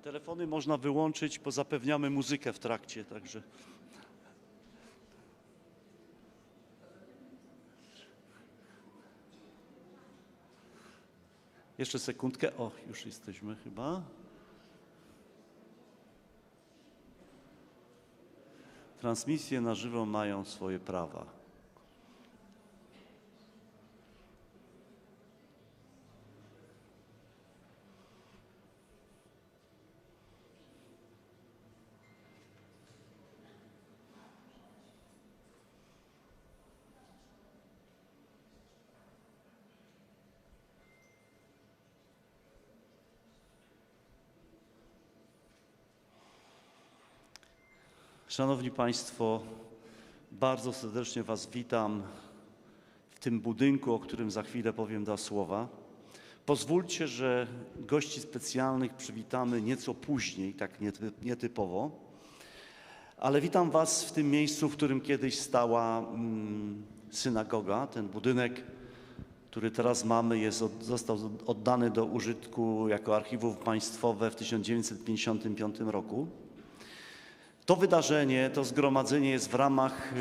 Telefony można wyłączyć, bo zapewniamy muzykę w trakcie, także. Jeszcze sekundkę. O, już jesteśmy chyba. Transmisje na żywo mają swoje prawa. Szanowni Państwo, bardzo serdecznie Was witam w tym budynku, o którym za chwilę powiem dwa słowa. Pozwólcie, że gości specjalnych przywitamy nieco później, tak nietypowo, ale witam Was w tym miejscu, w którym kiedyś stała synagoga. Ten budynek, który teraz mamy, został oddany do użytku jako archiwum państwowe w 1955 roku. To wydarzenie, to zgromadzenie jest w ramach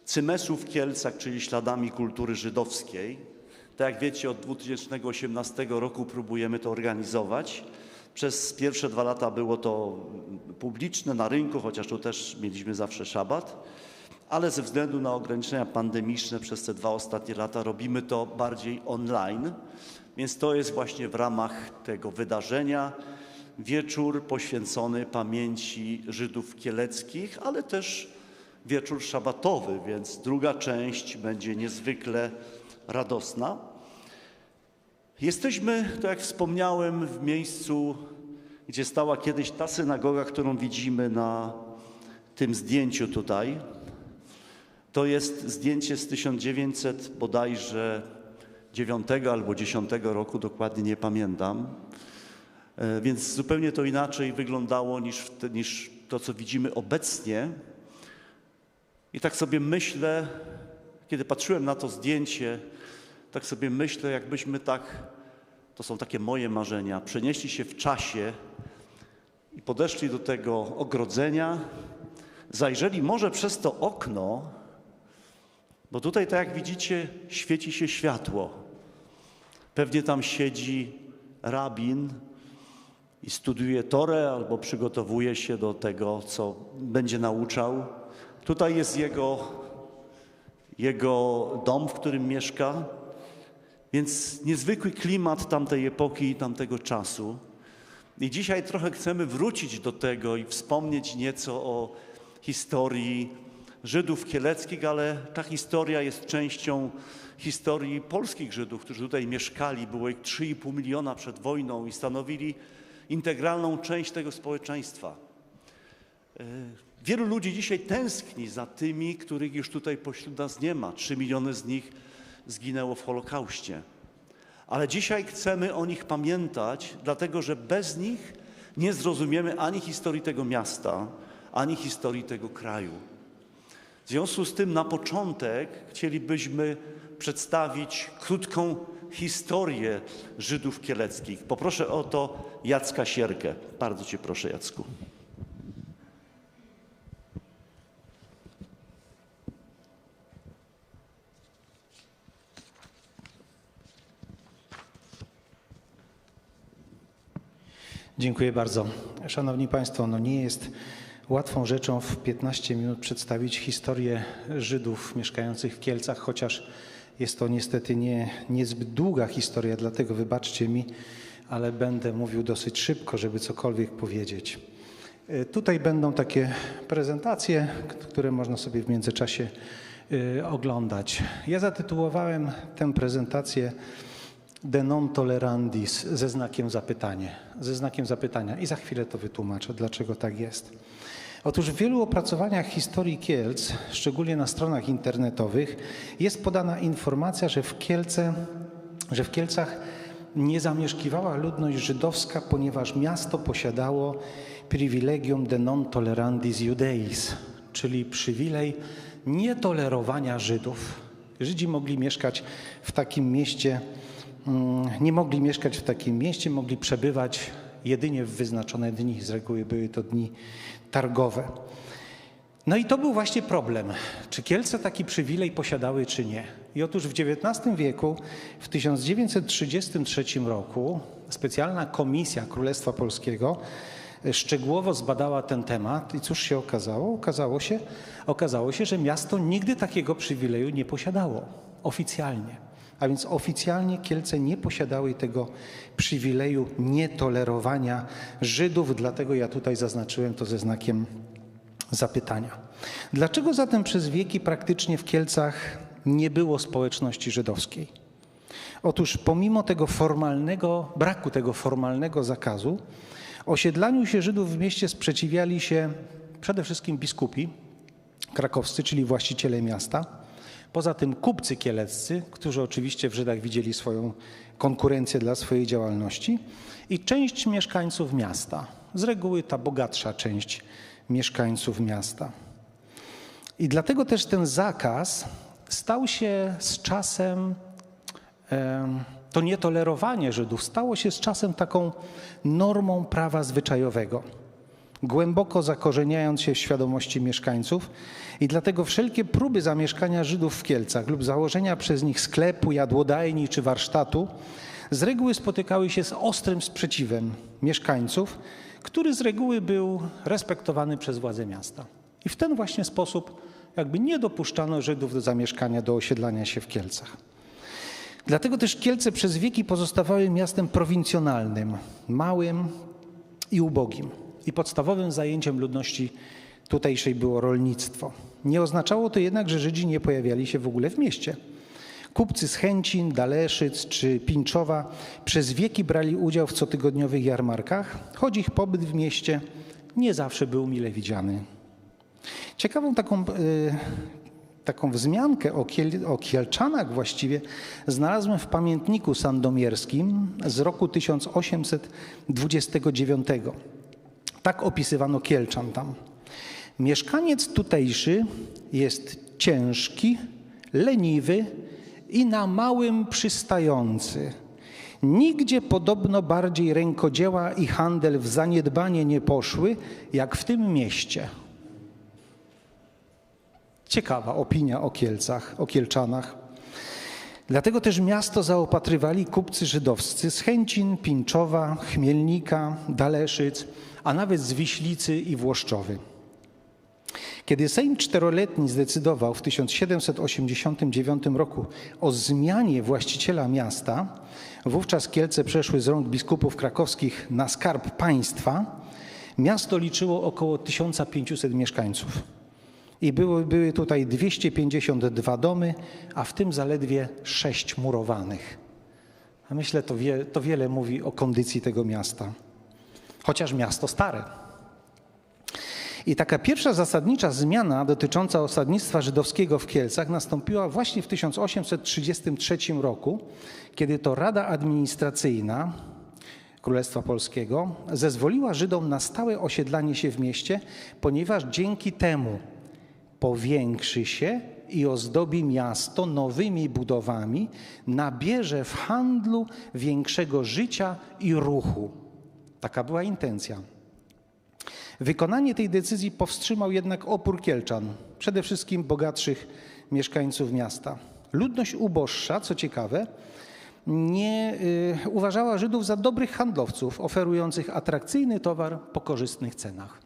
Cymesu w Kielcach, czyli Śladami Kultury Żydowskiej. Tak jak wiecie, od 2018 roku próbujemy to organizować. Przez pierwsze 2 lata było to publiczne, na rynku, chociaż tu też mieliśmy zawsze szabat, ale ze względu na ograniczenia pandemiczne przez te 2 ostatnie lata robimy to bardziej online, więc to jest właśnie w ramach tego wydarzenia wieczór poświęcony pamięci Żydów kieleckich, ale też wieczór szabatowy, więc druga część będzie niezwykle radosna. Jesteśmy, tak jak wspomniałem, w miejscu, gdzie stała kiedyś ta synagoga, którą widzimy na tym zdjęciu tutaj. To jest zdjęcie z 1900 bodajże 9 albo 10 roku, dokładnie nie pamiętam. Więc zupełnie to inaczej wyglądało niż to, co widzimy obecnie. I tak sobie myślę, kiedy patrzyłem na to zdjęcie, tak sobie myślę, jakbyśmy to są takie moje marzenia, przenieśli się w czasie i podeszli do tego ogrodzenia, zajrzeli może przez to okno, bo tutaj, tak jak widzicie, świeci się światło. Pewnie tam siedzi rabin i studiuje Torę albo przygotowuje się do tego, co będzie nauczał. Tutaj jest jego dom, w którym mieszka, więc niezwykły klimat tamtej epoki i tamtego czasu. I dzisiaj trochę chcemy wrócić do tego i wspomnieć nieco o historii Żydów kieleckich, ale ta historia jest częścią historii polskich Żydów, którzy tutaj mieszkali. Było ich 3,5 miliona przed wojną i stanowili integralną część tego społeczeństwa. Wielu ludzi dzisiaj tęskni za tymi, których już tutaj pośród nas nie ma. 3 miliony z nich zginęło w Holokauście. Ale dzisiaj chcemy o nich pamiętać, dlatego że bez nich nie zrozumiemy ani historii tego miasta, ani historii tego kraju. W związku z tym na początek chcielibyśmy przedstawić krótką historię Żydów kieleckich. Poproszę o to Jacka Sierkę. Bardzo Cię proszę, Jacku. Dziękuję bardzo. Szanowni Państwo, nie jest łatwą rzeczą w 15 minut przedstawić historię Żydów mieszkających w Kielcach, chociaż jest to niestety niezbyt długa historia, dlatego wybaczcie mi, ale będę mówił dosyć szybko, żeby cokolwiek powiedzieć. Tutaj będą takie prezentacje, które można sobie w międzyczasie oglądać. Ja zatytułowałem tę prezentację De non tolerandis ze znakiem zapytania i za chwilę to wytłumaczę, dlaczego tak jest. Otóż w wielu opracowaniach historii Kielc, szczególnie na stronach internetowych, jest podana informacja, że w Kielcach nie zamieszkiwała ludność żydowska, ponieważ miasto posiadało privilegium de non tolerandis judeis, czyli przywilej nietolerowania Żydów. Żydzi mogli mieszkać w takim mieście, nie mogli mieszkać w takim mieście, mogli przebywać jedynie w wyznaczone dni. Z reguły były to dni targowe. No i to był właśnie problem, czy Kielce taki przywilej posiadały, czy nie. I otóż w XIX wieku, w 1933 roku, specjalna komisja Królestwa Polskiego szczegółowo zbadała ten temat i cóż się okazało? Okazało się, że miasto nigdy takiego przywileju nie posiadało oficjalnie. A więc oficjalnie Kielce nie posiadały tego przywileju nietolerowania Żydów, dlatego ja tutaj zaznaczyłem to ze znakiem zapytania. Dlaczego zatem przez wieki praktycznie w Kielcach nie było społeczności żydowskiej? Otóż pomimo tego braku tego formalnego zakazu, osiedlaniu się Żydów w mieście sprzeciwiali się przede wszystkim biskupi krakowscy, czyli właściciele miasta. Poza tym kupcy kieleccy, którzy oczywiście w Żydach widzieli swoją konkurencję dla swojej działalności i część mieszkańców miasta, z reguły ta bogatsza część mieszkańców miasta. I dlatego też ten zakaz stał się z czasem, to nietolerowanie Żydów stało się z czasem taką normą prawa zwyczajowego, głęboko zakorzeniając się w świadomości mieszkańców i dlatego wszelkie próby zamieszkania Żydów w Kielcach lub założenia przez nich sklepu, jadłodajni czy warsztatu z reguły spotykały się z ostrym sprzeciwem mieszkańców, który z reguły był respektowany przez władze miasta. I w ten właśnie sposób jakby nie dopuszczano Żydów do zamieszkania, do osiedlania się w Kielcach. Dlatego też Kielce przez wieki pozostawały miastem prowincjonalnym, małym i ubogim. I podstawowym zajęciem ludności tutejszej było rolnictwo. Nie oznaczało to jednak, że Żydzi nie pojawiali się w ogóle w mieście. Kupcy z Chęcin, Daleszyc czy Pińczowa przez wieki brali udział w cotygodniowych jarmarkach, choć ich pobyt w mieście nie zawsze był mile widziany. Ciekawą taką wzmiankę o Kielczanach właściwie znalazłem w pamiętniku sandomierskim z roku 1829. Tak opisywano Kielczan tam. Mieszkaniec tutejszy jest ciężki, leniwy i na małym przystający. Nigdzie podobno bardziej rękodzieła i handel w zaniedbanie nie poszły, jak w tym mieście. Ciekawa opinia o Kielcach, o Kielczanach. Dlatego też miasto zaopatrywali kupcy żydowscy z Chęcin, Pińczowa, Chmielnika, Daleszyc, a nawet z Wiślicy i Włoszczowy. Kiedy Sejm Czteroletni zdecydował w 1789 roku o zmianie właściciela miasta, wówczas Kielce przeszły z rąk biskupów krakowskich na skarb państwa, miasto liczyło około 1500 mieszkańców. I były tutaj 252 domy, a w tym zaledwie 6 murowanych. A myślę, to wiele mówi o kondycji tego miasta. Chociaż miasto stare. I taka pierwsza zasadnicza zmiana dotycząca osadnictwa żydowskiego w Kielcach nastąpiła właśnie w 1833 roku, kiedy to Rada Administracyjna Królestwa Polskiego zezwoliła Żydom na stałe osiedlanie się w mieście, ponieważ dzięki temu powiększy się i ozdobi miasto nowymi budowami, nabierze w handlu większego życia i ruchu. Taka była intencja. Wykonanie tej decyzji powstrzymał jednak opór Kielczan, przede wszystkim bogatszych mieszkańców miasta. Ludność uboższa, co ciekawe, nie uważała Żydów za dobrych handlowców, oferujących atrakcyjny towar po korzystnych cenach.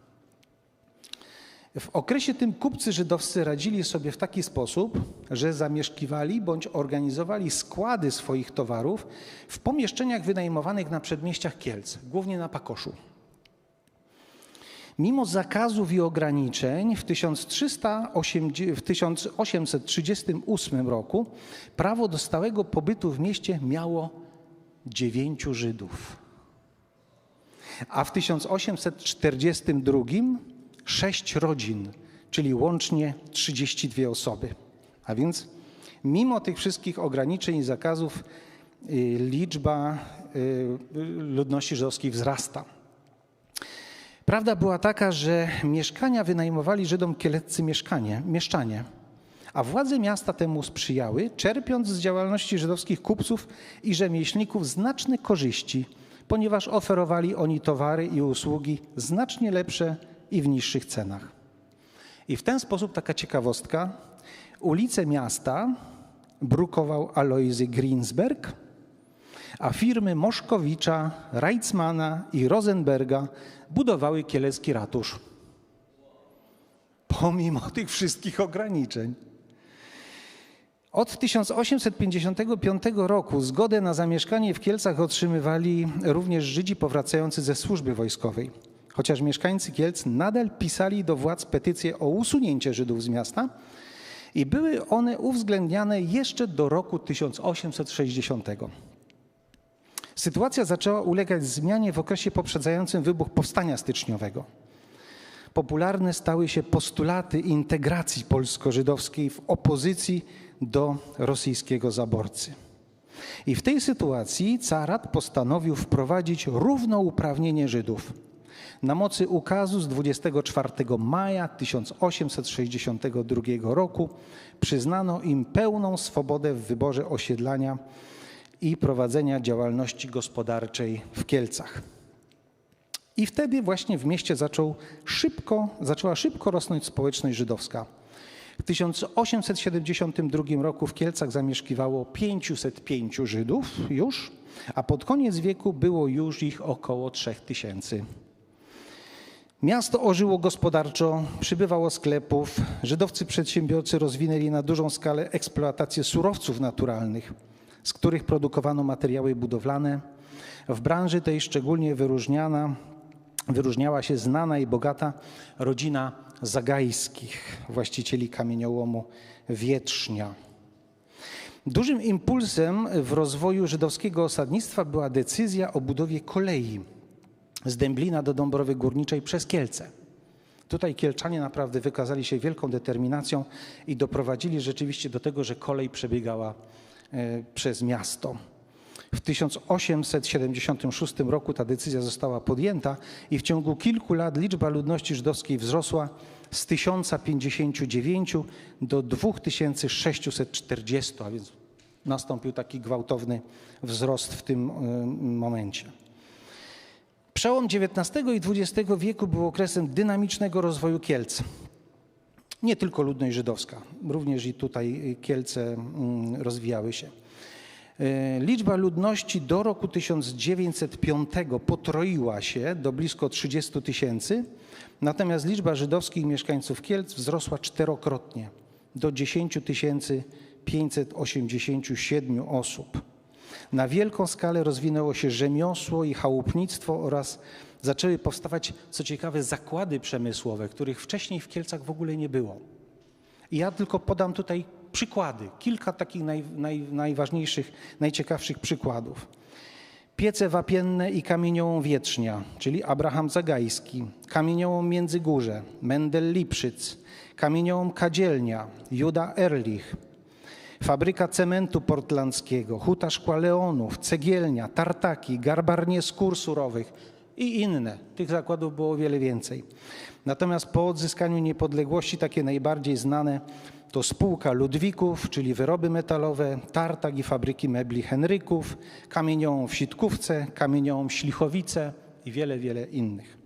W okresie tym kupcy żydowscy radzili sobie w taki sposób, że zamieszkiwali bądź organizowali składy swoich towarów w pomieszczeniach wynajmowanych na przedmieściach Kielc, głównie na Pakoszu. Mimo zakazów i ograniczeń w 1838 roku prawo do stałego pobytu w mieście miało 9 Żydów, a w 1842 6 rodzin, czyli łącznie 32 osoby. A więc mimo tych wszystkich ograniczeń i zakazów liczba ludności żydowskiej wzrasta. Prawda była taka, że mieszkania wynajmowali Żydom kieleccy mieszczanie, a władze miasta temu sprzyjały, czerpiąc z działalności żydowskich kupców i rzemieślników znaczne korzyści, ponieważ oferowali oni towary i usługi znacznie lepsze i w niższych cenach. I w ten sposób, taka ciekawostka, ulice miasta brukował Alojzy Greensberg, a firmy Moszkowicza, Reitzmana i Rosenberga budowały kielecki ratusz. Pomimo tych wszystkich ograniczeń. Od 1855 roku zgodę na zamieszkanie w Kielcach otrzymywali również Żydzi powracający ze służby wojskowej. Chociaż mieszkańcy Kielc nadal pisali do władz petycję o usunięcie Żydów z miasta i były one uwzględniane jeszcze do roku 1860. Sytuacja zaczęła ulegać zmianie w okresie poprzedzającym wybuch Powstania Styczniowego. Popularne stały się postulaty integracji polsko-żydowskiej w opozycji do rosyjskiego zaborcy. I w tej sytuacji carat postanowił wprowadzić równouprawnienie Żydów. Na mocy ukazu z 24 maja 1862 roku przyznano im pełną swobodę w wyborze osiedlania i prowadzenia działalności gospodarczej w Kielcach. I wtedy właśnie w mieście zaczęła szybko rosnąć społeczność żydowska. W 1872 roku w Kielcach zamieszkiwało 505 Żydów już, a pod koniec wieku było już ich około 3000. Miasto ożyło gospodarczo, przybywało sklepów, żydowscy przedsiębiorcy rozwinęli na dużą skalę eksploatację surowców naturalnych, z których produkowano materiały budowlane. W branży tej szczególnie wyróżniała się znana i bogata rodzina Zagajskich, właścicieli kamieniołomu Wietrznia. Dużym impulsem w rozwoju żydowskiego osadnictwa była decyzja o budowie kolei z Dęblina do Dąbrowy Górniczej przez Kielce. Tutaj Kielczanie naprawdę wykazali się wielką determinacją i doprowadzili rzeczywiście do tego, że kolej przebiegała przez miasto. W 1876 roku ta decyzja została podjęta i w ciągu kilku lat liczba ludności żydowskiej wzrosła z 1059 do 2640, a więc nastąpił taki gwałtowny wzrost w tym momencie. Przełom XIX i XX wieku był okresem dynamicznego rozwoju Kielc. Nie tylko ludność żydowska, również i tutaj Kielce rozwijały się. Liczba ludności do roku 1905 potroiła się do blisko 30 000, natomiast liczba żydowskich mieszkańców Kielc wzrosła czterokrotnie do 10 587 osób. Na wielką skalę rozwinęło się rzemiosło i chałupnictwo oraz zaczęły powstawać, co ciekawe, zakłady przemysłowe, których wcześniej w Kielcach w ogóle nie było. I ja tylko podam tutaj przykłady, kilka takich najważniejszych, najciekawszych przykładów. Piece wapienne i kamieniołom Wietrznia, czyli Abraham Zagajski, kamieniołom Międzygórze, Mendel Lipszyc, kamieniołom Kadzielnia, Juda Erlich, fabryka cementu portlandzkiego, huta szkła Leonów, cegielnia, tartaki, garbarnie skór surowych i inne. Tych zakładów było o wiele więcej. Natomiast po odzyskaniu niepodległości takie najbardziej znane to spółka Ludwików, czyli wyroby metalowe, tartak i fabryki mebli Henryków, kamieniołom w Sitkówce, kamieniołom Ślichowice i wiele, wiele innych.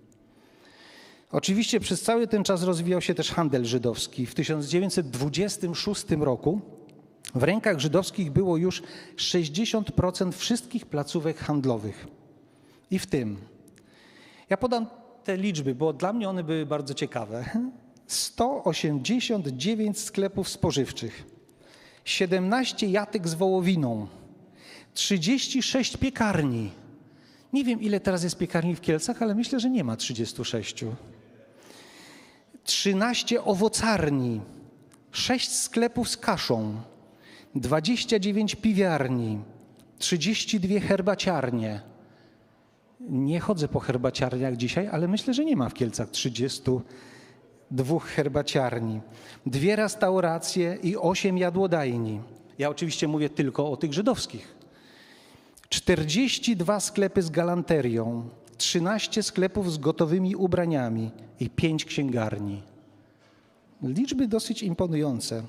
Oczywiście przez cały ten czas rozwijał się też handel żydowski. W 1926 roku w rękach żydowskich było już 60% wszystkich placówek handlowych. I w tym, ja podam te liczby, bo dla mnie one były bardzo ciekawe. 189 sklepów spożywczych, 17 jatek z wołowiną, 36 piekarni. Nie wiem, ile teraz jest piekarni w Kielcach, ale myślę, że nie ma 36. 13 owocarni, 6 sklepów z kaszą, 29 piwiarni, 32 herbaciarnie. Nie chodzę po herbaciarniach dzisiaj, ale myślę, że nie ma w Kielcach 32 herbaciarni, 2 restauracje i 8 jadłodajni. Ja oczywiście mówię tylko o tych żydowskich. 42 sklepy z galanterią, 13 sklepów z gotowymi ubraniami i 5 księgarni. Liczby dosyć imponujące.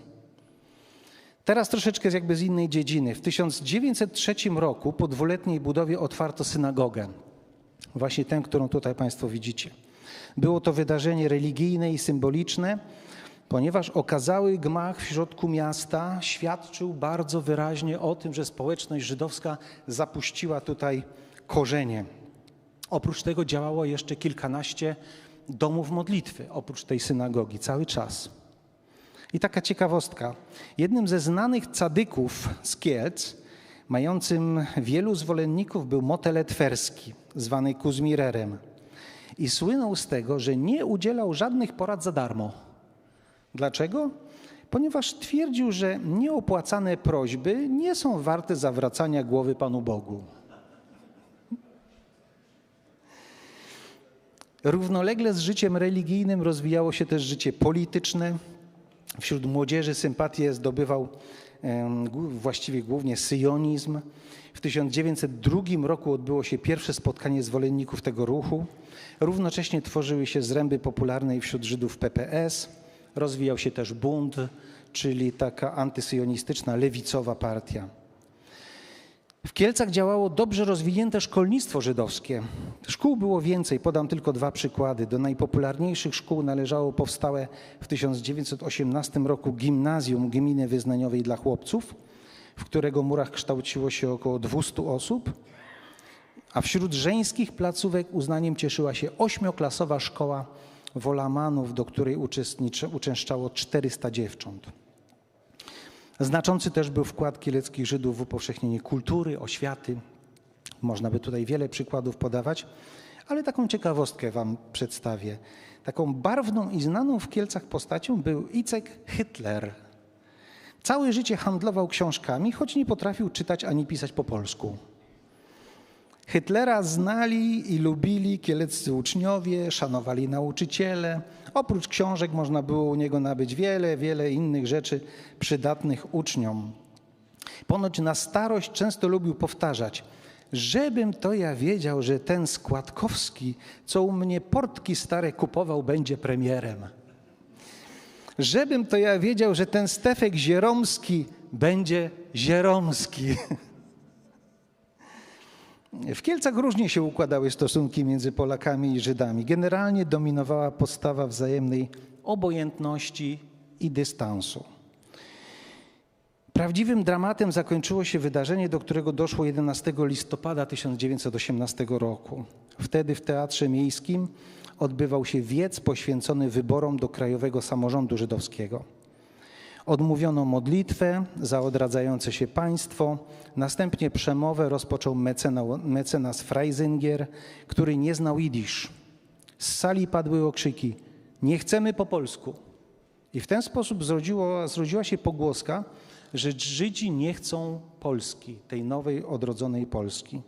Teraz troszeczkę jakby z innej dziedziny. W 1903 roku po dwuletniej budowie otwarto synagogę. Właśnie tę, którą tutaj Państwo widzicie. Było to wydarzenie religijne i symboliczne, ponieważ okazały gmach w środku miasta świadczył bardzo wyraźnie o tym, że społeczność żydowska zapuściła tutaj korzenie. Oprócz tego działało jeszcze kilkanaście domów modlitwy, oprócz tej synagogi, cały czas. I taka ciekawostka. Jednym ze znanych cadyków z Kielc, mającym wielu zwolenników, był Motelet Twerski, zwany Kuzmirerem. I słynął z tego, że nie udzielał żadnych porad za darmo. Dlaczego? Ponieważ twierdził, że nieopłacane prośby nie są warte zawracania głowy Panu Bogu. Równolegle z życiem religijnym rozwijało się też życie polityczne. Wśród młodzieży sympatię zdobywał właściwie głównie syjonizm. W 1902 roku odbyło się pierwsze spotkanie zwolenników tego ruchu. Równocześnie tworzyły się zręby popularnej wśród Żydów PPS. Rozwijał się też Bund, czyli taka antysyjonistyczna, lewicowa partia. W Kielcach działało dobrze rozwinięte szkolnictwo żydowskie. Szkół było więcej, podam tylko dwa przykłady. Do najpopularniejszych szkół należało powstałe w 1918 roku gimnazjum gminy wyznaniowej dla chłopców, w którego murach kształciło się około 200 osób, a wśród żeńskich placówek uznaniem cieszyła się 8-klasowa szkoła Wolamanów, do której uczęszczało 400 dziewcząt. Znaczący też był wkład kieleckich Żydów w upowszechnienie kultury, oświaty. Można by tutaj wiele przykładów podawać, ale taką ciekawostkę wam przedstawię. Taką barwną i znaną w Kielcach postacią był Icek Hitler. Całe życie handlował książkami, choć nie potrafił czytać ani pisać po polsku. Hitlera znali i lubili kieleccy uczniowie, szanowali nauczyciele. Oprócz książek można było u niego nabyć wiele innych rzeczy przydatnych uczniom. Ponoć na starość często lubił powtarzać: żebym to ja wiedział, że ten Składkowski, co u mnie portki stare kupował, będzie premierem. Żebym to ja wiedział, że ten Stefek Zieromski będzie Zieromski. W Kielcach różnie się układały stosunki między Polakami i Żydami. Generalnie dominowała postawa wzajemnej obojętności i dystansu. Prawdziwym dramatem zakończyło się wydarzenie, do którego doszło 11 listopada 1918 roku. Wtedy w Teatrze Miejskim odbywał się wiec poświęcony wyborom do Krajowego Samorządu Żydowskiego. Odmówiono modlitwę za odradzające się państwo. Następnie przemowę rozpoczął mecenas Freisinger, który nie znał jidysz. Z sali padły okrzyki: nie chcemy po polsku. I w ten sposób zrodziła się pogłoska, że Żydzi nie chcą Polski, tej nowej, odrodzonej Polski.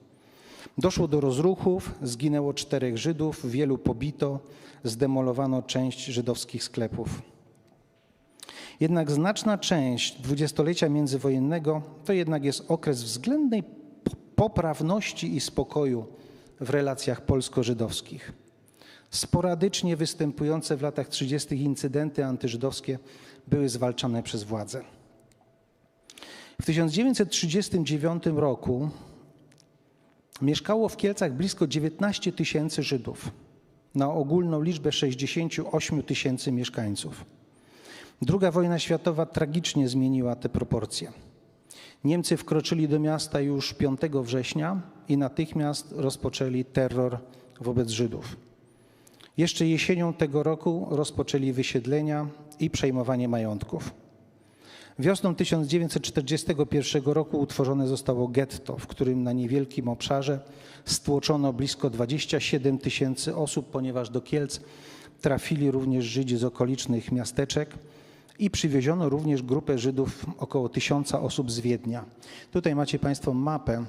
Doszło do rozruchów, zginęło 4 Żydów, wielu pobito, zdemolowano część żydowskich sklepów. Jednak znaczna część dwudziestolecia międzywojennego to jednak jest okres względnej poprawności i spokoju w relacjach polsko-żydowskich. Sporadycznie występujące w latach 30. incydenty antyżydowskie były zwalczane przez władze. W 1939 roku mieszkało w Kielcach blisko 19 000 Żydów na ogólną liczbę 68 000 mieszkańców. II wojna światowa tragicznie zmieniła te proporcje. Niemcy wkroczyli do miasta już 5 września i natychmiast rozpoczęli terror wobec Żydów. Jeszcze jesienią tego roku rozpoczęli wysiedlenia i przejmowanie majątków. Wiosną 1941 roku utworzone zostało getto, w którym na niewielkim obszarze stłoczono blisko 27 000 osób, ponieważ do Kielc trafili również Żydzi z okolicznych miasteczek i przywieziono również grupę Żydów, około 1000 osób z Wiednia. Tutaj macie Państwo mapę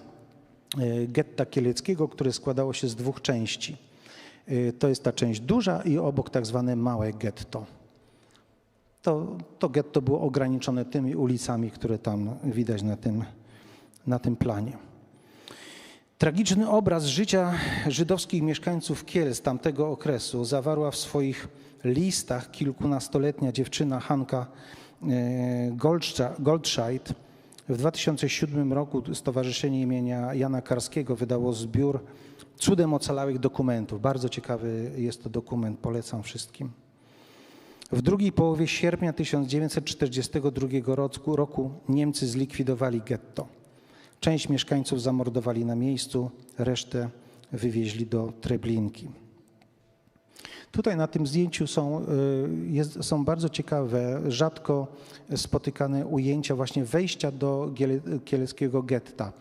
getta kieleckiego, które składało się z 2 części. To jest ta część duża i obok tak zwane małe getto. To getto było ograniczone tymi ulicami, które tam widać na tym planie. Tragiczny obraz życia żydowskich mieszkańców Kielc tamtego okresu zawarła w swoich listach kilkunastoletnia dziewczyna Hanka Goldscheid. W 2007 roku Stowarzyszenie imienia Jana Karskiego wydało zbiór Cudem ocalałych dokumentów. Bardzo ciekawy jest to dokument, polecam wszystkim. W drugiej połowie sierpnia 1942 roku Niemcy zlikwidowali getto. Część mieszkańców zamordowali na miejscu, resztę wywieźli do Treblinki. Tutaj na tym zdjęciu są bardzo ciekawe, rzadko spotykane ujęcia właśnie wejścia do kieleckiego getta.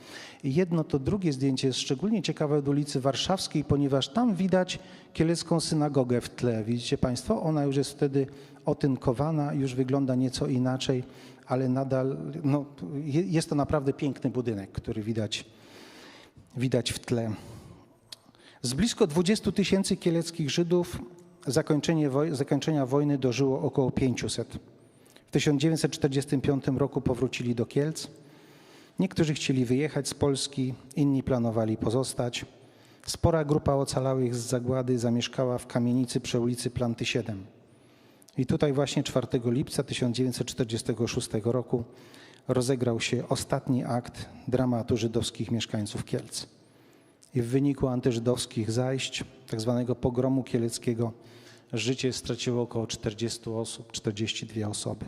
Jedno to drugie zdjęcie jest szczególnie ciekawe od ulicy Warszawskiej, ponieważ tam widać kielecką synagogę w tle. Widzicie Państwo? Ona już jest wtedy otynkowana, już wygląda nieco inaczej, ale nadal jest to naprawdę piękny budynek, który widać w tle. Z blisko 20 000 kieleckich Żydów zakończenia wojny dożyło około 500. W 1945 roku powrócili do Kielc. Niektórzy chcieli wyjechać z Polski, inni planowali pozostać. Spora grupa ocalałych z zagłady zamieszkała w kamienicy przy ulicy Planty 7. I tutaj właśnie 4 lipca 1946 roku rozegrał się ostatni akt dramatu żydowskich mieszkańców Kielc. I w wyniku antyżydowskich zajść, tak zwanego pogromu kieleckiego, życie straciło około 40 osób, 42 osoby.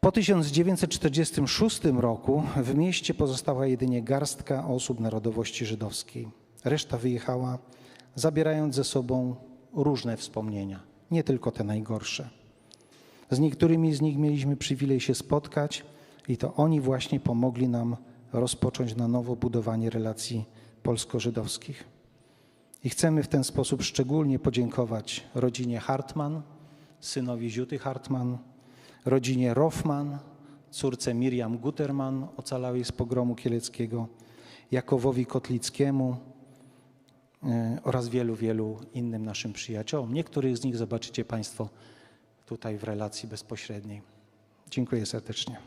Po 1946 roku w mieście pozostała jedynie garstka osób narodowości żydowskiej. Reszta wyjechała, zabierając ze sobą różne wspomnienia, nie tylko te najgorsze. Z niektórymi z nich mieliśmy przywilej się spotkać i to oni właśnie pomogli nam rozpocząć na nowo budowanie relacji polsko-żydowskich. I chcemy w ten sposób szczególnie podziękować rodzinie Hartman, synowi Ziuty Hartman, rodzinie Roffman, córce Miriam Guterman, ocalałej z pogromu kieleckiego, Jakowowi Kotlickiemu oraz wielu, wielu innym naszym przyjaciołom. Niektórych z nich zobaczycie Państwo tutaj w relacji bezpośredniej. Dziękuję serdecznie.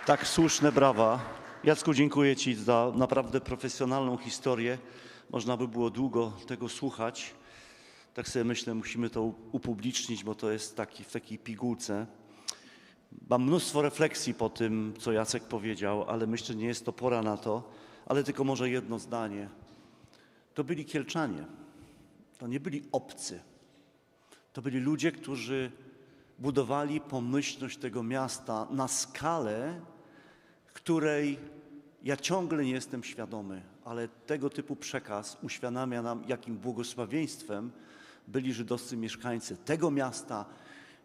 Tak, słuszne brawa. Jacku, dziękuję Ci za naprawdę profesjonalną historię. Można by było długo tego słuchać. Tak sobie myślę, musimy to upublicznić, bo to jest w takiej pigułce. Mam mnóstwo refleksji po tym, co Jacek powiedział, ale myślę, że nie jest to pora na to. Ale tylko może jedno zdanie. To byli Kielczanie. To nie byli obcy. To byli ludzie, którzy budowali pomyślność tego miasta na skalę, której ja ciągle nie jestem świadomy, ale tego typu przekaz uświadamia nam, jakim błogosławieństwem byli żydowscy mieszkańcy tego miasta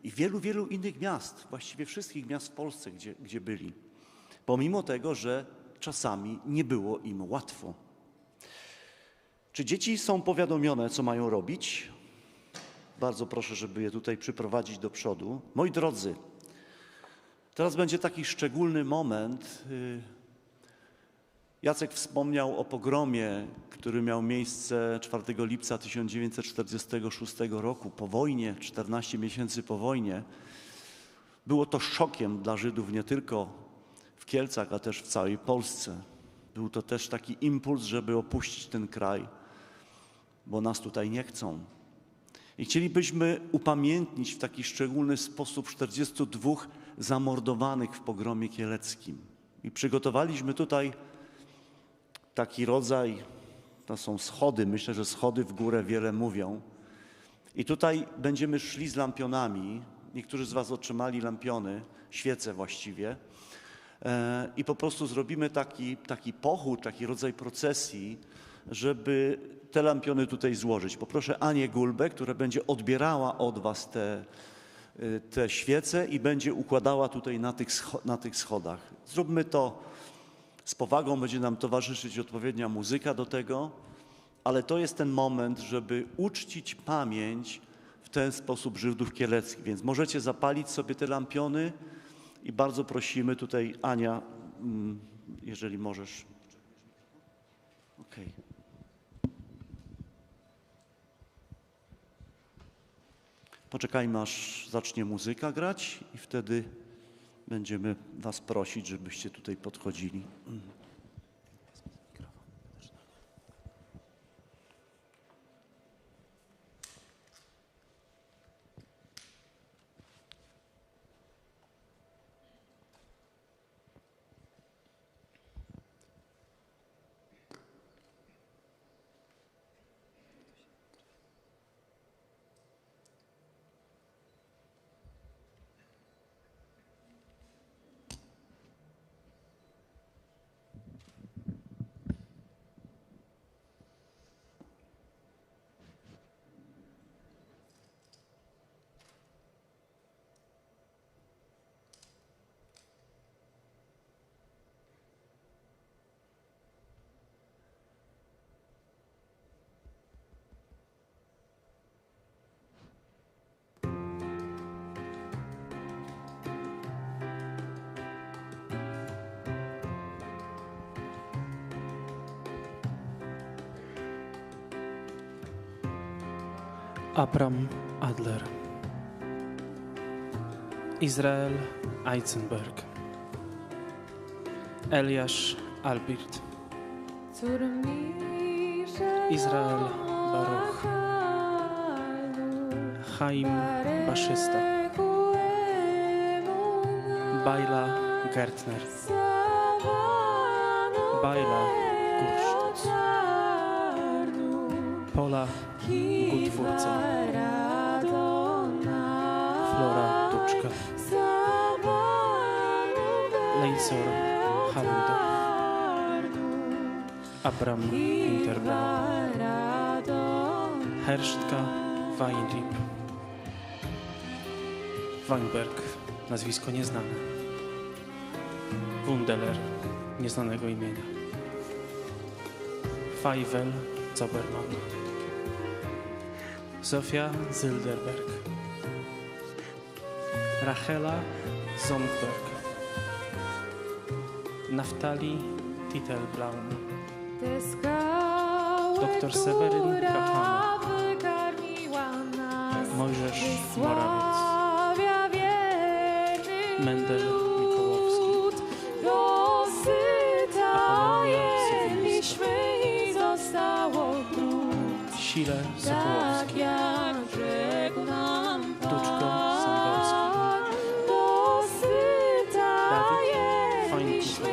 i wielu, wielu innych miast, właściwie wszystkich miast w Polsce, gdzie byli. Pomimo tego, że czasami nie było im łatwo. Czy dzieci są powiadomione, co mają robić? Bardzo proszę, żeby je tutaj przyprowadzić do przodu. Moi drodzy, teraz będzie taki szczególny moment. Jacek wspomniał o pogromie, który miał miejsce 4 lipca 1946 roku, po wojnie, 14 miesięcy po wojnie. Było to szokiem dla Żydów nie tylko w Kielcach, a też w całej Polsce. Był to też taki impuls, żeby opuścić ten kraj, bo nas tutaj nie chcą. I chcielibyśmy upamiętnić w taki szczególny sposób 42 zamordowanych w pogromie kieleckim. I przygotowaliśmy tutaj taki rodzaj, to są schody, myślę, że schody w górę wiele mówią. I tutaj będziemy szli z lampionami. Niektórzy z Was otrzymali lampiony, świece właściwie. I po prostu zrobimy taki pochód, taki rodzaj procesji, żeby te lampiony tutaj złożyć. Poproszę Anię Gulbę, która będzie odbierała od Was te świece i będzie układała tutaj na tych schodach. Zróbmy to z powagą, będzie nam towarzyszyć odpowiednia muzyka do tego, ale to jest ten moment, żeby uczcić pamięć w ten sposób Żydów kieleckich. Więc możecie zapalić sobie te lampiony i bardzo prosimy tutaj, Ania, jeżeli możesz. Okej. Poczekajmy, aż zacznie muzyka grać i wtedy będziemy was prosić, żebyście tutaj podchodzili. Abram Adler, Israel Eizenberg, Eliasz Albert, Izrael Baruch, Chaim Baszysta, Bajla Gertner, Bajla Gurszt, Pola Gutwurce, Flora Tuczka, Leisor Halunda, Abram Interbraum, Herstka Weinrib, Weinberg, nazwisko nieznane, Wundeler, nieznanego imienia, Feivel Zoberman, Zofia Zilderberg, Rachela Zondberg, Naftali Titelblaum, Dr Seweryn Kapłan, Mojżesz Morawiec, Mendel Mikołowski, Apolonia Sowińska, Sile Sokołowski, Tuczko Samborski, Dawid Fajnkufer,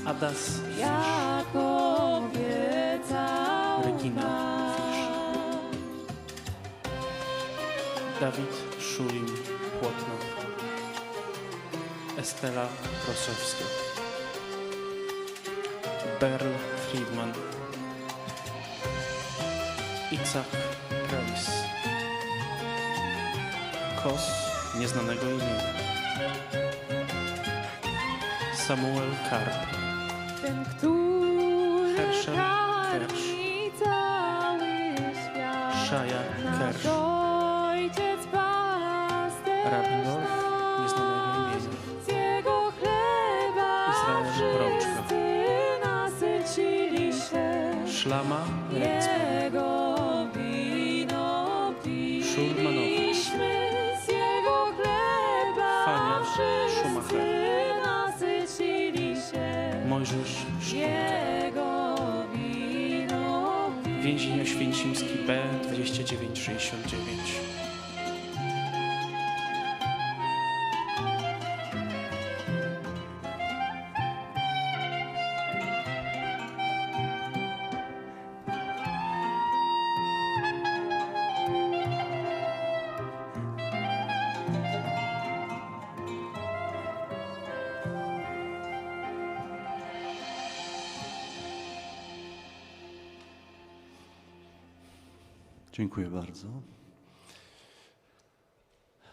Adas Fisz, Regina Fisz, Dawid Szulim Płotno, Estela Rosowska, Berl Friedman, Itzhak Preis, Kos nieznanego imienia, Samuel Karp, Herschel Kersz, Szaja Kersz, Rabinor nieznanego imienia, Izrael Brączka, Szlama Retzmann, Szulmanowa, Fania Schumacher, Mojżesz Sztunka, Więzień Oświęcimski B 2969. Dziękuję bardzo.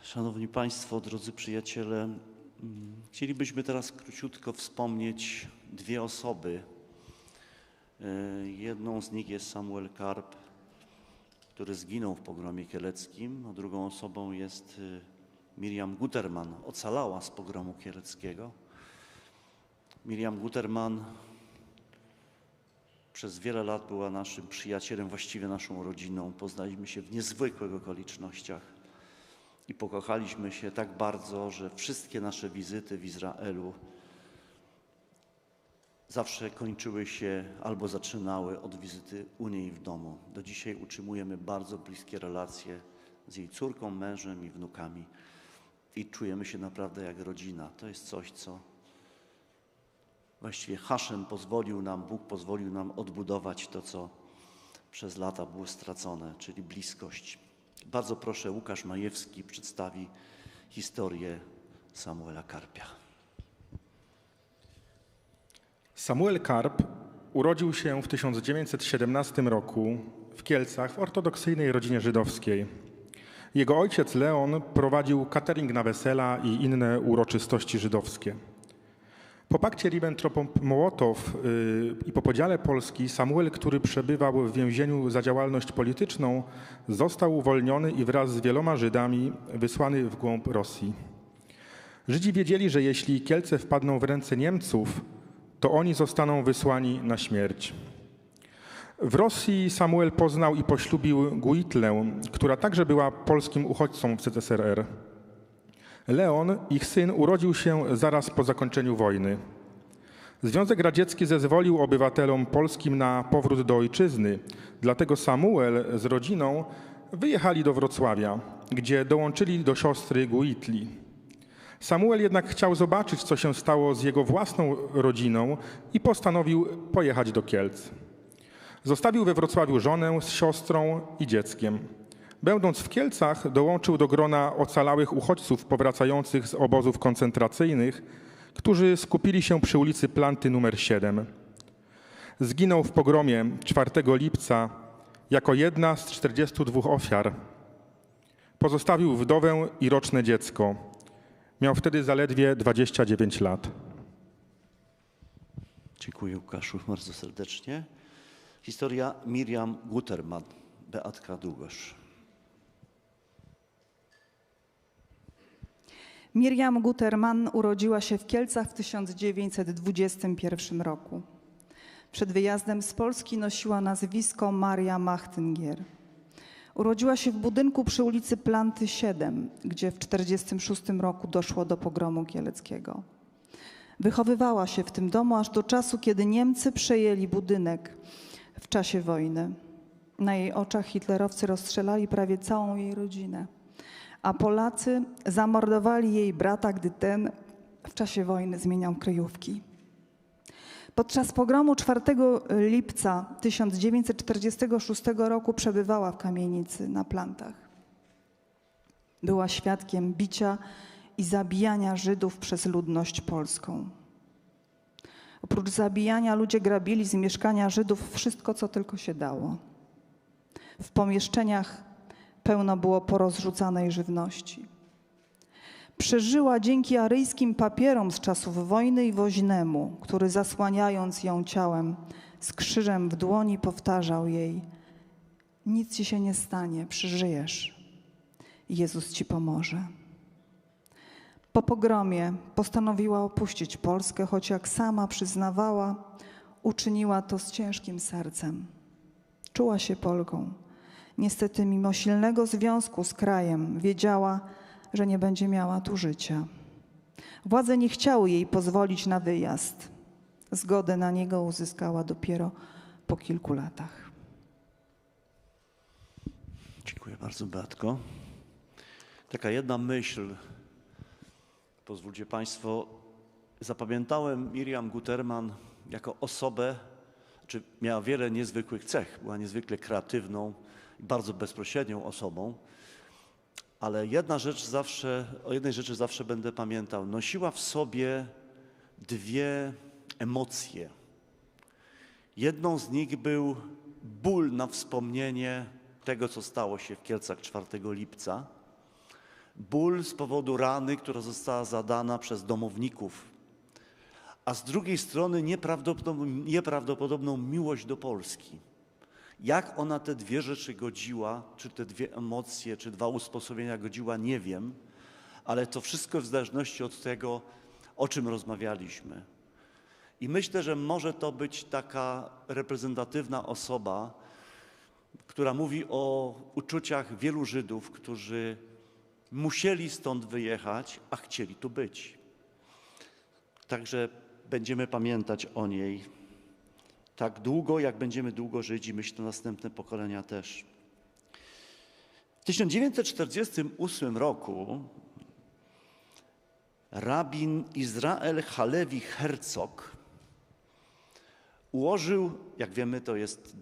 Szanowni Państwo, drodzy przyjaciele, chcielibyśmy teraz króciutko wspomnieć dwie osoby. Jedną z nich jest Samuel Karp, który zginął w pogromie kieleckim, a drugą osobą jest Miriam Guterman, ocalała z pogromu kieleckiego. Miriam Guterman przez wiele lat była naszym przyjacielem, właściwie naszą rodziną. Poznaliśmy się w niezwykłych okolicznościach i pokochaliśmy się tak bardzo, że wszystkie nasze wizyty w Izraelu zawsze kończyły się albo zaczynały od wizyty u niej w domu. Do dzisiaj utrzymujemy bardzo bliskie relacje z jej córką, mężem i wnukami i czujemy się naprawdę jak rodzina. To jest coś, co właściwie Haszem Bóg pozwolił nam odbudować to, co przez lata było stracone, czyli bliskość. Bardzo proszę, Łukasz Majewski przedstawi historię Samuela Karpia. Samuel Karp urodził się w 1917 roku w Kielcach w ortodoksyjnej rodzinie żydowskiej. Jego ojciec Leon prowadził catering na wesela i inne uroczystości żydowskie. Po pakcie Ribbentrop-Mołotow i po podziale Polski Samuel, który przebywał w więzieniu za działalność polityczną, został uwolniony i wraz z wieloma Żydami wysłany w głąb Rosji. Żydzi wiedzieli, że jeśli Kielce wpadną w ręce Niemców, to oni zostaną wysłani na śmierć. W Rosji Samuel poznał i poślubił Guitlę, która także była polskim uchodźcą w ZSRR. Leon, ich syn, urodził się zaraz po zakończeniu wojny. Związek Radziecki zezwolił obywatelom polskim na powrót do ojczyzny, dlatego Samuel z rodziną wyjechali do Wrocławia, gdzie dołączyli do siostry Guitli. Samuel jednak chciał zobaczyć, co się stało z jego własną rodziną i postanowił pojechać do Kielc. Zostawił we Wrocławiu żonę z siostrą i dzieckiem. Będąc w Kielcach, dołączył do grona ocalałych uchodźców powracających z obozów koncentracyjnych, którzy skupili się przy ulicy Planty nr 7. Zginął w pogromie 4 lipca jako jedna z 42 ofiar. Pozostawił wdowę i roczne dziecko. Miał wtedy zaledwie 29 lat. Dziękuję, Łukaszu, bardzo serdecznie. Historia Miriam Guterman, Beatka Długosz. Miriam Guterman urodziła się w Kielcach w 1921 roku. Przed wyjazdem z Polski nosiła nazwisko Maria Machtengier. Urodziła się w budynku przy ulicy Planty 7, gdzie w 1946 roku doszło do pogromu kieleckiego. Wychowywała się w tym domu aż do czasu, kiedy Niemcy przejęli budynek w czasie wojny. Na jej oczach hitlerowcy rozstrzelali prawie całą jej rodzinę, a Polacy zamordowali jej brata, gdy ten w czasie wojny zmieniał kryjówki. Podczas pogromu 4 lipca 1946 roku przebywała w kamienicy na Plantach. Była świadkiem bicia i zabijania Żydów przez ludność polską. Oprócz zabijania ludzie grabili z mieszkania Żydów wszystko, co tylko się dało. W pomieszczeniach pełno było porozrzucanej żywności. Przeżyła dzięki aryjskim papierom z czasów wojny i woźnemu, który zasłaniając ją ciałem, z krzyżem w dłoni powtarzał jej: nic ci się nie stanie, przeżyjesz. Jezus ci pomoże. Po pogromie postanowiła opuścić Polskę, choć jak sama przyznawała, uczyniła to z ciężkim sercem. Czuła się Polką. Niestety mimo silnego związku z krajem wiedziała, że nie będzie miała tu życia. Władze nie chciały jej pozwolić na wyjazd. Zgodę na niego uzyskała dopiero po kilku latach. Dziękuję bardzo, Beatko. Taka jedna myśl, pozwólcie Państwo, zapamiętałem Miriam Guterman jako osobę, miała wiele niezwykłych cech, była niezwykle kreatywną i bardzo bezpośrednią osobą, ale o jednej rzeczy zawsze będę pamiętał. Nosiła w sobie dwie emocje. Jedną z nich był ból na wspomnienie tego, co stało się w Kielcach 4 lipca. Ból z powodu rany, która została zadana przez domowników, a z drugiej strony nieprawdopodobną miłość do Polski. Jak ona te dwie rzeczy godziła, czy te dwie emocje, czy dwa usposobienia godziła, nie wiem, ale to wszystko w zależności od tego, o czym rozmawialiśmy. I myślę, że może to być taka reprezentatywna osoba, która mówi o uczuciach wielu Żydów, którzy musieli stąd wyjechać, a chcieli tu być. Także będziemy pamiętać o niej tak długo, jak będziemy długo żyć i myślę, następne pokolenia też. W 1948 roku rabin Izrael Halevi Herzog ułożył, jak wiemy, to jest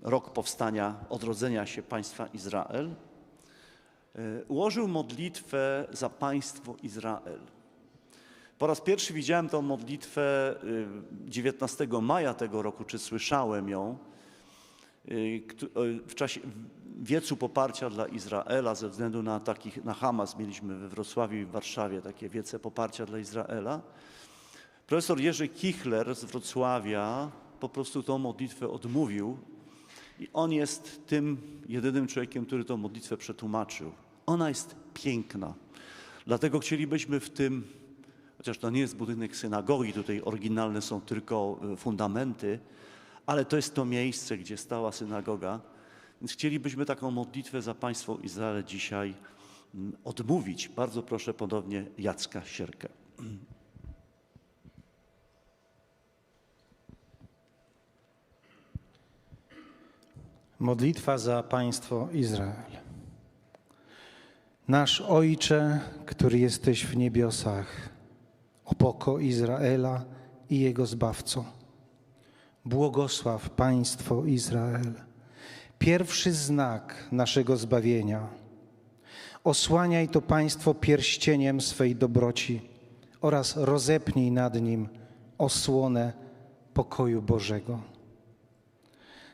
rok powstania, odrodzenia się państwa Izrael, ułożył modlitwę za państwo Izrael. Po raz pierwszy widziałem tę modlitwę 19 maja tego roku, czy słyszałem ją, w czasie wiecu poparcia dla Izraela ze względu na Hamas. Mieliśmy we Wrocławiu i w Warszawie takie wiece poparcia dla Izraela. Profesor Jerzy Kichler z Wrocławia po prostu tą modlitwę odmówił i on jest tym jedynym człowiekiem, który tą modlitwę przetłumaczył. Ona jest piękna. Dlatego chcielibyśmy w tym, chociaż to nie jest budynek synagogi, tutaj oryginalne są tylko fundamenty, ale to jest to miejsce, gdzie stała synagoga, więc chcielibyśmy taką modlitwę za państwo Izrael dzisiaj odmówić. Bardzo proszę ponownie Jacka Sierkę. Modlitwa za państwo Izrael. Nasz Ojcze, który jesteś w niebiosach, opoko Izraela i jego Zbawco. Błogosław państwo Izrael, pierwszy znak naszego zbawienia. Osłaniaj to państwo pierścieniem swej dobroci oraz rozepnij nad nim osłonę pokoju Bożego.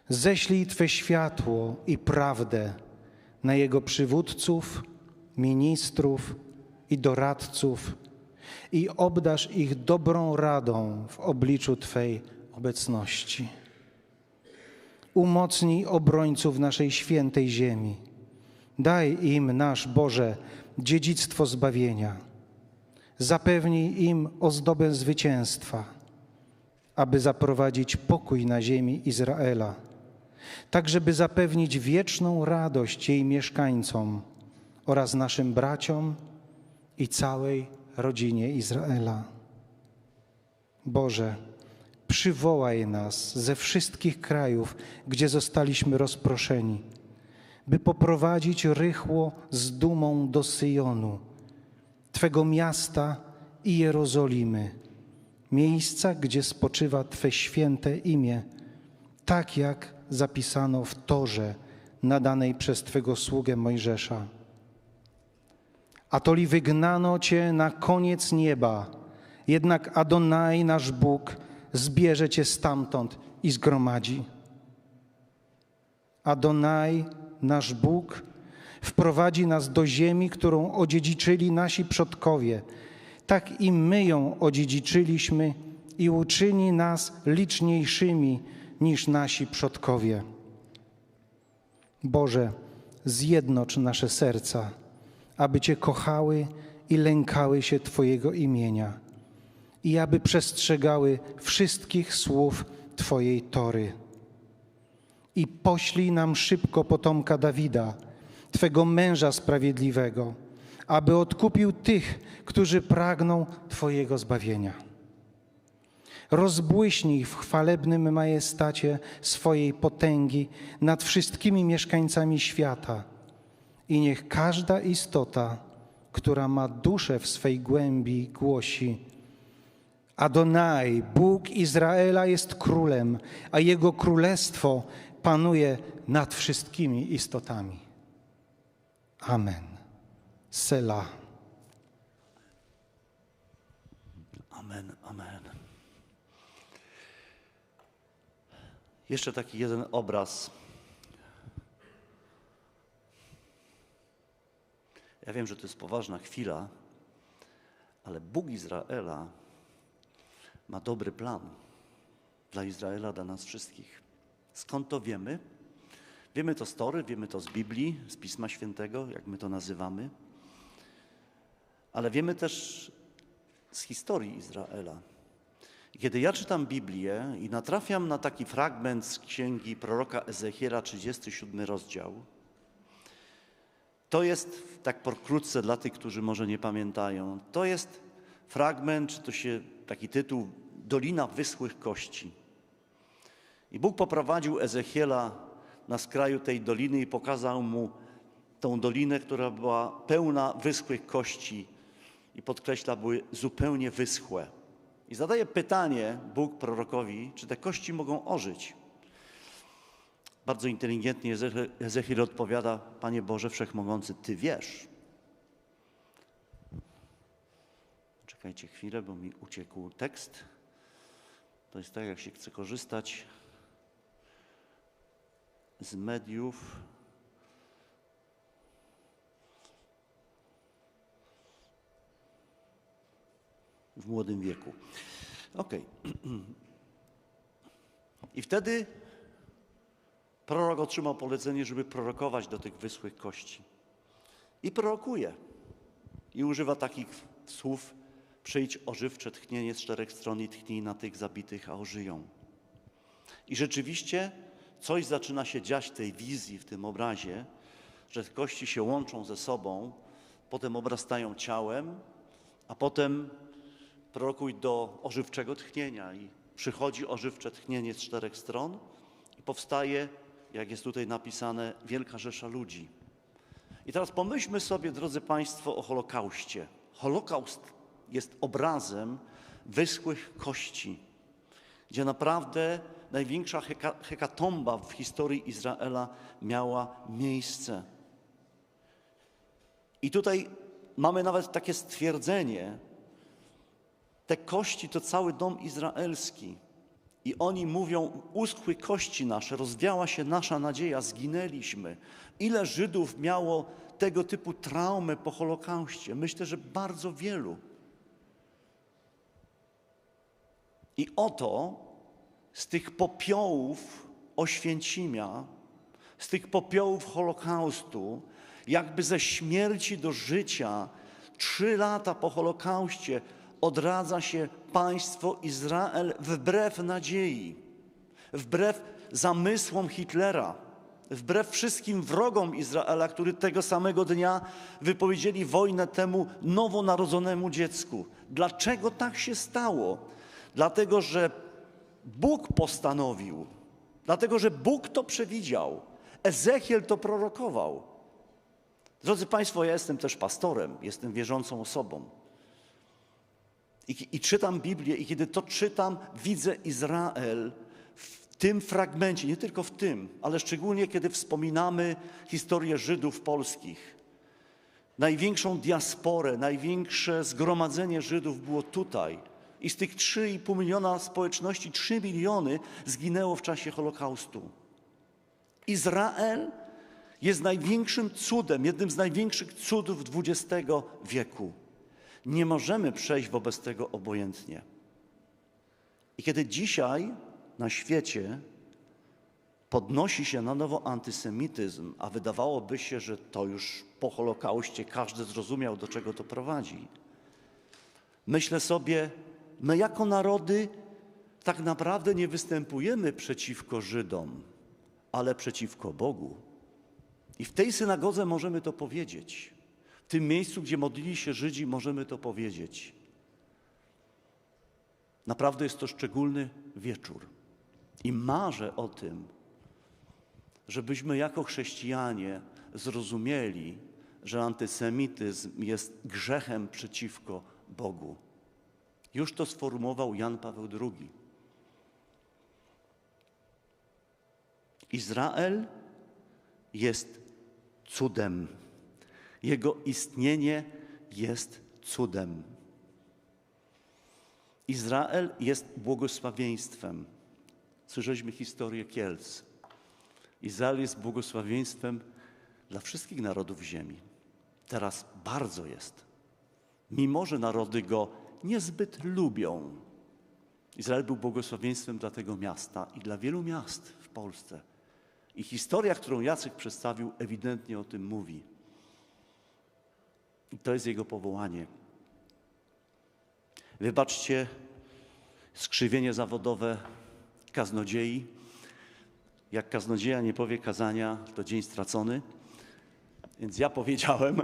Ześlij Twe światło i prawdę na jego przywódców, ministrów i doradców i obdarz ich dobrą radą w obliczu Twej obecności. Umocnij obrońców naszej świętej ziemi. Daj im, nasz Boże, dziedzictwo zbawienia. Zapewnij im ozdobę zwycięstwa, aby zaprowadzić pokój na ziemi Izraela, tak żeby zapewnić wieczną radość jej mieszkańcom oraz naszym braciom i całej rodzinie Izraela. Boże, przywołaj nas ze wszystkich krajów, gdzie zostaliśmy rozproszeni, by poprowadzić rychło z dumą do Syjonu, Twego miasta i Jerozolimy, miejsca, gdzie spoczywa Twe święte imię, tak jak zapisano w Torze nadanej przez Twego sługę Mojżesza. Atoli wygnano Cię na koniec nieba, jednak Adonai, nasz Bóg, zbierze Cię stamtąd i zgromadzi. Adonai, nasz Bóg, wprowadzi nas do ziemi, którą odziedziczyli nasi przodkowie. Tak i my ją odziedziczyliśmy i uczyni nas liczniejszymi niż nasi przodkowie. Boże, zjednocz nasze serca, aby Cię kochały i lękały się Twojego imienia i aby przestrzegały wszystkich słów Twojej Tory. I poślij nam szybko potomka Dawida, Twego męża sprawiedliwego, aby odkupił tych, którzy pragną Twojego zbawienia. Rozbłyśnij w chwalebnym majestacie swojej potęgi nad wszystkimi mieszkańcami świata i niech każda istota, która ma duszę w swej głębi, głosi: Adonai, Bóg Izraela, jest królem, a Jego królestwo panuje nad wszystkimi istotami. Amen. Selah. Amen, amen. Jeszcze taki jeden obraz. Ja wiem, że to jest poważna chwila, ale Bóg Izraela ma dobry plan dla Izraela, dla nas wszystkich. Skąd to wiemy? Wiemy to z Tory, wiemy to z Biblii, z Pisma Świętego, jak my to nazywamy, ale wiemy też z historii Izraela. I kiedy ja czytam Biblię i natrafiam na taki fragment z księgi proroka Ezechiela, 37 rozdział, to jest, tak pokrótce dla tych, którzy może nie pamiętają, to jest fragment, czy to się taki tytuł, Dolina Wyschłych Kości. I Bóg poprowadził Ezechiela na skraju tej doliny i pokazał mu tą dolinę, która była pełna wyschłych kości i podkreśla, były zupełnie wyschłe. I zadaje pytanie Bóg prorokowi, czy te kości mogą ożyć. Bardzo inteligentnie Ezechiel odpowiada, Panie Boże Wszechmogący, Ty wiesz. Czekajcie chwilę, bo mi uciekł tekst. To jest tak, jak się chce korzystać z mediów. W młodym wieku. Okej. I wtedy prorok otrzymał polecenie, żeby prorokować do tych wyschłych kości. I prorokuje. I używa takich słów: przyjdź ożywcze tchnienie z 4 stron i tchnij na tych zabitych, a ożyją. I rzeczywiście coś zaczyna się dziać w tej wizji, w tym obrazie, że kości się łączą ze sobą, potem obrastają ciałem, a potem prorokuj do ożywczego tchnienia i przychodzi ożywcze tchnienie z 4 stron i powstaje, jak jest tutaj napisane, wielka rzesza ludzi. I teraz pomyślmy sobie, drodzy Państwo, o Holokauście. Holokaust jest obrazem wyschłych kości, gdzie naprawdę największa hekatomba w historii Izraela miała miejsce. I tutaj mamy nawet takie stwierdzenie, te kości to cały dom izraelski. I oni mówią, uschły kości nasze, rozwiała się nasza nadzieja, zginęliśmy. Ile Żydów miało tego typu traumy po Holokauście? Myślę, że bardzo wielu. I oto z tych popiołów Oświęcimia, z tych popiołów Holokaustu, jakby ze śmierci do życia, 3 lata po Holokauście, odradza się państwo Izrael wbrew nadziei, wbrew zamysłom Hitlera, wbrew wszystkim wrogom Izraela, którzy tego samego dnia wypowiedzieli wojnę temu nowonarodzonemu dziecku. Dlaczego tak się stało? Dlatego, że Bóg postanowił, dlatego, że Bóg to przewidział. Ezechiel to prorokował. Drodzy Państwo, ja jestem też pastorem, jestem wierzącą osobą. I czytam Biblię i kiedy to czytam, widzę Izrael w tym fragmencie, nie tylko w tym, ale szczególnie kiedy wspominamy historię Żydów polskich. Największą diasporę, największe zgromadzenie Żydów było tutaj. I z tych 3,5 miliona społeczności 3 miliony zginęło w czasie Holokaustu. Izrael jest największym cudem, jednym z największych cudów XX wieku. Nie możemy przejść wobec tego obojętnie. I kiedy dzisiaj na świecie podnosi się na nowo antysemityzm, a wydawałoby się, że to już po Holokauście każdy zrozumiał, do czego to prowadzi, myślę sobie, my jako narody tak naprawdę nie występujemy przeciwko Żydom, ale przeciwko Bogu. I w tej synagodze możemy to powiedzieć. W tym miejscu, gdzie modlili się Żydzi, możemy to powiedzieć. Naprawdę jest to szczególny wieczór. I marzę o tym, żebyśmy jako chrześcijanie zrozumieli, że antysemityzm jest grzechem przeciwko Bogu. Już to sformułował Jan Paweł II. Izrael jest cudem. Jego istnienie jest cudem. Izrael jest błogosławieństwem. Słyszeliśmy historię Kielc. Izrael jest błogosławieństwem dla wszystkich narodów ziemi. Teraz bardzo jest. Mimo że narody go niezbyt lubią. Izrael był błogosławieństwem dla tego miasta i dla wielu miast w Polsce. I historia, którą Jacek przedstawił, ewidentnie o tym mówi. I to jest jego powołanie. Wybaczcie, skrzywienie zawodowe kaznodziei. Jak kaznodzieja nie powie kazania, to dzień stracony. Więc ja powiedziałem,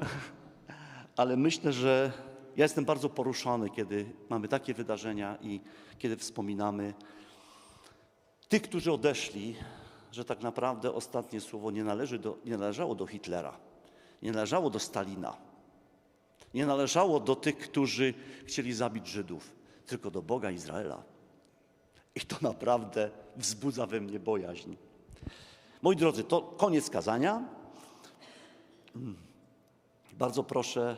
ale myślę, że ja jestem bardzo poruszony, kiedy mamy takie wydarzenia i kiedy wspominamy tych, którzy odeszli, że tak naprawdę ostatnie słowo nie należało do Hitlera, nie należało do Stalina, nie należało do tych, którzy chcieli zabić Żydów, tylko do Boga Izraela. I to naprawdę wzbudza we mnie bojaźń. Moi drodzy, to koniec kazania. Bardzo proszę,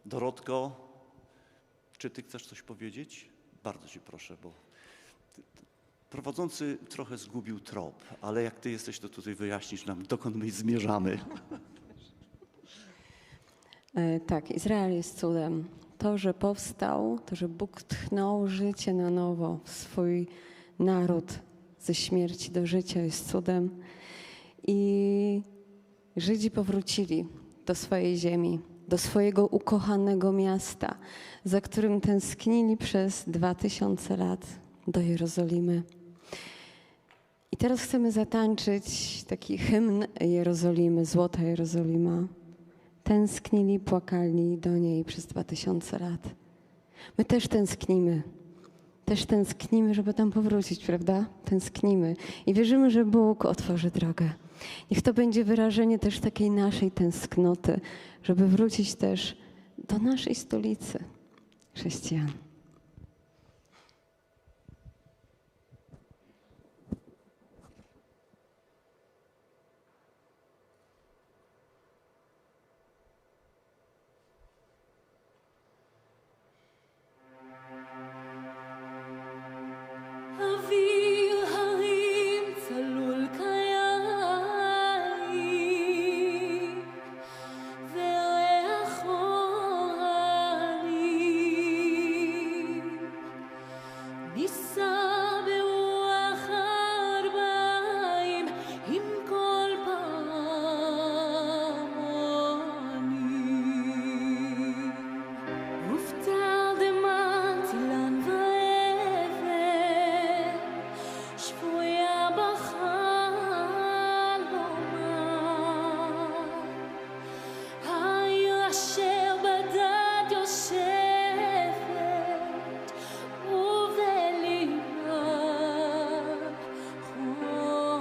Dorotko, czy ty chcesz coś powiedzieć? Bardzo cię proszę, bo prowadzący trochę zgubił trop, ale jak ty jesteś, to tutaj wyjaśnisz nam, dokąd my zmierzamy. Tak, Izrael jest cudem. To, że powstał, to, że Bóg tchnął życie na nowo w swój naród ze śmierci do życia, jest cudem. I Żydzi powrócili do swojej ziemi, do swojego ukochanego miasta, za którym tęsknili przez 2000 lat, do Jerozolimy. I teraz chcemy zatańczyć taki hymn Jerozolimy, Złota Jerozolima. Tęsknili, płakali do niej przez 2000 lat. My też tęsknimy. Też tęsknimy, żeby tam powrócić, prawda? Tęsknimy. I wierzymy, że Bóg otworzy drogę. Niech to będzie wyrażenie też takiej naszej tęsknoty, żeby wrócić też do naszej stolicy chrześcijan. אוויר הרים צלול קיץ וריח אוהלים נישא ברוח ארבעים עם כל פעמונים ופתרדמת אילן ואבן שבויה בחלומה העיר אשר בדד יושבת ובלימה חומה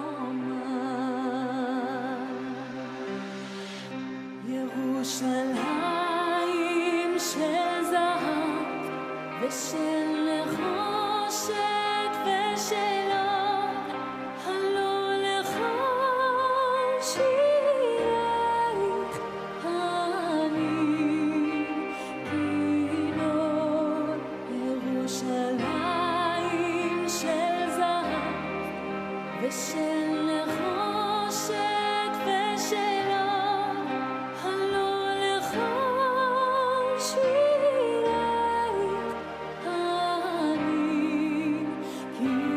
ירושלים של זהב ושל נחושת ושל אור, הלא לך שירייך אני כינור. ירושלים של זהב ושל נחושת ושל אור, הלא לך שירייך אני כינור.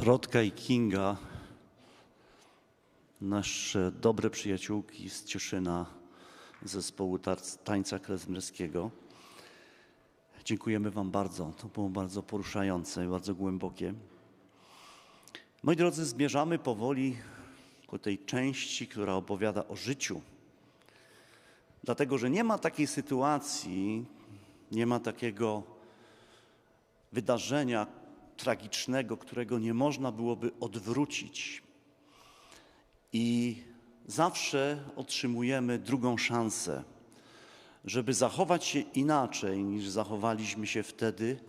Rodka i Kinga, nasze dobre przyjaciółki z Cieszyna, z zespołu tańca klezmerskiego. Dziękujemy wam bardzo. To było bardzo poruszające, bardzo głębokie. Moi drodzy, zmierzamy powoli ku tej części, która opowiada o życiu. Dlatego, że nie ma takiej sytuacji, nie ma takiego wydarzenia tragicznego, którego nie można byłoby odwrócić. I zawsze otrzymujemy drugą szansę, żeby zachować się inaczej, niż zachowaliśmy się wtedy,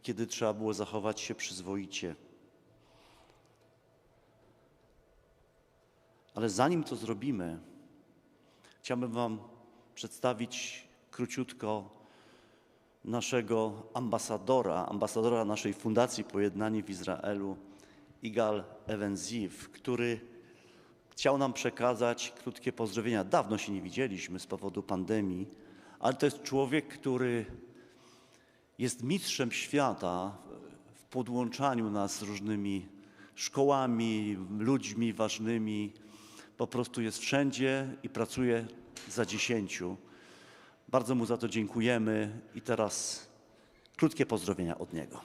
kiedy trzeba było zachować się przyzwoicie. Ale zanim to zrobimy, chciałbym wam przedstawić króciutko naszego ambasadora naszej Fundacji Pojednanie w Izraelu, Igal Even-Ziv, który chciał nam przekazać krótkie pozdrowienia. Dawno się nie widzieliśmy z powodu pandemii, ale to jest człowiek, który jest mistrzem świata w podłączaniu nas z różnymi szkołami, ludźmi ważnymi. Po prostu jest wszędzie i pracuje za 10. Bardzo mu za to dziękujemy i teraz krótkie pozdrowienia od niego.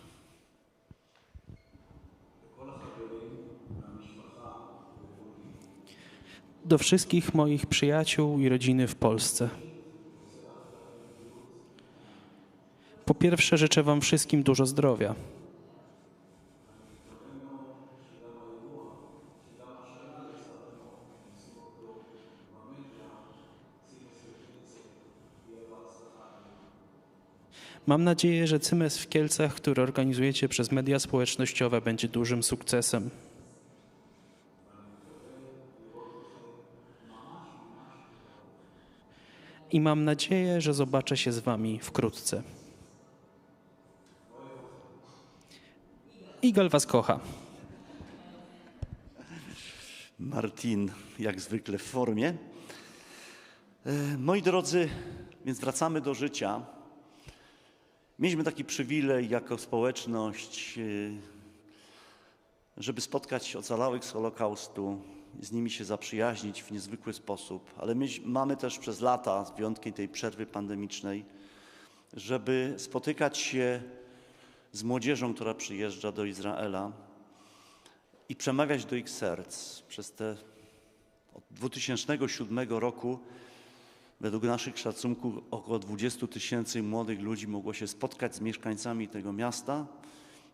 Do wszystkich moich przyjaciół i rodziny w Polsce. Po pierwsze, życzę wam wszystkim dużo zdrowia. Mam nadzieję, że Cymes w Kielcach, który organizujecie przez media społecznościowe, będzie dużym sukcesem. I mam nadzieję, że zobaczę się z wami wkrótce. Igal was kocha. Martin, jak zwykle w formie. Moi drodzy, więc wracamy do życia. Mieliśmy taki przywilej jako społeczność, żeby spotkać ocalałych z Holokaustu, z nimi się zaprzyjaźnić w niezwykły sposób. Ale my mamy też przez lata, z wyjątkiem tej przerwy pandemicznej, żeby spotykać się z młodzieżą, która przyjeżdża do Izraela i przemawiać do ich serc. Przez te od 2007 roku według naszych szacunków około 20 000 młodych ludzi mogło się spotkać z mieszkańcami tego miasta,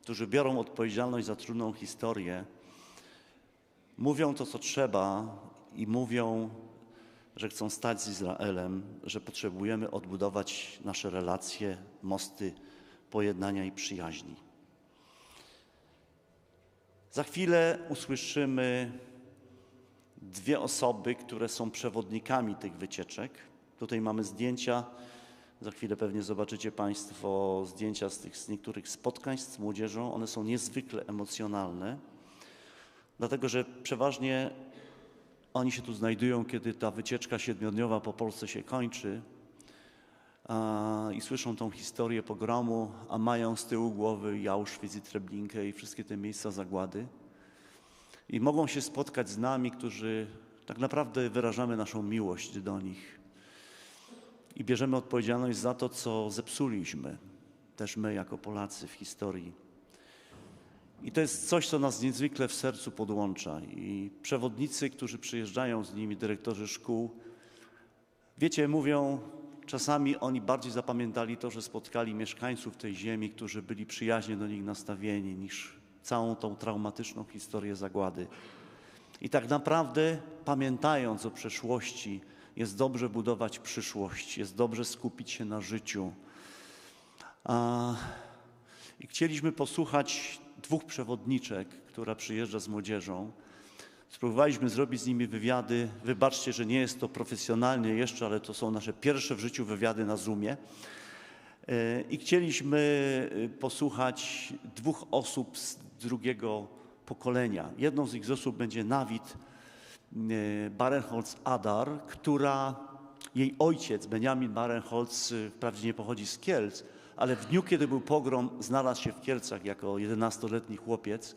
którzy biorą odpowiedzialność za trudną historię, mówią to, co trzeba i mówią, że chcą stać z Izraelem, że potrzebujemy odbudować nasze relacje, mosty pojednania i przyjaźni. Za chwilę usłyszymy dwie osoby, które są przewodnikami tych wycieczek. Tutaj mamy zdjęcia, za chwilę pewnie zobaczycie państwo zdjęcia z niektórych spotkań z młodzieżą. One są niezwykle emocjonalne, dlatego że przeważnie oni się tu znajdują, kiedy ta wycieczka 7-dniowa po Polsce się kończy i słyszą tą historię pogromu, a mają z tyłu głowy i Auschwitz, i Treblinkę, i wszystkie te miejsca zagłady. I mogą się spotkać z nami, którzy tak naprawdę wyrażamy naszą miłość do nich. I bierzemy odpowiedzialność za to, co zepsuliśmy, też my jako Polacy w historii. I to jest coś, co nas niezwykle w sercu podłącza. I przewodnicy, którzy przyjeżdżają z nimi, dyrektorzy szkół, wiecie, mówią, czasami oni bardziej zapamiętali to, że spotkali mieszkańców tej ziemi, którzy byli przyjaźnie do nich nastawieni, niż całą tą traumatyczną historię zagłady. I tak naprawdę, pamiętając o przeszłości, jest dobrze budować przyszłość, jest dobrze skupić się na życiu. I chcieliśmy posłuchać dwóch przewodniczek, która przyjeżdża z młodzieżą. Spróbowaliśmy zrobić z nimi wywiady. Wybaczcie, że nie jest to profesjonalnie jeszcze, ale to są nasze pierwsze w życiu wywiady na Zoomie. I chcieliśmy posłuchać dwóch osób z drugiego pokolenia. Jedną z ich osób będzie Nawid Barenholz-Adar, która jej ojciec, Benjamin Barenholz, wprawdzie nie pochodzi z Kielc, ale w dniu, kiedy był pogrom, znalazł się w Kielcach jako 11-letni chłopiec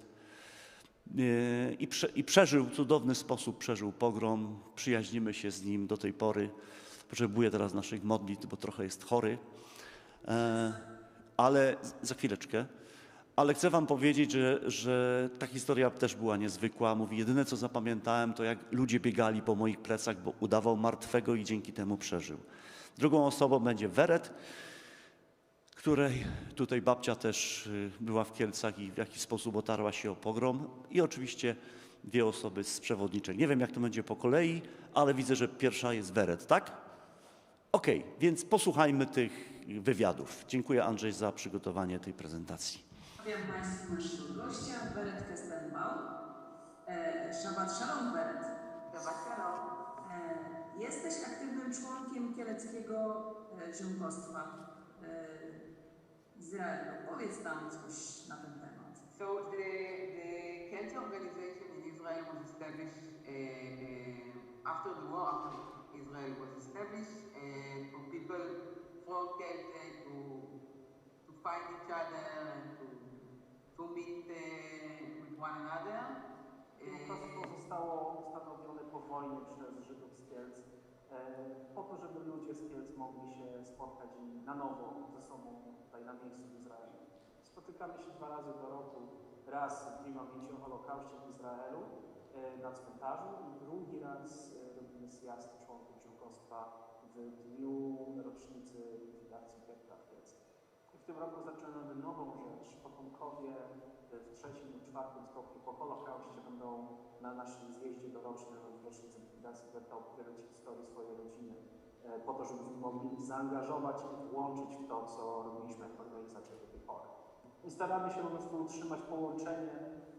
I przeżył w cudowny sposób, przeżył pogrom, przyjaźnimy się z nim do tej pory. Potrzebuje teraz naszych modlitw, bo trochę jest chory, ale za chwileczkę. Ale chcę wam powiedzieć, że ta historia też była niezwykła. Mówi, jedyne co zapamiętałem, to jak ludzie biegali po moich plecach, bo udawał martwego i dzięki temu przeżył. Drugą osobą będzie Weret, której tutaj babcia też była w Kielcach i w jakiś sposób otarła się o pogrom. I oczywiście dwie osoby z przewodniczej. Nie wiem, jak to będzie po kolei, ale widzę, że pierwsza jest Weret, tak? Okej, więc posłuchajmy tych wywiadów. Dziękuję, Andrzej, za przygotowanie tej prezentacji. Przedstawiam Państwu naszego gościa, Weret Kestenbaum. Shabbat Shalom, Weret. Shabbat Shalom. Jesteś aktywnym członkiem kieleckiego ziomkostwa Izraelu. Powiedz tam coś na ten temat. So the Kelce organization in Israel was established after the war, after Israel was established, for people from Kelce to find each other and to meet with one another. To zostało ustanowione po wojnie przez Żydów z Kielc, po to, żeby ludzie z Kielc mogli się spotkać i na nowo ze sobą tutaj na miejscu w Izraelu. Spotykamy się 2 razy do roku, raz w dniu pamięci o Holokauście w Izraelu na cmentarzu i drugi raz robimy zjazd członków członkostwa w dniu rocznicy likwidacji getta w Kielcach. I w tym roku zaczynamy nową rzecz. Potomkowie w 3. lub 4. stopniu po Holokauście będą na naszym zjeździe dorocznym w rocznicy likwidacji getta opowiadać historię swojej rodziny, po to, żebyśmy mogli zaangażować i włączyć w to, co robiliśmy jako organizacja do tej pory. I staramy się po prostu utrzymać połączenie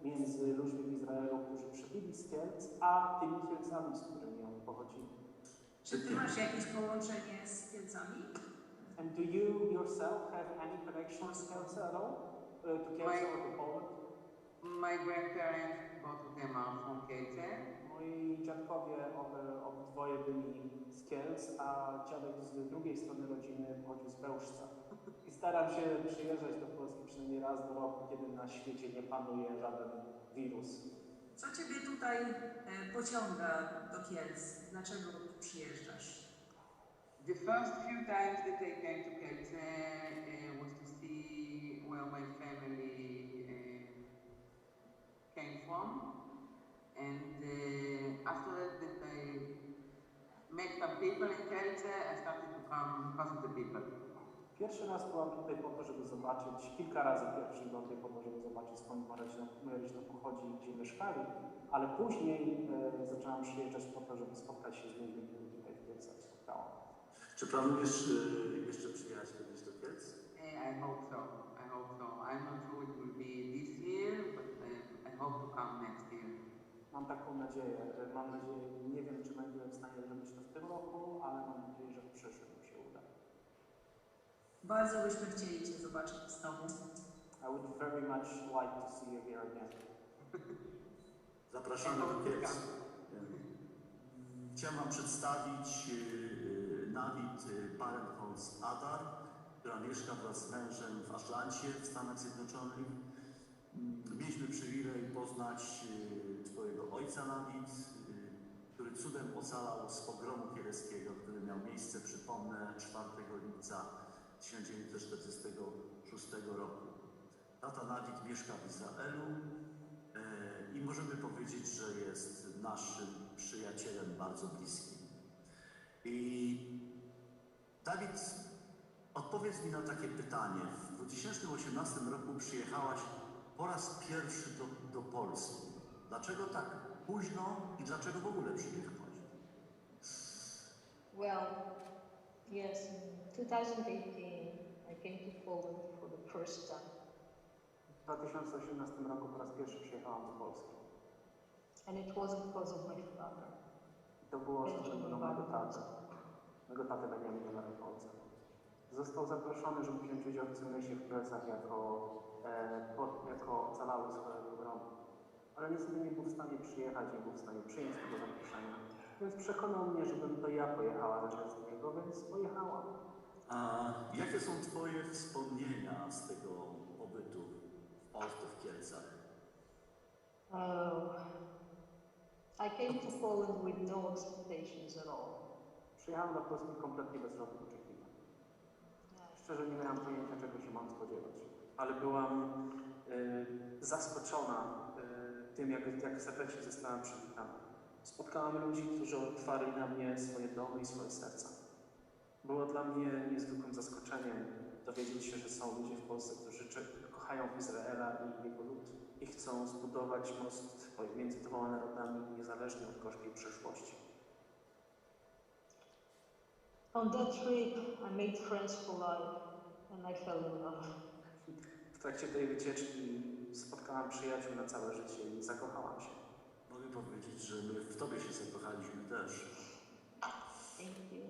między ludźmi w Izraelu, którzy przybyli z Kielc, a tymi Kielcami, z którymi oni pochodzili. Czy ty masz jakieś połączenie z Kielcami? And do you yourself have any connection to Kielce at all? To Kielce or to Poland? My grandparents, both of them are from Kelce. Moi dziadkowie obydwoje byli z Kielc, a dziadek z drugiej strony rodziny pochodził z Bełżca. I staram się przyjeżdżać do Polski przynajmniej raz do roku, kiedy na świecie nie panuje żaden wirus. Co ciebie tutaj pociąga do Kielc? Dlaczego przyjeżdżasz? The first few times that I came to Kelce was to see where my family came from, and after that I met some people in Kelce, I started to come because of the people. Pierwszy raz byłam tutaj po to, żeby zobaczyć, kilka razy pierwszy do tej po to, żeby zobaczyć skąd moja rodzina pochodzi, gdzie mieszkali, ale później zaczęłam przyjeżdżać po to, żeby spotkać się z ludźmi, których tutaj w Kielcach spotkałam. Czy planujesz jeszcze przyjechać kiedyś do Kielc? I hope so. I hope so. I'm not sure it will be this year, but I hope to come next year. Mam taką nadzieję. Nie wiem, czy będę w stanie zrobić to w tym roku, ale mam nadzieję, że w przyszłym mi się uda. Bardzo byśmy chcieli Cię zobaczyć znowu. I would very much like to see you here again. Zapraszamy do Kielc. Chciałem wam przedstawić Nawid Barenholz-Adar, która mieszka wraz z mężem w Atlancie w Stanach Zjednoczonych. Mieliśmy przywilej poznać twojego ojca Nawid, który cudem ocalał z pogromu kieleckiego, który miał miejsce, przypomnę, 4 lipca 1946 roku. Tata Nawid mieszka w Izraelu i możemy powiedzieć, że jest naszym przyjacielem bardzo bliskim. I Dawid, odpowiedz mi na takie pytanie. W 2018 roku przyjechałaś po raz pierwszy do Polski. Dlaczego tak późno i dlaczego w ogóle przyjechałaś? Well, yes, in 2018 I came to Poland for the first time. W 2018 roku po raz pierwszy przyjechałam do Polski. And it wasn't because of my father. To było ze względu na mojego tatę Benjamina Barenholza. Został zaproszony, żeby wziąć udział w CMS-ie w Kielcach jako ocalały swojego gromu. Ale niestety nie był w stanie przyjechać, nie był w stanie przyjąć tego zaproszenia. Więc przekonał mnie, żebym to ja pojechała zamiast niego, więc pojechałam. A jakie są twoje wspomnienia z tego pobytu w Polsce, w Kielcach? I came to Poland with no expectations at all. Przyjechałem do Polski kompletnie bez żadnych oczekiwań. Szczerze nie miałem pojęcia, czego się mam spodziewać. Ale byłam zaskoczona tym, jak serdecznie zostałam przywitana. Spotkałam ludzi, którzy otwarli na mnie swoje domy i swoje serca. Było dla mnie niezwykłym zaskoczeniem dowiedzieć się, że są ludzie w Polsce, którzy kochają Izraela i jego lud i chcą zbudować most między dwoma narodami niezależnie od gorzkiej przeszłości. On that trip, I made friends for life and I fell in love. W trakcie tej wycieczki spotkałam przyjaciół na całe życie i zakochałam się. Mogę powiedzieć, że my w tobie się zakochaliśmy też. Thank you.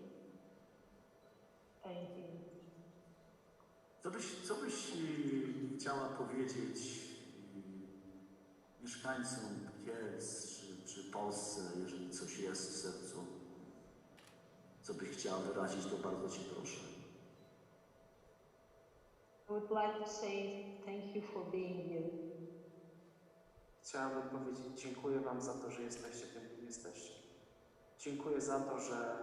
Thank you. Co byś chciała powiedzieć mieszkańcom Kielc czy Polsce, jeżeli coś jest w sercu? Co byś chciała wyrazić, to bardzo cię proszę. I would like to say thank you for being here. Chciałabym powiedzieć dziękuję wam za to, że jesteście tym, kim jesteście. Dziękuję za to, że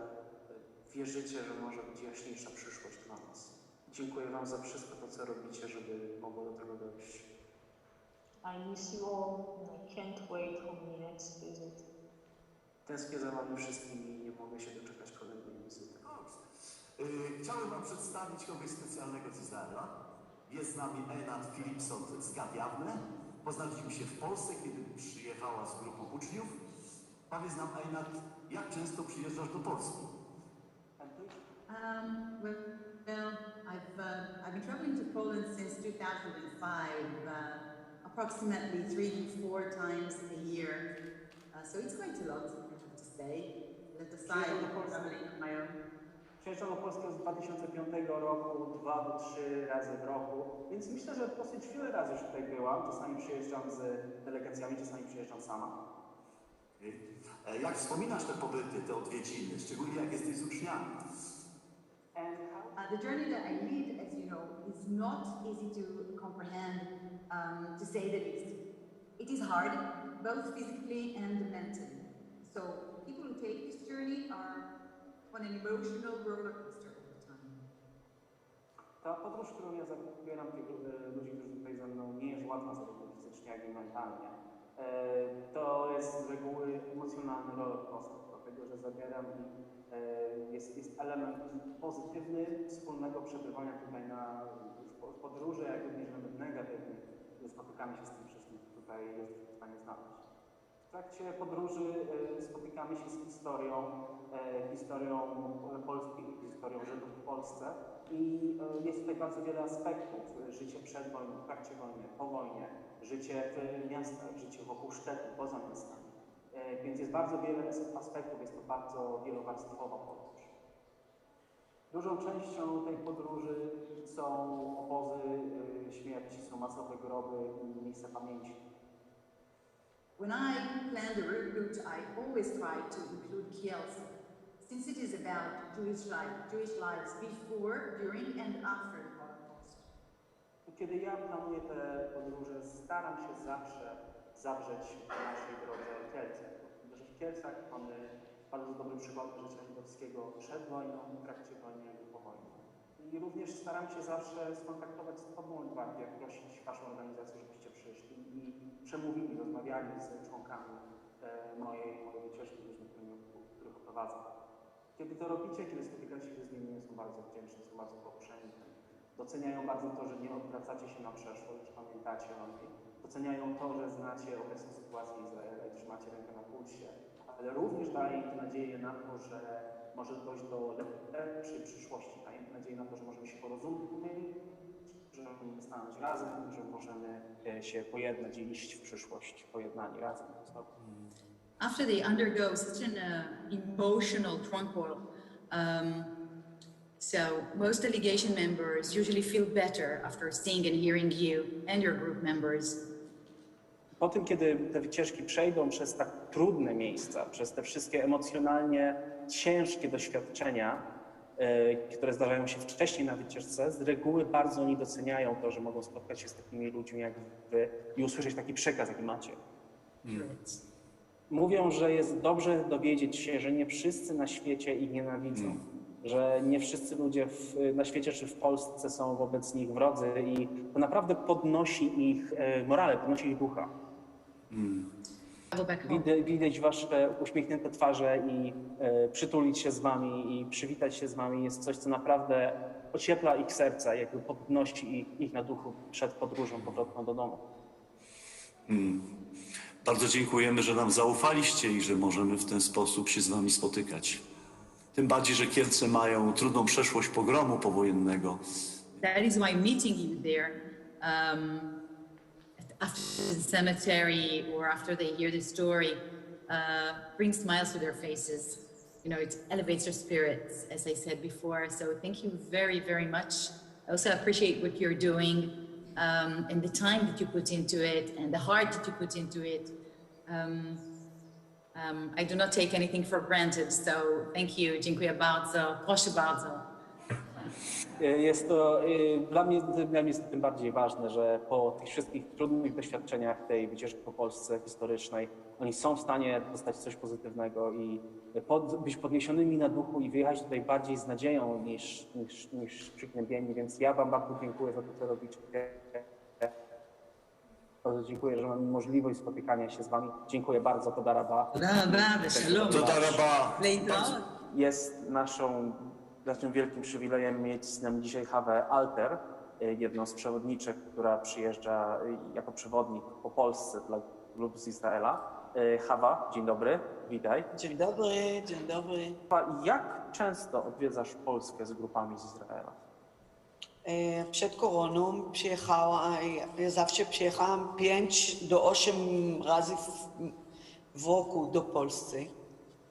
wierzycie, że może być jaśniejsza przyszłość dla nas. Dziękuję wam za wszystko to, co robicie, żeby mogło do tego dojść. I miss you all and I can't wait for my next visit. Tęsknię za wami wszystkimi i nie mogę się doczekać kolejnej wizyty. Chciałem wam przedstawić kogoś specjalnego z Izraela. Jest z nami Einat Philipson z Gad Javne. Poznaliśmy się w Polsce, kiedy przyjechała z grupą uczniów. Powiedz nam, Einat, jak często przyjeżdżasz do Polski? Well, I've been traveling to Poland since 2005, approximately 3 to 4 times a year. So it's quite a lot, I have to say. Let aside traveling on my own. Przyjeżdżam do Polski od 2005 roku, 2 do 3 razy w roku, więc myślę, że dosyć wiele razy już tutaj byłam. Czasami przyjeżdżam z delegacjami, czasami przyjeżdżam sama. Jak wspominasz te pobyty, te odwiedziny, szczególnie jak jesteś z uczniami? The journey that I lead, as you know, is not easy to comprehend, to say the least. It is hard, both physically and mentally. So people who take this journey are on an emotional roller coaster all the time. Ta podróż, którą ja zabieram tych ludzi, którzy tutaj ze mną, nie jest łatwa zarówno fizycznie, jak i mentalnie. To jest z reguły emocjonalny roller coaster, dlatego że zabieram i jest element pozytywny wspólnego przebywania tutaj w podróży, jak również nawet negatywny, gdy spotykamy się z tym wszystkim, co tutaj jest w stanie znaleźć. W trakcie podróży spotykamy się z historią Polski, historią Żydów w Polsce i jest tutaj bardzo wiele aspektów. Życie przed wojną, w trakcie wojny, po wojnie, życie w miastach, życie wokół sztetu, poza miastami. Więc jest bardzo wiele aspektów, jest to bardzo wielowarstwowa podróż. Dużą częścią tej podróży są obozy śmierci, są masowe groby i miejsca pamięci. When I plan the route, I always try to include Kielce, since it is about Jewish lives before, during and after the Holocaust. Kiedy ja planuję te podróże, staram się zawsze zawrzeć w naszej drodze Kielce. Dlatego, że w Kielcach mamy bardzo dobry przykład życia żydowskiego przed wojną, w trakcie wojny i po wojnie. I również staram się zawsze skontaktować z Tobą, Edwardzie, prosić Waszą organizację, żebyście przyszli i przemówili, rozmawiali z członkami mojej wycieczki, których prowadzę. Kiedy to robicie, kiedy spotykacie się z nimi, są bardzo wdzięczni, są bardzo poruszeni. Doceniają bardzo to, że nie odwracacie się na przeszłość, że pamiętacie o niej. Doceniają to, że znacie obecną sytuację Izraela i trzymacie rękę na pulsie, ale również daje im nadzieję na to, że może dojść do lepszej przyszłości. Daje im nadzieję na to, że możemy się porozumieć, że możemy stanąć razem, że możemy się pojednać i iść w przyszłość pojednani razem. After they undergo such an emotional turmoil, so most delegation members usually feel better after seeing and hearing you and your group members. Po tym, kiedy te wycieczki przejdą przez tak trudne miejsca, przez te wszystkie emocjonalnie ciężkie doświadczenia, które zdarzają się wcześniej na wycieczce, z reguły bardzo oni doceniają to, że mogą spotkać się z takimi ludźmi jak wy i usłyszeć taki przekaz, jaki macie. through it. Mówią, że jest dobrze dowiedzieć się, że nie wszyscy na świecie ich nienawidzą. Że nie wszyscy ludzie na świecie czy w Polsce są wobec nich wrodzy i to naprawdę podnosi ich morale, podnosi ich ducha. Widać wasze uśmiechnięte twarze i przytulić się z wami i przywitać się z wami jest coś, co naprawdę ociepla ich serca, jakby podnosi ich na duchu przed podróżą powrotną do domu. Bardzo dziękujemy, że nam zaufaliście i że możemy w ten sposób się z wami spotykać. Tym bardziej, że Kielce mają trudną przeszłość pogromu powojennego. That is why meeting you there after the cemetery or after they hear the story brings smiles to their faces. You know, it elevates their spirits, as I said before. So thank you very, very much. I also appreciate what you're doing and the time that you put into it and the heart that you put into it. I do not take anything for granted, so thank you. Dziękuję bardzo. Proszę bardzo. Jest to dla mnie jest tym bardziej ważne, że po tych wszystkich trudnych doświadczeniach tej wycieczki po Polsce historycznej, oni są w stanie dostać coś pozytywnego i być podniesionymi na duchu i wyjechać tutaj bardziej z nadzieją niż przygnębieni, więc ja wam bardzo dziękuję za to, co robicie. Bardzo dziękuję, że mam możliwość spotykania się z wami. Dziękuję bardzo, Toda Rabba. Toda Rabba. Jest naszym wielkim przywilejem mieć z nami dzisiaj Hawę Alter, jedną z przewodniczek, która przyjeżdża jako przewodnik po Polsce dla klubu z Izraela. Hawa, dzień dobry, witaj. Dzień dobry, dzień dobry. Jak często odwiedzasz Polskę z grupami z Izraela? Przed koroną zawsze przyjechałam 5 do 8 razy w roku do Polski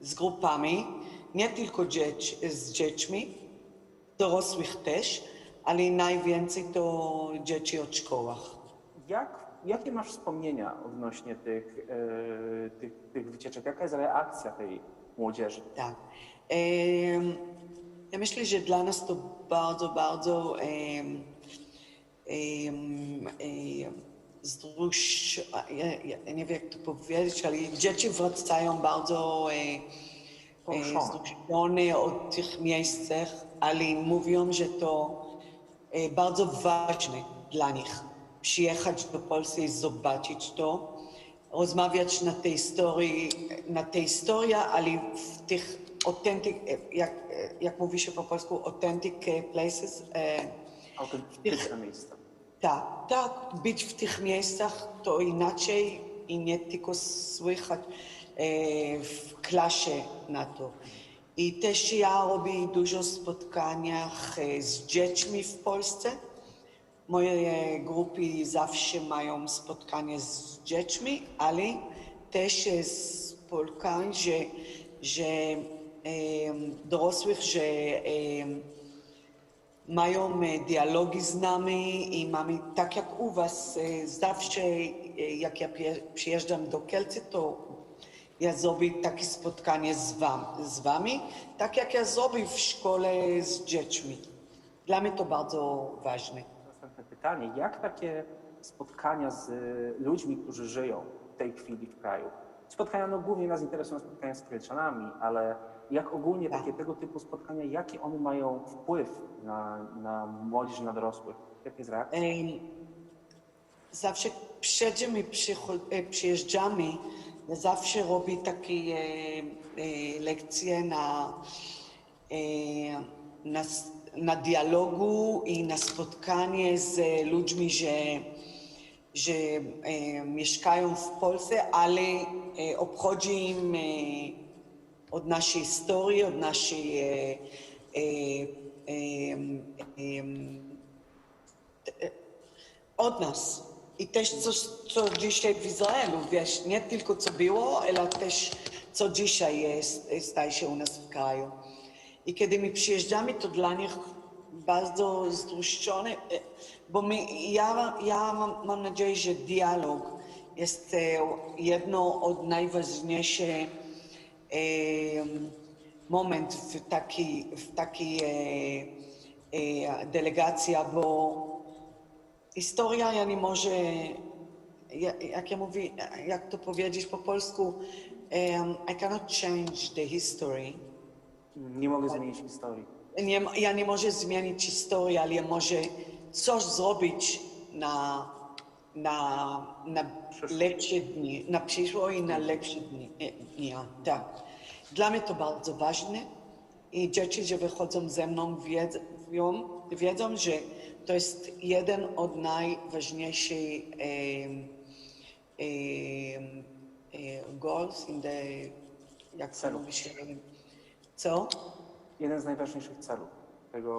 z grupami, nie tylko z dziećmi, dorosłych też, ale najwięcej to dzieci od szkołach. Jakie masz wspomnienia odnośnie tych wycieczek? Jaka jest reakcja tej młodzieży? Tak. Ja myślę, że dla nas to bardzo nie wiem jak to powiedzieć, ale dzieci wracają bardzo wzruszone od tych miejscach, ale mówią, że to bardzo ważne dla nich przyjechać do Polski i zobaczyć to, rozmawiać na tej historii, ale w tych authentic, jak mówi się po polsku, authentic places. Autentyczne miejsca. Tak, być w tych miejscach to inaczej i nie tylko słychać w klasie na to. I też ja robię dużo spotkaniach z dziećmi w Polsce. Moje grupy zawsze mają spotkanie z dziećmi, ale też spotkanie, że dorosłych, że mają dialogi z nami i mamy, tak jak u was, zawsze jak ja przyjeżdżam do Kielce, to ja zrobię takie spotkanie z wami, tak jak ja zrobię w szkole z dziećmi. Dla mnie to bardzo ważne. Następne pytanie. Jak takie spotkania z ludźmi, którzy żyją w tej chwili w kraju? Spotkania, no głównie nas interesują spotkania z Kielczanami, ale jak ogólnie tego typu spotkania, jaki one mają wpływ na młodzież, na dorosłych? Jaka jest reakcja? Zawsze przyjeżdżamy, ja zawsze robię takie lekcje na dialogu i na spotkanie z ludźmi, że mieszkają w Polsce, ale obchodzi im od naszej historii, od naszej od nas. I też co dzisiaj w Izraelu, wiesz, nie tylko co było, ale też co dzisiaj staje się u nas w kraju. I kiedy my przyjeżdżamy, to dla nich bardzo wzruszone, bo ja mam nadzieję, że dialog jest jedno od najważniejszych moment w takiej delegacji, bo historia nie może jak ja mówię, jak to powiedzieć po polsku, I cannot change the history. Nie mogę zmienić historii. Ja nie mogę zmienić historii, ale ja mogę coś zrobić na lepsze dni, na przyszłość i na lepsze dni. Tak. Dla mnie to bardzo ważne i dzieci, że wychodzą ze mną, wiedzą, że to jest jeden od najważniejszych goals in the, jak to mówi się, co? Jeden z najważniejszych celów tego.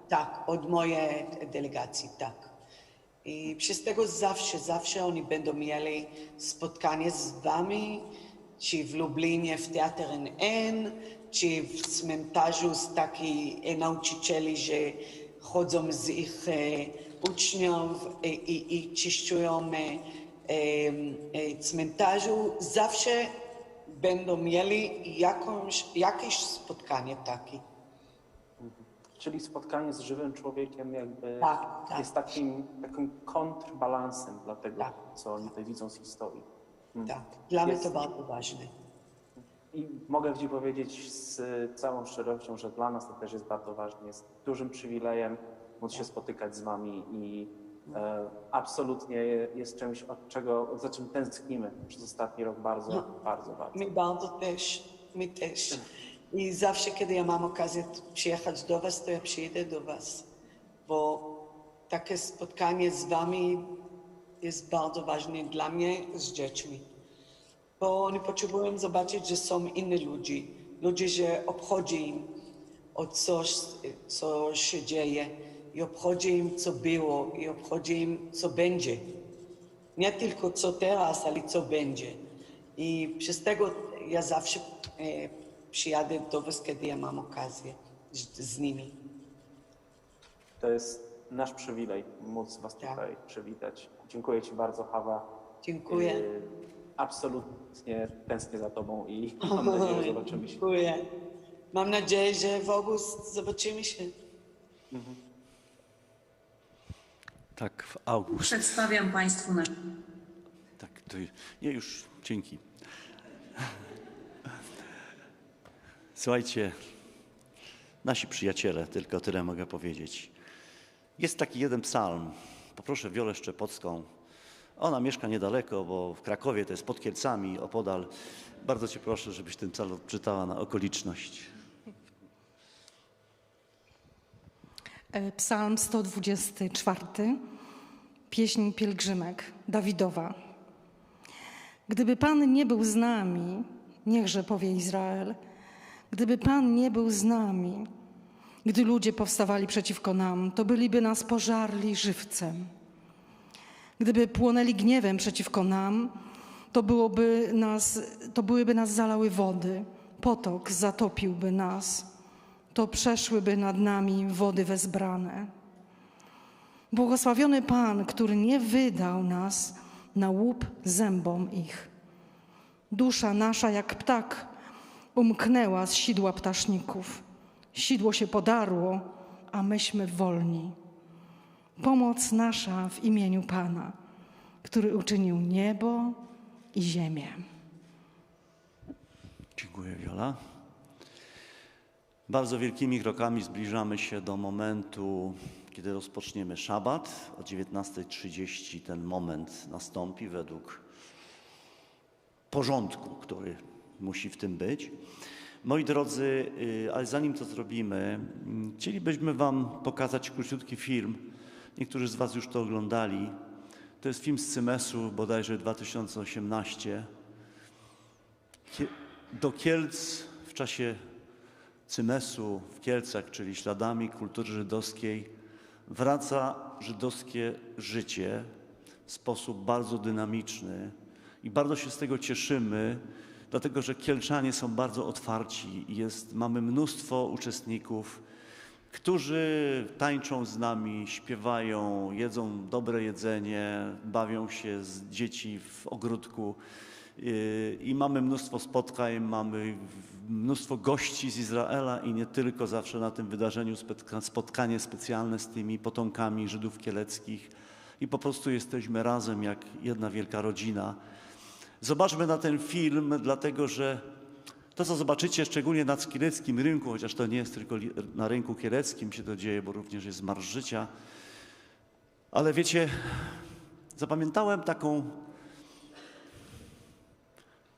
Tak, od mojej delegacji, tak. I przez tego zawsze oni będą mieli spotkanie z wami, czy w Lublinie w Teatr NN, czy w cmentarzu z takich nauczycieli, że chodzą z ich uczniów i czyszczują cmentarzu. Zawsze będą mieli jakieś spotkanie takie. Czyli spotkanie z żywym człowiekiem jakby Tak. jest takim kontrbalansem dla tego, co oni tutaj widzą z historii. Tak, dla mnie to bardzo ważne. I mogę Ci powiedzieć z całą szczerością, że dla nas to też jest bardzo ważne. Jest dużym przywilejem móc się spotykać z Wami i absolutnie jest czymś, za czym tęsknimy przez ostatni rok bardzo. My też. I zawsze, kiedy ja mam okazję przyjechać do Was, to ja przyjdę do Was, bo takie spotkanie z Wami jest bardzo ważne dla mnie z dziećmi. Bo oni potrzebują zobaczyć, że są inni ludzie, że obchodzi im o coś, co się dzieje i obchodzi im, co było i obchodzi im, co będzie. Nie tylko co teraz, ale co będzie. I przez tego ja zawsze przyjadę do Was, kiedy ja mam okazję z nimi. To jest nasz przywilej móc Was tutaj przywitać. Dziękuję Ci bardzo, Hawa. Dziękuję. Absolutnie tęsknię za Tobą i mam nadzieję, że zobaczymy się. Dziękuję. Mam nadzieję, że w august zobaczymy się. Tak, w august. Przedstawiam Państwu nasz... Tak, to nie już, dzięki. Słuchajcie, nasi przyjaciele, tylko tyle mogę powiedzieć. Jest taki jeden psalm, poproszę Wiolę Szczepocką. Ona mieszka niedaleko, bo w Krakowie to jest pod Kielcami, opodal. Bardzo Cię proszę, żebyś ten psalm odczytała na okoliczność. Psalm 124, pieśń pielgrzymek Dawidowa. Gdyby Pan nie był z nami, niechże powie Izrael, gdyby Pan nie był z nami, gdy ludzie powstawali przeciwko nam, to byliby nas pożarli żywcem. Gdyby płonęli gniewem przeciwko nam, to byłyby nas zalały wody, potok zatopiłby nas, to przeszłyby nad nami wody wezbrane. Błogosławiony Pan, który nie wydał nas na łup zębom ich. Dusza nasza jak ptak umknęła z sidła ptaszników. Sidło się podarło, a myśmy wolni. Pomoc nasza w imieniu Pana, który uczynił niebo i ziemię. Dziękuję, Wiola. Bardzo wielkimi krokami zbliżamy się do momentu, kiedy rozpoczniemy szabat. O 19:30 ten moment nastąpi według porządku, który musi w tym być. Moi drodzy, ale zanim to zrobimy, chcielibyśmy Wam pokazać króciutki film. Niektórzy z Was już to oglądali. To jest film z Cymesu, bodajże 2018. Do Kielc w czasie Cymesu w Kielcach, czyli śladami kultury żydowskiej, wraca żydowskie życie w sposób bardzo dynamiczny i bardzo się z tego cieszymy, dlatego że Kielczanie są bardzo otwarci i mamy mnóstwo uczestników, którzy tańczą z nami, śpiewają, jedzą dobre jedzenie, bawią się z dzieci w ogródku i mamy mnóstwo spotkań, mamy mnóstwo gości z Izraela i nie tylko, zawsze na tym wydarzeniu spotkanie specjalne z tymi potomkami Żydów kieleckich. i po prostu jesteśmy razem jak jedna wielka rodzina. Zobaczmy na ten film, dlatego że to, co zobaczycie szczególnie na kieleckim rynku, chociaż to nie jest tylko na rynku kieleckim się to dzieje, bo również jest Marsz Życia, ale wiecie, zapamiętałem taką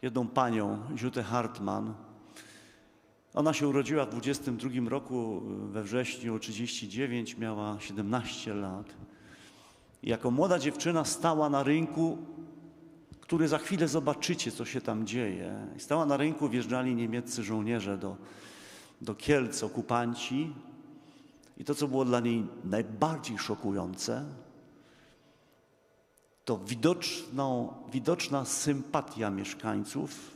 jedną panią, Jutę Hartmann. Ona się urodziła w 22 roku, we wrześniu 39, miała 17 lat. I jako młoda dziewczyna stała na rynku, który za chwilę zobaczycie, co się tam dzieje. I stała na rynku, wjeżdżali niemieccy żołnierze do Kielc, okupanci. I to, co było dla niej najbardziej szokujące, to widoczna sympatia mieszkańców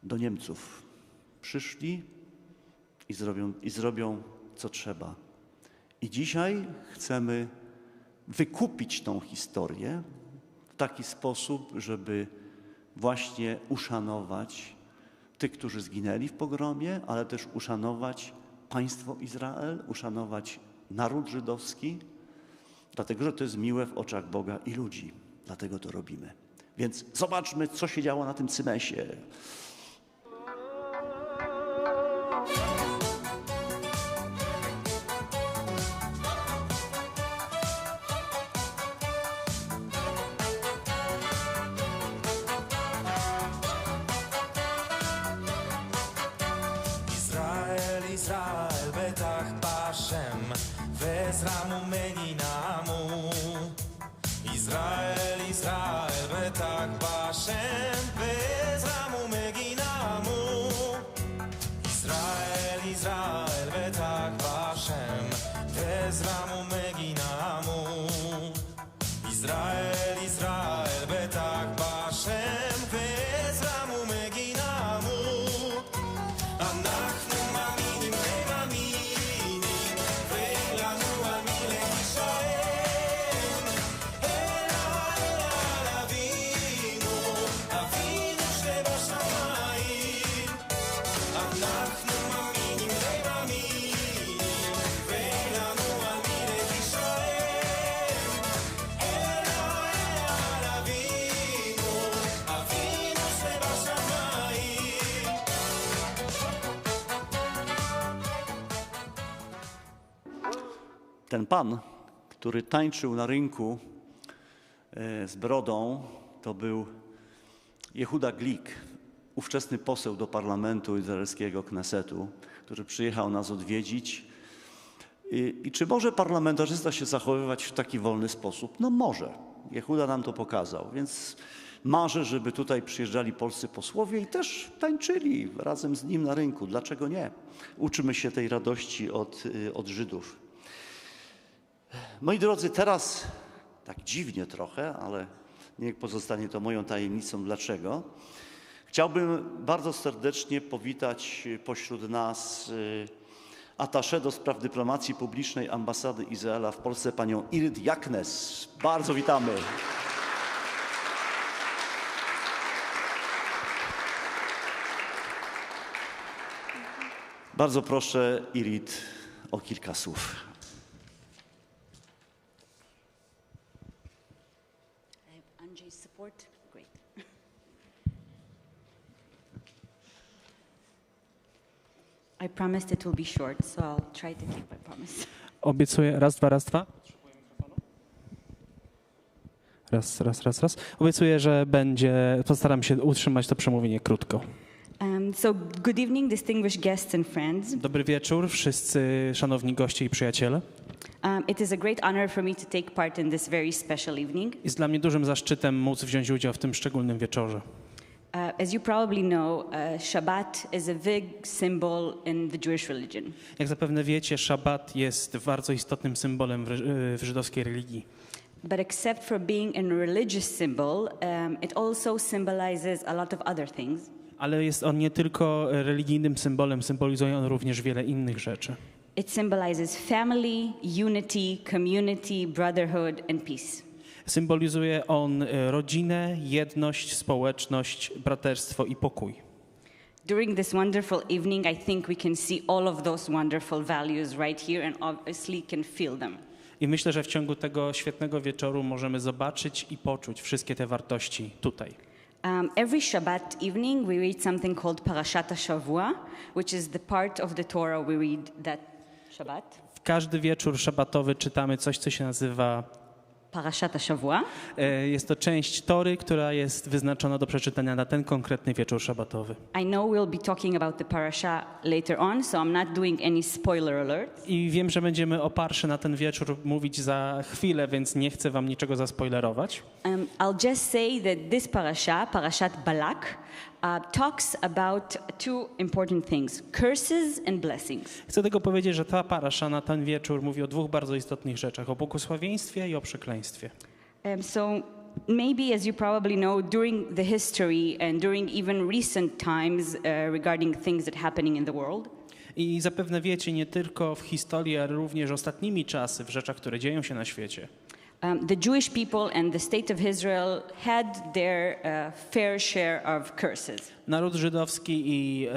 do Niemców. Przyszli i zrobią co trzeba. I dzisiaj chcemy wykupić tą historię w taki sposób, żeby właśnie uszanować tych, którzy zginęli w pogromie, ale też uszanować państwo Izrael, uszanować naród żydowski, dlatego że to jest miłe w oczach Boga i ludzi. Dlatego to robimy. Więc zobaczmy, co się działo na tym cymesie. ישראל בטח בשם וזרמו מנינמו ישראל ישראל בטח בשם וזרמו מנינמו ישראל ישראל בטח בשם וזרמו מנינמו ישראל ישראל בטח בשם וזרמו מנינמו אנחנו מאמינים ומאמינים ואין לנו על מי להישען אלא על אבינו אבינו שבשמיים אנחנו מאמינים ומאמינים ואין לנו על מי להישען אלא על אבינו אבינו שבשמיים. Ten pan, który tańczył na rynku z brodą, to był Jehuda Glik, ówczesny poseł do parlamentu izraelskiego Knesetu, który przyjechał nas odwiedzić. I czy może parlamentarzysta się zachowywać w taki wolny sposób? No może. Jehuda nam to pokazał, więc marzę, żeby tutaj przyjeżdżali polscy posłowie i też tańczyli razem z nim na rynku. Dlaczego nie? Uczymy się tej radości od Żydów. Moi drodzy, teraz tak dziwnie trochę, ale niech pozostanie to moją tajemnicą dlaczego. Chciałbym bardzo serdecznie powitać pośród nas atasze do spraw dyplomacji publicznej Ambasady Izraela w Polsce, panią Irit Jaknes. Bardzo witamy. Bardzo proszę Irit o kilka słów. Andrzej's support, great. I promised it will be short, so I'll try to keep my promise. Obiecuję, raz, dwa. Raz. Obiecuję, że postaram się utrzymać to przemówienie krótko. So good evening, distinguished guests and friends. Dobry wieczór, wszyscy szanowni goście i przyjaciele. It is a great honor for me to take part in this very special evening. Jest dla mnie dużym zaszczytem móc wziąć udział w tym szczególnym wieczorze. As you probably know, Shabbat is a big symbol in the Jewish religion. Jak zapewne wiecie, szabat jest bardzo istotnym symbolem w żydowskiej religii. But except for being a religious symbol, it also symbolizes a lot of other things. Ale jest on nie tylko religijnym symbolem, symbolizuje on również wiele innych rzeczy. It symbolizes family, unity, community, brotherhood and peace. Symbolizuje on rodzinę, jedność, społeczność, braterstwo i pokój. During this wonderful evening, I think we can see all of those wonderful values right here and obviously can feel them. I myślę, że w ciągu tego świetnego wieczoru możemy zobaczyć i poczuć wszystkie te wartości tutaj. Every Shabbat evening, we read something called Parashat HaShavua, which is the part of the Torah we read that Shabbat. W każdy wieczór szabatowy czytamy coś, co się nazywa Parashat HaShavua. Jest to część Tory, która jest wyznaczona do przeczytania na ten konkretny wieczór szabatowy. I know we'll be talking about the parasha later on, so I'm not doing any spoiler alert. I wiem, że będziemy o parszy na ten wieczór mówić za chwilę, więc nie chcę wam niczego zaspoilerować. I'll just say that this parasha, Parashat Balak, talks about two important things, curses and blessings. Chcę tylko powiedzieć, że ta parasza na ten wieczór mówi o dwóch bardzo istotnych rzeczach, o błogosławieństwie i o przekleństwie. So maybe, as you probably know, during the history and during even recent times regarding things that are happening in the world, I zapewne wiecie, nie tylko w historii, ale również ostatnimi czasy, w rzeczach, które dzieją się na świecie. The Jewish people and the state of Israel had their fair share of curses. Naród żydowski i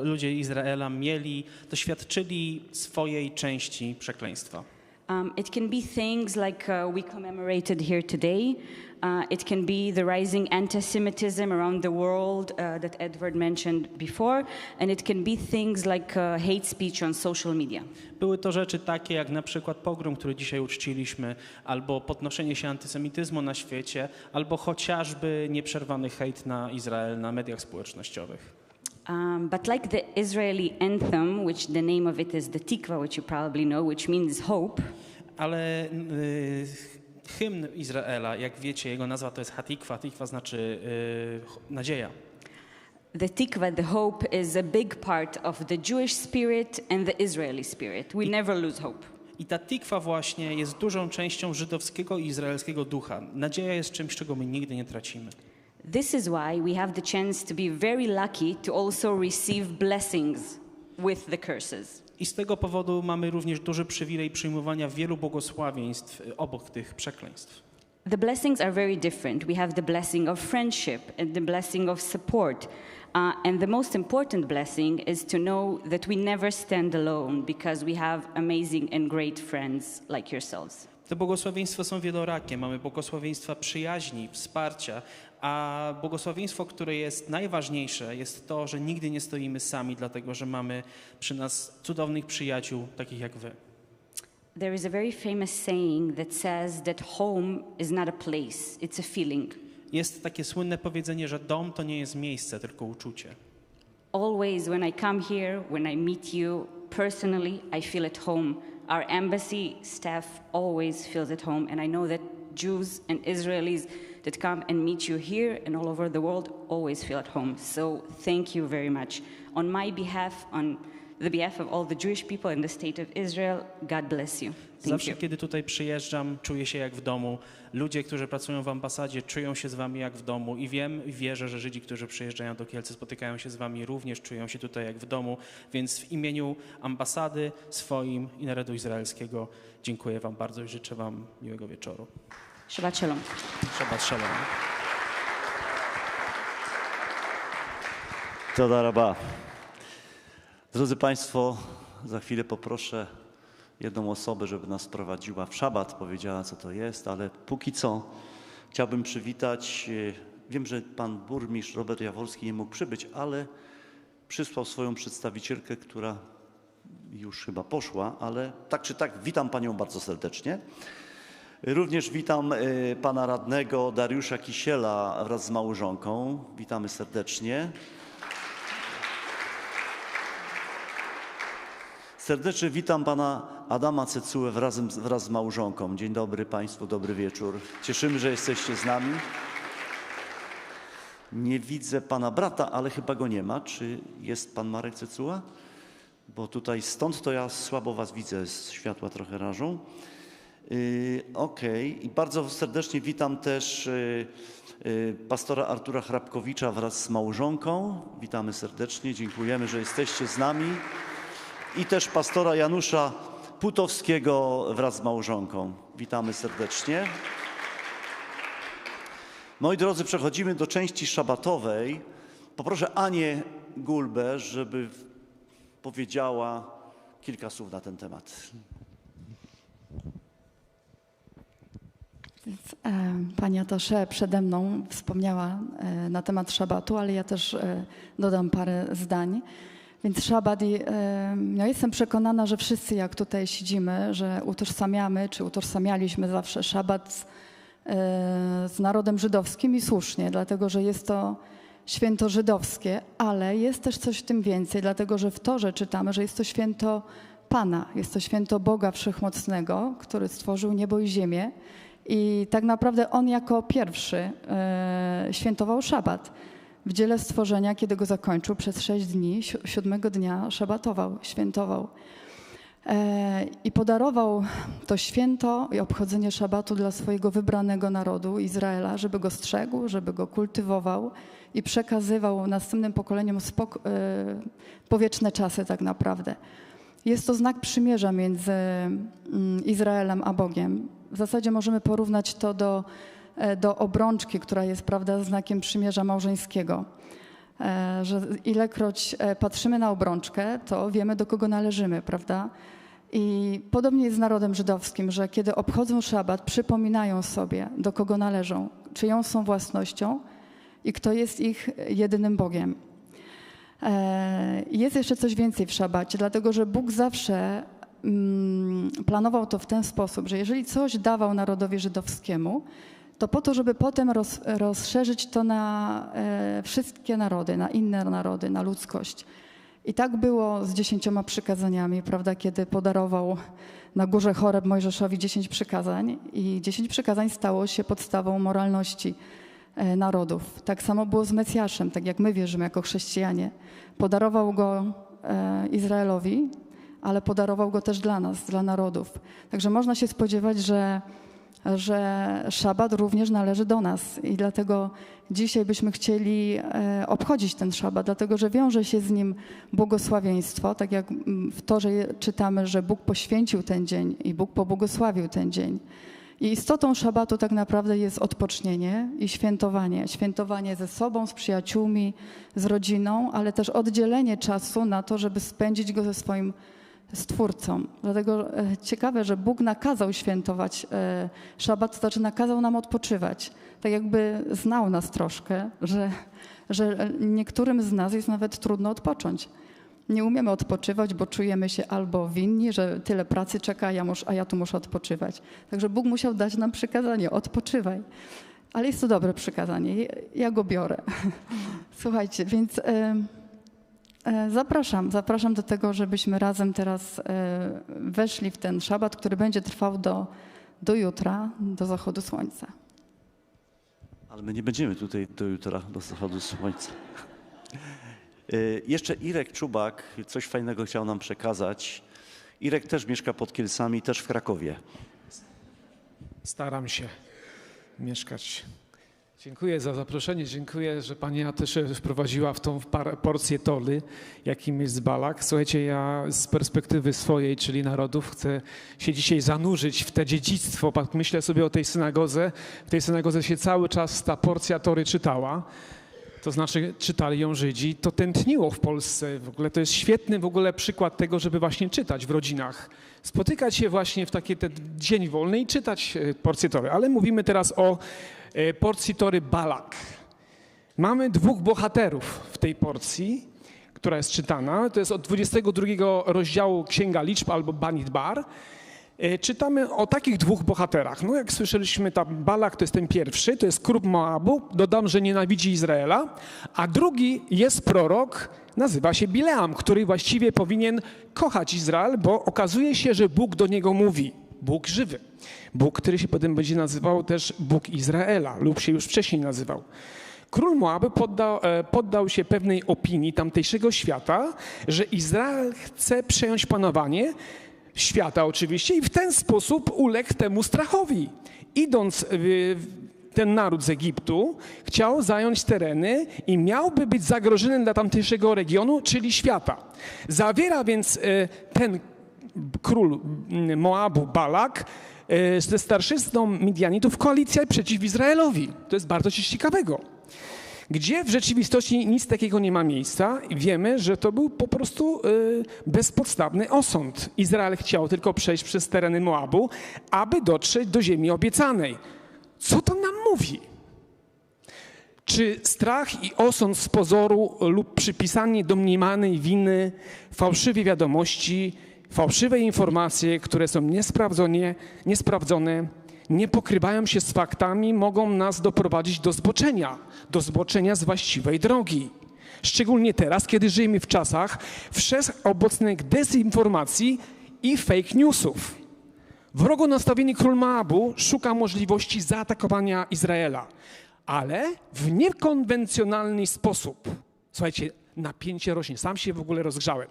ludzie Izraela doświadczyli swojej części przekleństwa. It can be things like we commemorated here today. It can be the rising anti-Semitism around the world that Edward mentioned before, and it can be things like hate speech on social media. Były to rzeczy takie jak na przykład pogrom, który dzisiaj uczciliśmy, albo podnoszenie się antysemityzmu na świecie, albo chociażby nieprzerwany hejt na Izrael na mediach społecznościowych. But like the Israeli anthem, which the name of it is the Tikva, which you probably know, which means hope. Ale hymn Izraela, jak wiecie, jego nazwa to jest Hatikwa. Hatikwa znaczy nadzieja. The Tikva, the hope, is a big part of the Jewish spirit and the Israeli spirit. We never lose hope. I ta tikwa właśnie jest dużą częścią żydowskiego i izraelskiego ducha. Nadzieja jest czymś, czego my nigdy nie tracimy. This is why we have the chance to be very lucky to also receive blessings with the curses. I z tego powodu mamy również duży przywilej przyjmowania wielu błogosławieństw obok tych przekleństw. The blessings are very different. We have the blessing of friendship and the blessing of support. And the most important blessing is to know that we never stand alone because we have amazing and great friends like yourselves. Te błogosławieństwa są wielorakie. Mamy błogosławieństwa przyjaźni, wsparcia, a błogosławieństwo, które jest najważniejsze, jest to, że nigdy nie stoimy sami, dlatego że mamy przy nas cudownych przyjaciół, takich jak wy. There is a very famous saying that says that home is not a place, it's a feeling. Jest takie słynne powiedzenie, że dom to nie jest miejsce, tylko uczucie. Always when I come here, when I meet you personally, I feel at home. Our embassy staff always feels at home, and I know that Jews and Israelis that come and meet you here and all over the world always feel at home. So thank you very much. On my behalf, on the behalf of all the Jewish people in the state of Israel, God bless you. Thank Zawsze, you. kiedy tutaj przyjeżdżam, czuję się jak w domu. Ludzie, którzy pracują w ambasadzie, czują się z wami jak w domu i wiem i wierzę, że Żydzi, którzy przyjeżdżają do Kielce, spotykają się z wami, również czują się tutaj jak w domu. Więc w imieniu ambasady swoim i narodu izraelskiego dziękuję wam bardzo i życzę wam miłego wieczoru. Shabbat shalom. Shabbat shalom. Toda rabba. Drodzy Państwo, za chwilę poproszę jedną osobę, żeby nas prowadziła w szabat, powiedziała, co to jest, ale póki co chciałbym przywitać, wiem, że pan burmistrz Robert Jaworski nie mógł przybyć, ale przysłał swoją przedstawicielkę, która już chyba poszła, ale tak czy tak witam panią bardzo serdecznie. Również witam pana radnego Dariusza Kisiela wraz z małżonką. Witamy serdecznie. Serdecznie witam pana Adama Cecułę wraz z małżonką. Dzień dobry państwu, dobry wieczór. Cieszymy, że jesteście z nami. Nie widzę pana brata, ale chyba go nie ma. Czy jest pan Marek Cecuła? Bo tutaj stąd to ja słabo was widzę, z światła trochę rażą. Okej. I bardzo serdecznie witam też pastora Artura Hrabkowicza wraz z małżonką. Witamy serdecznie, dziękujemy, że jesteście z nami. I też pastora Janusza Putowskiego wraz z małżonką. Witamy serdecznie. Moi drodzy, przechodzimy do części szabatowej. Poproszę Anię Gulbę, żeby powiedziała kilka słów na ten temat. Więc, Pani Atasze przede mną wspomniała na temat szabatu, ale ja też dodam parę zdań. Więc szabat, ja jestem przekonana, że wszyscy jak tutaj siedzimy, że utożsamiamy, czy utożsamialiśmy zawsze szabat z narodem żydowskim i słusznie, dlatego że jest to święto żydowskie, ale jest też coś w tym więcej, dlatego że w Torze czytamy, że jest to święto Pana, jest to święto Boga Wszechmocnego, który stworzył niebo i ziemię i tak naprawdę On jako pierwszy świętował szabat. W dziele stworzenia, kiedy go zakończył, przez 6 dni, 7 dnia szabatował, świętował. I podarował to święto i obchodzenie szabatu dla swojego wybranego narodu, Izraela, żeby go strzegł, żeby go kultywował i przekazywał następnym pokoleniom po wieczne czasy tak naprawdę. Jest to znak przymierza między Izraelem a Bogiem. W zasadzie możemy porównać to do obrączki, która jest, prawda, znakiem przymierza małżeńskiego. Że ilekroć patrzymy na obrączkę, to wiemy, do kogo należymy, prawda? I podobnie jest z narodem żydowskim, że kiedy obchodzą szabat, przypominają sobie, do kogo należą, czyją są własnością i kto jest ich jedynym Bogiem. Jest jeszcze coś więcej w szabacie, dlatego że Bóg zawsze planował to w ten sposób, że jeżeli coś dawał narodowi żydowskiemu, to po to, żeby potem rozszerzyć to na wszystkie narody, na inne narody, na ludzkość. I tak było z 10 przykazaniami, prawda, kiedy podarował na górze Choreb Mojżeszowi 10 przykazań i 10 przykazań stało się podstawą moralności narodów. Tak samo było z Mesjaszem, tak jak my wierzymy jako chrześcijanie. Podarował go Izraelowi, ale podarował go też dla nas, dla narodów. Także można się spodziewać, że szabat również należy do nas i dlatego dzisiaj byśmy chcieli obchodzić ten szabat, dlatego że wiąże się z nim błogosławieństwo, tak jak w Torze czytamy, że Bóg poświęcił ten dzień i Bóg pobłogosławił ten dzień. I istotą szabatu tak naprawdę jest odpocznienie i świętowanie. Świętowanie ze sobą, z przyjaciółmi, z rodziną, ale też oddzielenie czasu na to, żeby spędzić go ze swoim Stwórcą. Dlatego ciekawe, że Bóg nakazał świętować szabat, to znaczy nakazał nam odpoczywać. Tak jakby znał nas troszkę, że niektórym z nas jest nawet trudno odpocząć. Nie umiemy odpoczywać, bo czujemy się albo winni, że tyle pracy czeka, a ja tu muszę odpoczywać. Także Bóg musiał dać nam przykazanie, odpoczywaj. Ale jest to dobre przykazanie, ja go biorę. Słuchajcie, więc zapraszam do tego, żebyśmy razem teraz weszli w ten szabat, który będzie trwał do jutra, do zachodu słońca. Ale my nie będziemy tutaj do jutra, do zachodu słońca. Jeszcze Irek Czubak coś fajnego chciał nam przekazać. Irek też mieszka pod Kielcami, też w Krakowie. Staram się mieszkać. Dziękuję za zaproszenie, dziękuję, że Pani Atysze wprowadziła w tą porcję Tory, jakim jest Balak. Słuchajcie, ja z perspektywy swojej, czyli narodów, chcę się dzisiaj zanurzyć w te dziedzictwo. Myślę sobie o tej synagodze. W tej synagodze się cały czas ta porcja Tory czytała. To znaczy czytali ją Żydzi. To tętniło w Polsce. W ogóle to jest świetny przykład tego, żeby właśnie czytać w rodzinach. Spotykać się właśnie w taki dzień wolny i czytać porcję Tory. Ale mówimy teraz o porcji Tory Balak. Mamy 2 bohaterów w tej porcji, która jest czytana. To jest od 22 rozdziału Księga Liczb albo Bamidbar. Czytamy o takich 2 bohaterach. No jak słyszeliśmy, Balak to jest ten pierwszy, to jest król Moabu. Dodam, że nienawidzi Izraela. A drugi jest prorok, nazywa się Bileam, który właściwie powinien kochać Izrael, bo okazuje się, że Bóg do niego mówi. Bóg żywy. Bóg, który się potem będzie nazywał też Bóg Izraela lub się już wcześniej nazywał. Król Moabu poddał się pewnej opinii tamtejszego świata, że Izrael chce przejąć panowanie świata oczywiście i w ten sposób uległ temu strachowi. Idąc ten naród z Egiptu chciał zająć tereny i miałby być zagrożeniem dla tamtejszego regionu, czyli świata. Zawiera więc ten król Moabu, Balak, ze starszyzną Midianitów koalicję przeciw Izraelowi. To jest bardzo coś ciekawego. Gdzie w rzeczywistości nic takiego nie ma miejsca. Wiemy, że to był po prostu bezpodstawny osąd. Izrael chciał tylko przejść przez tereny Moabu, aby dotrzeć do ziemi obiecanej. Co to nam mówi? Czy strach i osąd z pozoru lub przypisanie domniemanej winy, fałszywe wiadomości, fałszywe informacje, które są niesprawdzone, nie pokrywają się z faktami, mogą nas doprowadzić do zboczenia z właściwej drogi. Szczególnie teraz, kiedy żyjemy w czasach wszechobecnych dezinformacji i fake newsów. Wrogo nastawiony król Moabu szuka możliwości zaatakowania Izraela, ale w niekonwencjonalny sposób. Słuchajcie, napięcie rośnie. Sam się w ogóle rozgrzałem.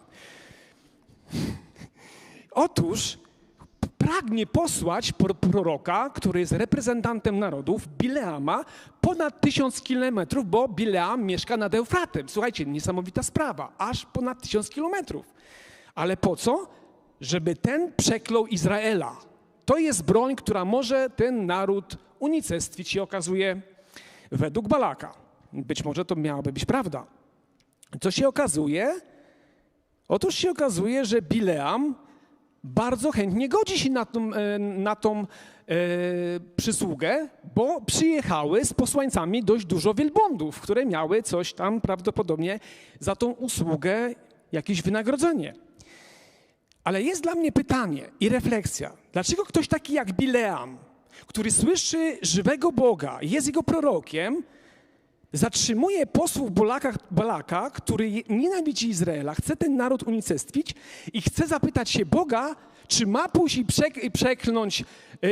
Otóż pragnie posłać proroka, który jest reprezentantem narodów, Bileama, ponad 1000 kilometrów, bo Bileam mieszka nad Eufratem. Słuchajcie, niesamowita sprawa, aż ponad 1000 kilometrów. Ale po co? Żeby ten przeklął Izraela. To jest broń, która może ten naród unicestwić, się okazuje, według Balaka. Być może to miałaby być prawda. Co się okazuje? Otóż się okazuje, że Bileam bardzo chętnie godzi się na tą przysługę, bo przyjechały z posłańcami dość dużo wielbłądów, które miały coś tam prawdopodobnie za tą usługę jakieś wynagrodzenie. Ale jest dla mnie pytanie i refleksja. Dlaczego ktoś taki jak Bileam, który słyszy żywego Boga, jest jego prorokiem, zatrzymuje posłów Balaka, który nienawidzi Izraela, chce ten naród unicestwić i chce zapytać się Boga, czy ma pójść i przekląć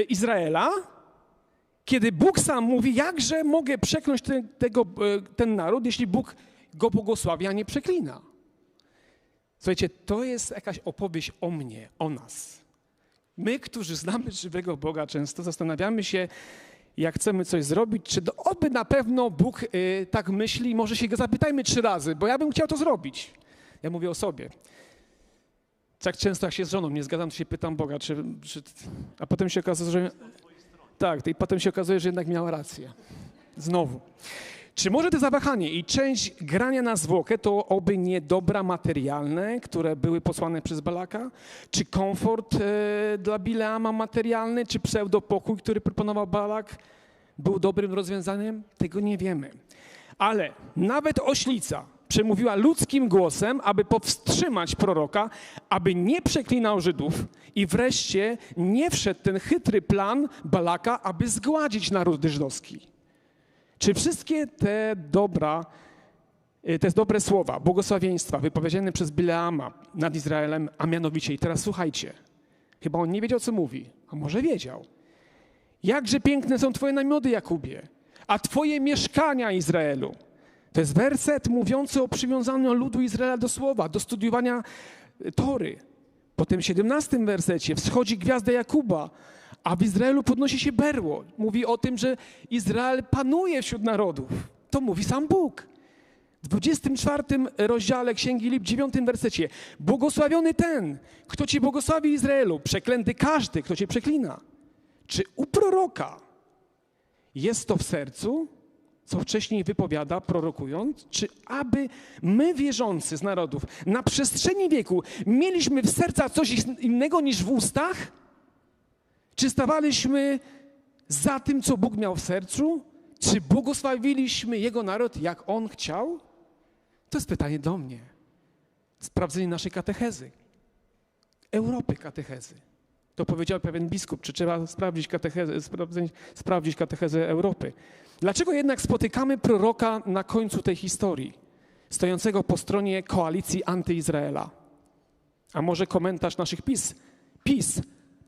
Izraela, kiedy Bóg sam mówi, jakże mogę przekląć ten naród, jeśli Bóg go błogosławi, a nie przeklina. Słuchajcie, to jest jakaś opowieść o mnie, o nas. My, którzy znamy żywego Boga, często zastanawiamy się, jak chcemy coś zrobić, czy oby na pewno Bóg tak myśli, może się go zapytajmy 3 razy, bo ja bym chciał to zrobić. Ja mówię o sobie. Tak często jak się z żoną nie zgadzam, to się pytam Boga, a potem się okazuje, że... Tak, i potem się okazuje, że jednak miała rację. Znowu. Czy może to zawahanie i część grania na zwłokę to oby nie dobra materialne, które były posłane przez Balaka? Czy komfort dla Bileama materialny, czy pseudopokój, który proponował Balak, był dobrym rozwiązaniem? Tego nie wiemy. Ale nawet oślica przemówiła ludzkim głosem, aby powstrzymać proroka, aby nie przeklinał Żydów i wreszcie nie wszedł ten chytry plan Balaka, aby zgładzić naród żydowski. Czy wszystkie te dobre słowa, błogosławieństwa wypowiedziane przez Bileama nad Izraelem, a mianowicie, i teraz słuchajcie, chyba on nie wiedział, co mówi, a może wiedział. Jakże piękne są twoje namioty, Jakubie, a twoje mieszkania, Izraelu. To jest werset mówiący o przywiązaniu ludu Izraela do słowa, do studiowania Tory. Po tym 17 wersecie wschodzi gwiazda Jakuba, a w Izraelu podnosi się berło. Mówi o tym, że Izrael panuje wśród narodów. To mówi sam Bóg. W 24 rozdziale Księgi Lib, 9 wersecie. Błogosławiony ten, kto cię błogosławi, Izraelu. Przeklęty każdy, kto cię przeklina. Czy u proroka jest to w sercu, co wcześniej wypowiada, prorokując? Czy aby my, wierzący z narodów, na przestrzeni wieku mieliśmy w sercach coś innego niż w ustach? Czy stawaliśmy za tym, co Bóg miał w sercu? Czy błogosławiliśmy Jego naród, jak On chciał? To jest pytanie do mnie. Sprawdzenie naszej katechezy. Europy katechezy. To powiedział pewien biskup, czy trzeba sprawdzić katechezę Europy. Dlaczego jednak spotykamy proroka na końcu tej historii, stojącego po stronie koalicji antyizraela? A może komentarz naszych PiS,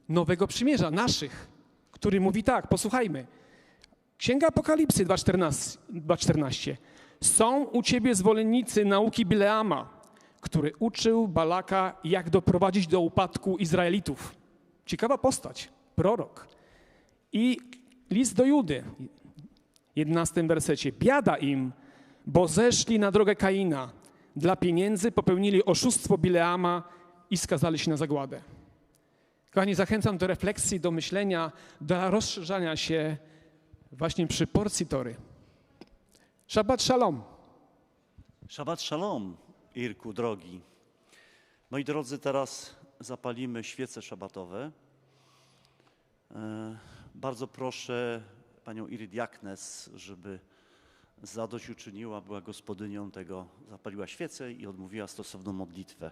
Nowego Przymierza, naszych, który mówi tak, posłuchajmy. Księga Apokalipsy 2:14. Są u ciebie zwolennicy nauki Bileama, który uczył Balaka, jak doprowadzić do upadku Izraelitów. Ciekawa postać, prorok. I list do Judy, 11 wersecie. Biada im, bo zeszli na drogę Kaina. Dla pieniędzy popełnili oszustwo Bileama i skazali się na zagładę. Kochani, zachęcam do refleksji, do myślenia, do rozszerzania się właśnie przy porcji Tory. Shabbat shalom. Shabbat shalom, Irku drogi. Moi drodzy, teraz zapalimy świece szabatowe. Bardzo proszę panią Irydiaknes, żeby zadośćuczyniła, była gospodynią tego, zapaliła świecę i odmówiła stosowną modlitwę.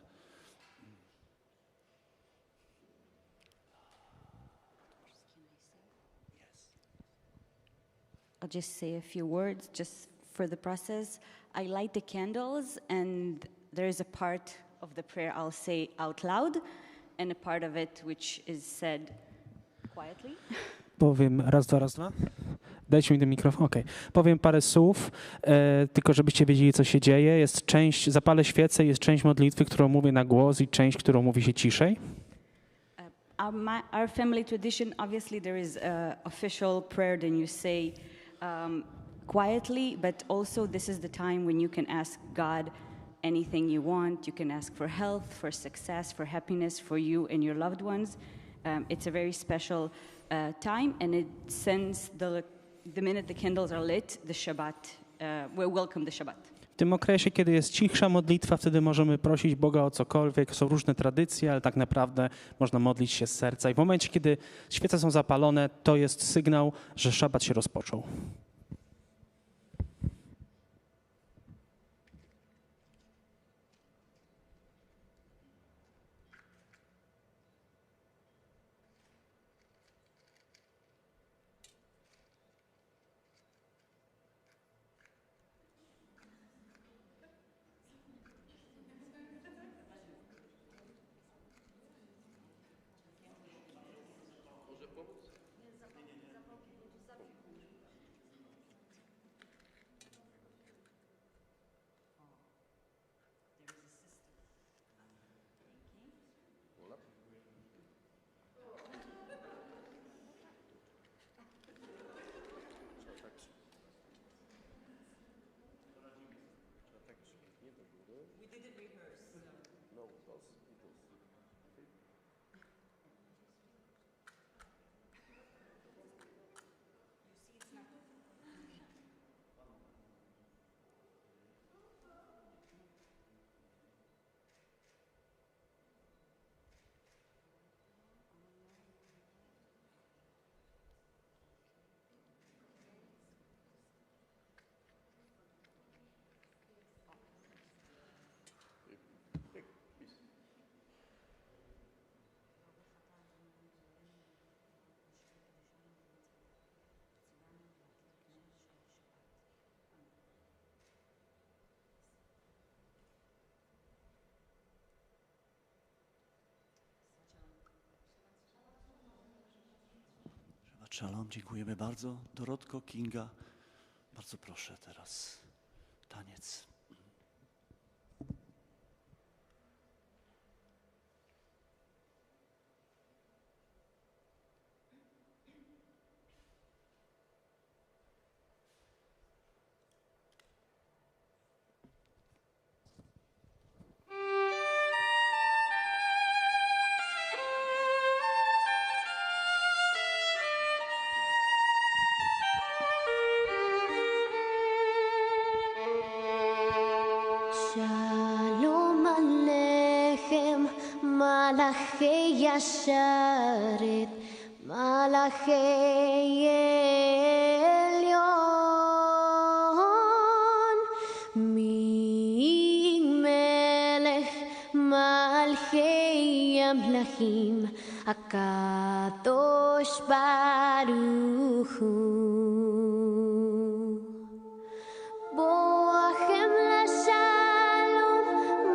I'll just say a few words just for the process. I light the candles, and there's a part of the prayer I'll say out loud, and a part of it which is said quietly. Powiem raz, dwa. Dajcie mi ten mikrofon. Okej. Powiem parę słów, tylko żebyście wiedzieli, co się dzieje. Jest część, zapalę świecę, jest część modlitwy, którą mówię na głos i część, którą mówi się ciszej. Our family tradition, obviously there is a official prayer, then you say quietly, but also this is the time when you can ask God anything you want. You can ask for health, for success, for happiness, for you and your loved ones. It's a very special time, and it sends the minute the candles are lit, the Shabbat, we welcome the Shabbat. W tym okresie, kiedy jest cichsza modlitwa, wtedy możemy prosić Boga o cokolwiek. Są różne tradycje, ale tak naprawdę można modlić się z serca. I w momencie, kiedy świece są zapalone, to jest sygnał, że szabat się rozpoczął. Shalom, dziękujemy bardzo. Dorotko, Kinga, bardzo proszę teraz taniec. Shalom Aleichem, Malachei Yasharet, Malachei Elyon, Melech Malchei Amlachim, HaKadosh Baruch Hu. Boachem Shalom,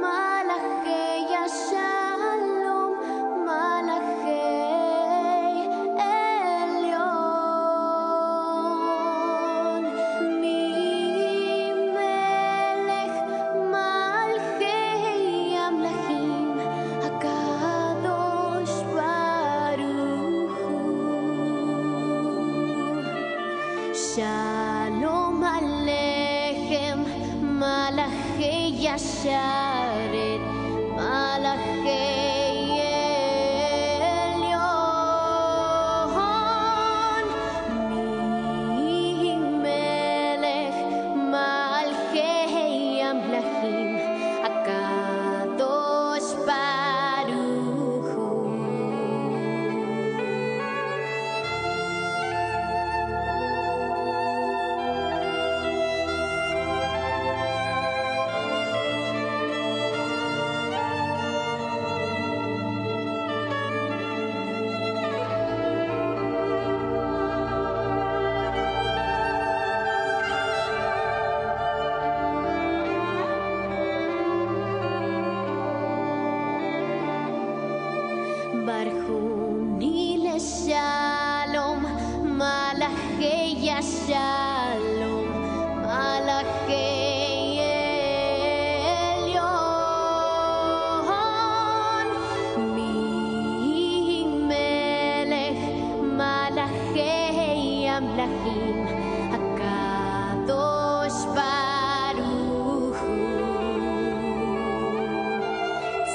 Malachei Shalom, Malachei Elyon, Melech Malchei Amlachim, HaKadosh Baruch Hu. Shalom Aleichem, Malachei Yasharet, Malachei Elyon, Melech Malchei Amlachim, HaKadosh Baruch Hu. Barjuni le shalom, malachei shalom, malachei elyon, mi melech, malachei amlachim, hakadosh baruch hu.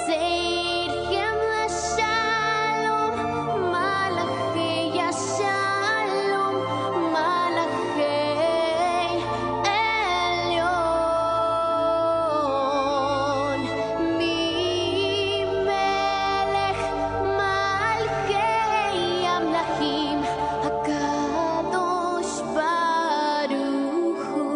Seirchem leshalom, malachei shalom, malachei elyon, mi melech malchei amlachim, hakadosh baruch hu,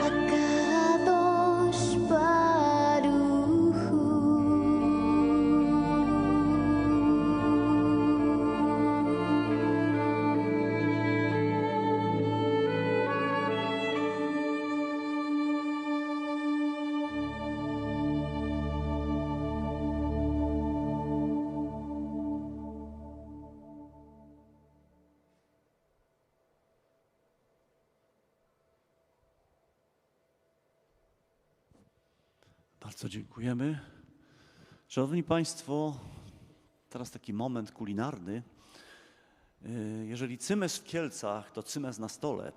hakadosh baruch hu. Bardzo dziękujemy. Szanowni Państwo, teraz taki moment kulinarny. Jeżeli cymes w Kielcach, to cymes na stole.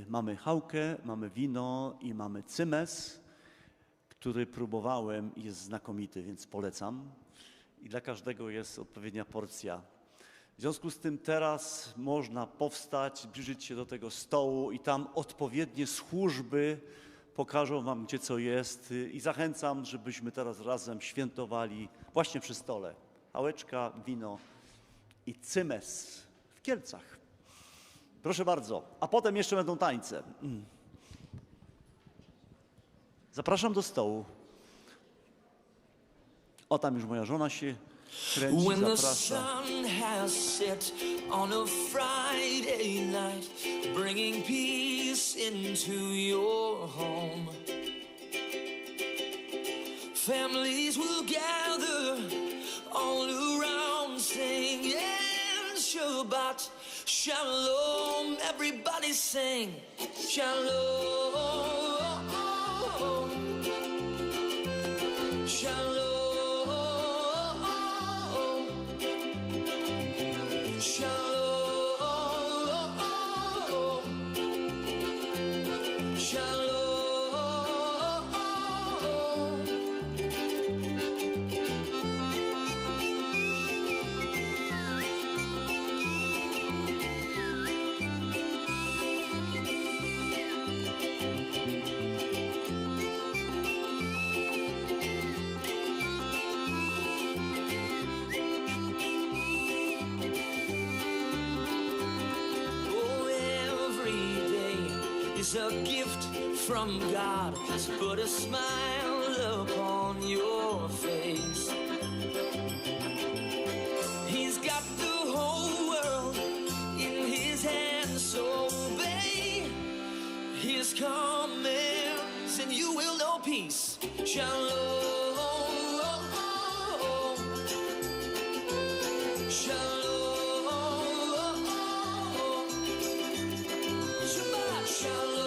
Mamy chałkę, mamy wino i mamy cymes, który próbowałem i jest znakomity, więc polecam. I dla każdego jest odpowiednia porcja. W związku z tym teraz można powstać, zbliżyć się do tego stołu i tam odpowiednie służby pokażą wam, gdzie co jest i zachęcam, żebyśmy teraz razem świętowali właśnie przy stole. Chałeczka, wino i cymes w Kielcach. Proszę bardzo, a potem jeszcze będą tańce. Zapraszam do stołu. O, tam już moja żona się kręci, When the zaprasza. sun has set on a Friday night, bringing peace into your home, families will gather all around singing Shabbat Shalom. Everybody sing Shalom, Shalom. Is a gift from God, to put a smile upon your face. He's got the whole world in his hands, so obey his commands and you will know peace. Shalom, shalom. Shabbat shalom.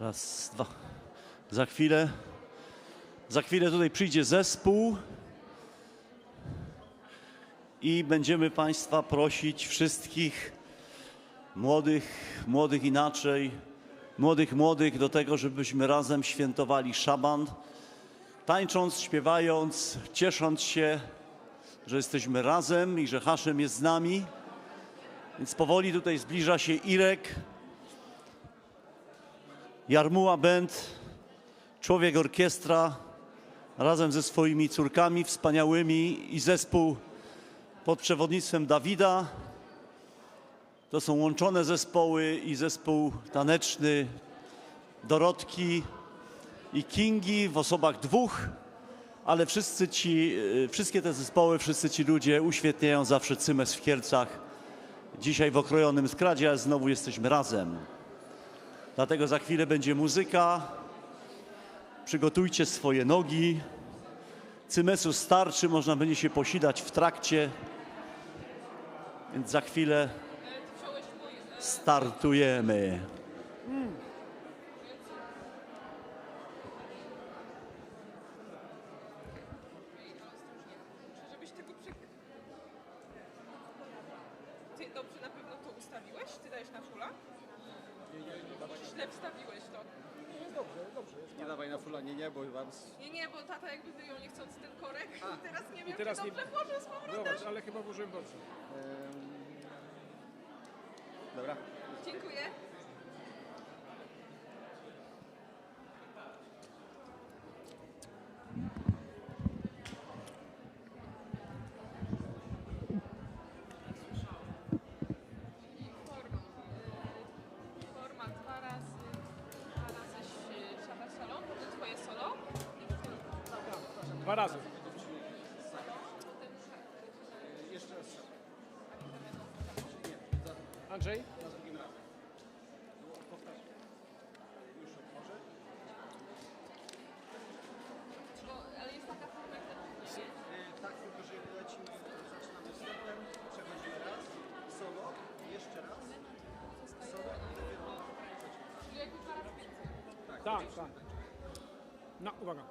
Raz, dwa. Za chwilę tutaj przyjdzie zespół i będziemy Państwa prosić wszystkich młodych inaczej, młodych do tego, żebyśmy razem świętowali szaban, tańcząc, śpiewając, ciesząc się, że jesteśmy razem i że Haszem jest z nami. Więc powoli tutaj zbliża się Irek, Jarmuła Band, Człowiek Orkiestra, razem ze swoimi córkami wspaniałymi i zespół pod przewodnictwem Dawida. To są łączone zespoły i zespół taneczny Dorotki i Kingi w osobach dwóch, ale wszystkie te zespoły, wszyscy ci ludzie uświetniają zawsze Cymes w Kielcach. Dzisiaj w okrojonym składzie, ale znowu jesteśmy razem. Dlatego za chwilę będzie muzyka. Przygotujcie swoje nogi. Cymesu starczy, można będzie się posilać w trakcie. Więc za chwilę startujemy. Ty dobrze na pewno to ustawiłeś? Ty dajesz na fulla? Źle wstawiłeś to. Jest dobrze. Nie dawaj na fulla, nie, bo wam... Nie, bo tata jakby wyjął niechcący ten korek i teraz nie wiem, teraz czy dobrze włożę z powrotem. Zobacz, ale chyba włożyłem dobrze. Dobra. Dziękuję. Forma 2 razy Szabat Shalom, to twoje solo. 2 razy. Jeszcze raz. Andrzej? Na drugim razem. Powtarz. Już może? Ale jest taka forma jak ten Tak, tylko że lecimy, zaczynamy wstępem, przechodzimy raz, solo, jeszcze raz, solo i dopiero... Czyli jakby 2 razy więcej. Tak. No, uwaga.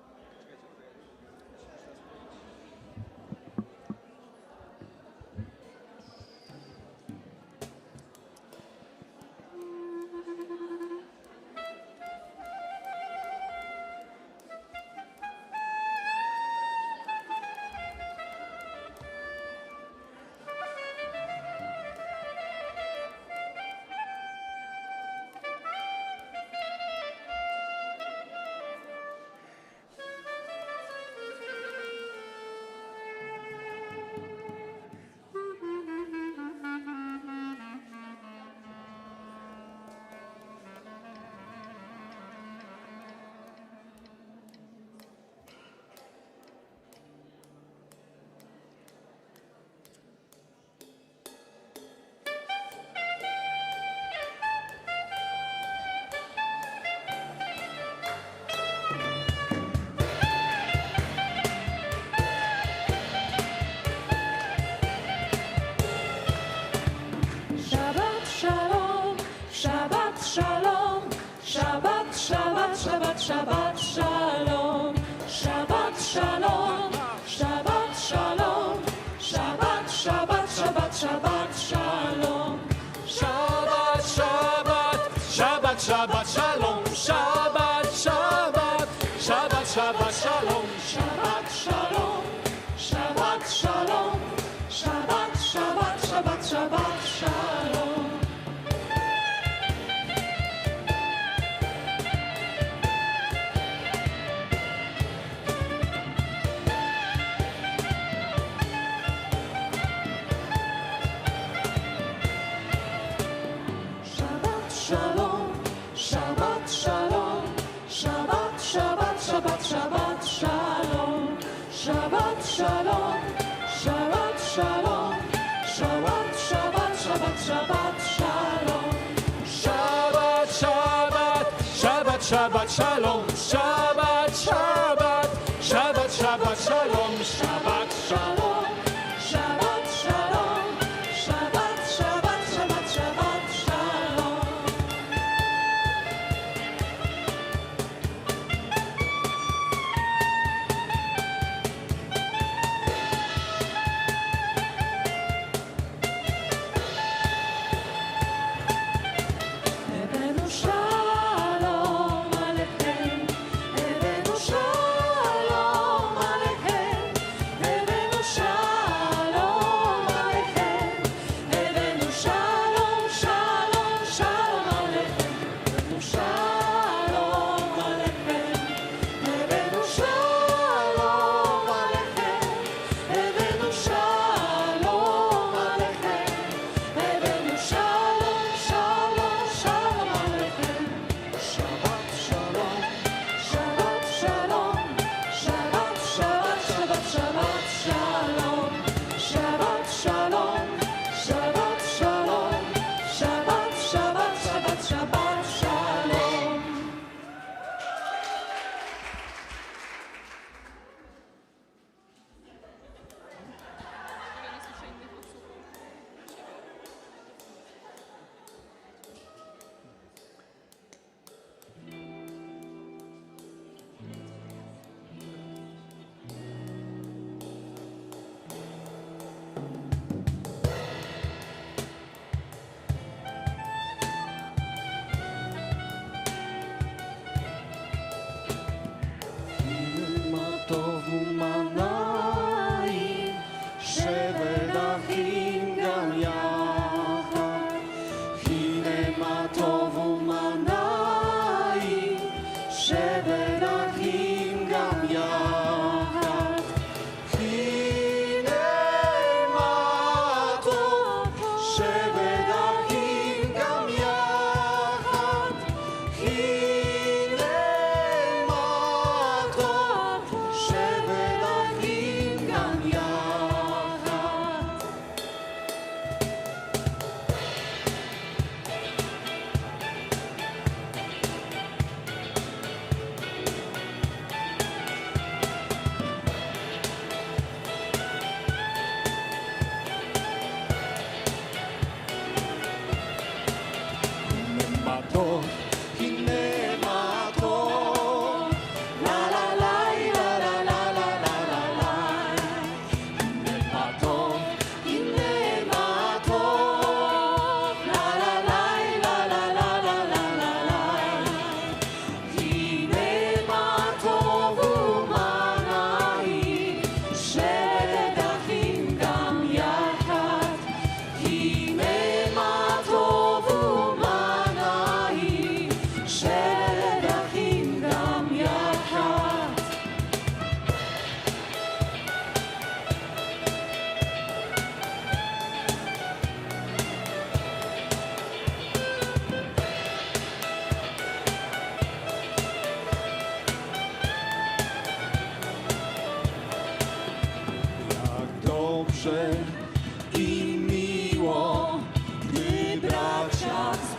Shabbat Shalom, Shabbat Shalom, Shabbat Shalom, Shabbat, Shabbat, Shabbat, Shabbat Shalom, Shabbat, Shabbat, Shabbat, Shabbat Shalom, Shabbat, Shabbat, Shabbat, Shabbat Shalom, Shabbat Shalom, Shabbat Shalom, Shabbat, Shabbat, Shabbat, Shabbat Shalom. Shalom, Shabbat Shalom, Shabbat, Shabbat, Shabbat, Shabbat Shalom, Shabbat Shalom, Shabbat Shalom, Shabbat, Shabbat, Shabbat, Shabbat Shalom, Shabbat, Shabbat, Shabbat, Shabbat Shalom, Shabbat, Shabbat, Shabbat, Shabbat Shalom, Shabbat Shalom, Shabbat Shalom, Shabbat, Shabbat, Shabbat, Shabbat Shalom.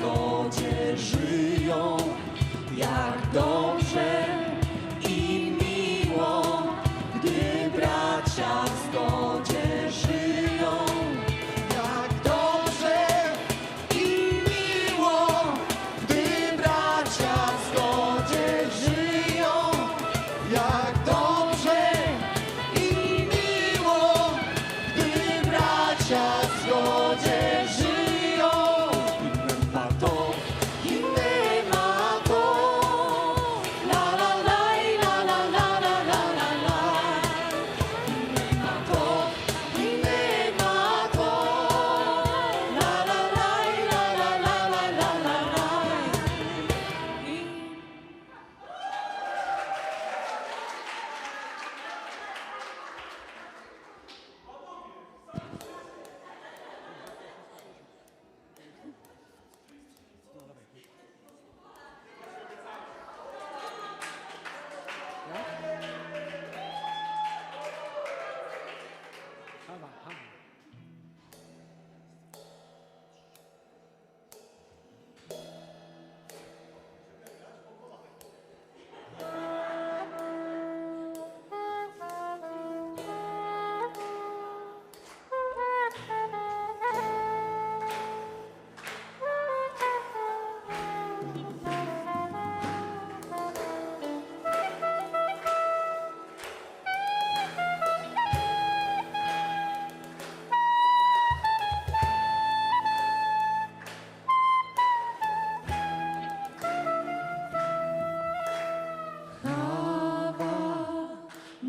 zgodzie żyją, jak dobrze i miło, gdy bracia w zgodzie żyją. Jak dobrze i miło, gdy bracia w zgodzie żyją. Jak dobrze i miło, gdy bracia w zgodzie żyją. Inne ma to, inne ma to. La la la la la la la la la la. Inne ma to, inne ma to. La la la la la la la la la la.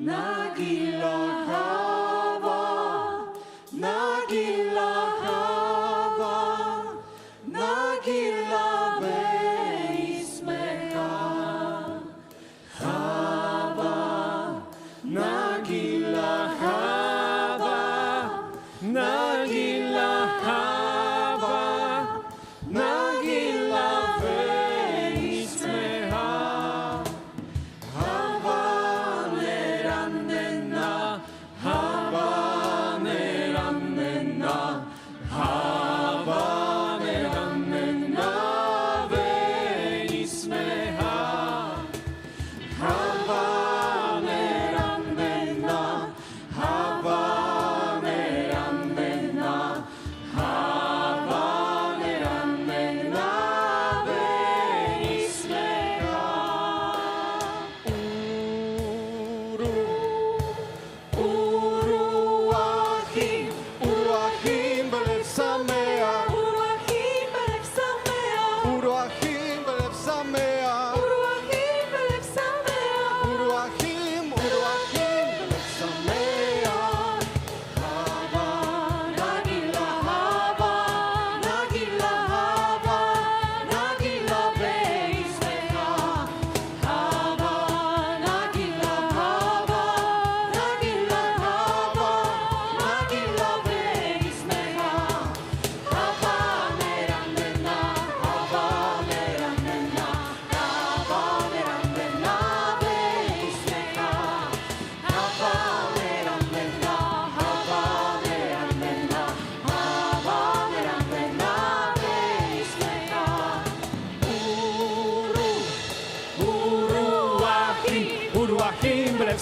Nagila Hava, Nagila Hava, Nagila Veismecha. Hava, Nagila Hava, Nagila Hava, Nagila Veismecha.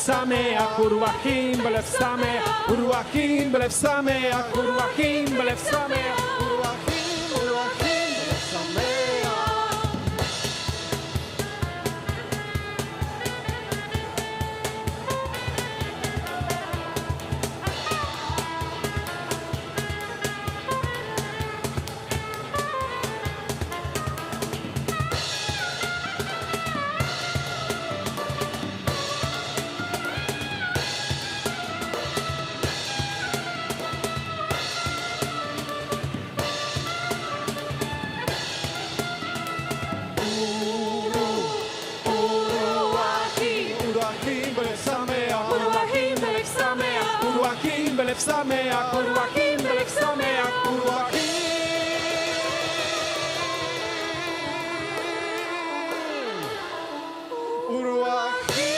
Sameach, Uruachim, Belev Sameach, Uruachim, Belev Sameach, Uruachim, Belev Sameach, Uruachim, Uruachim, Belev Sameach. Belev Sameach, Uruachim, Belev Sameach, Uruachim. Uruachim.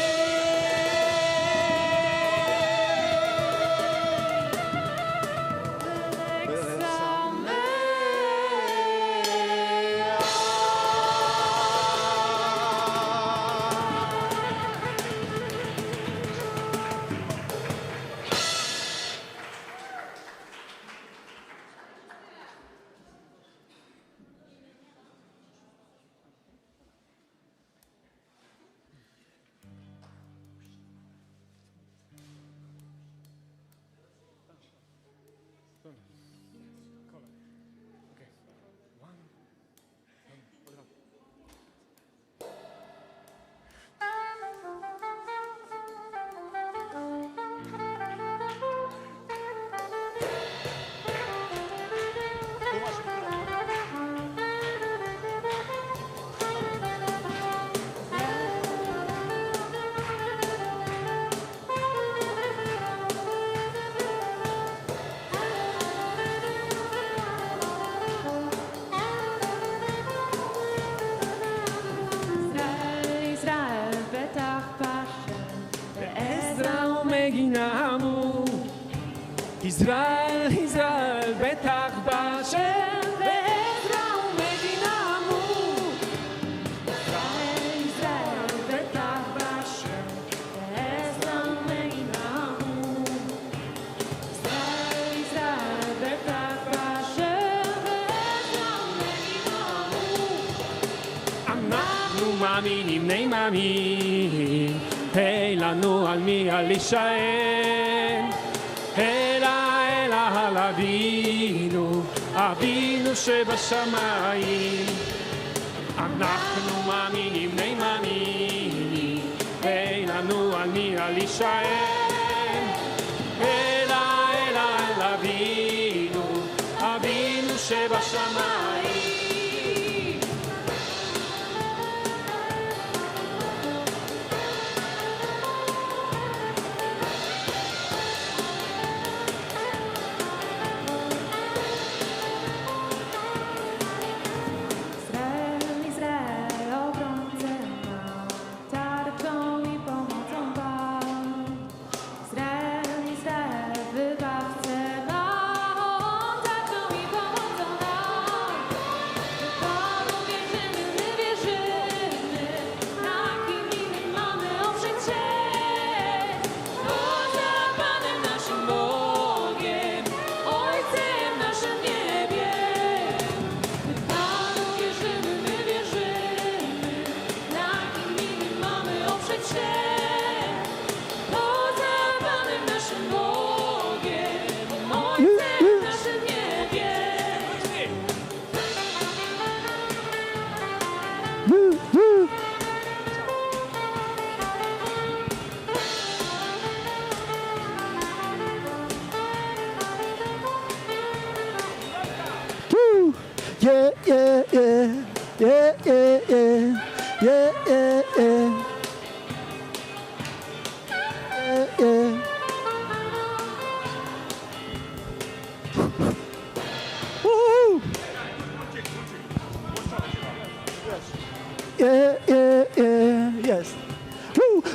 מגינמו. ישראל, ישראל, בטח בשם, בעזרה ומגינמו. ישראל, ישראל, בטח בשם, בעזרה ומגינמו. ישראל, ישראל, בטח בשם, בעזרה ומגינמו. אנחנו מאמינים, נאמנים, היי לנו על מי על להישען. אל אבינו, אבינו שבשמיים. אנחנו מאמינים, נאמנים, אין לנו על מי להישען. אל אבינו, אבינו שבשמיים. Yeah, yeah, yeah, yeah, yeah, yeah, yeah, yeah, yeah, yeah, yeah. Woo! Yeah, yeah, yeah, yes.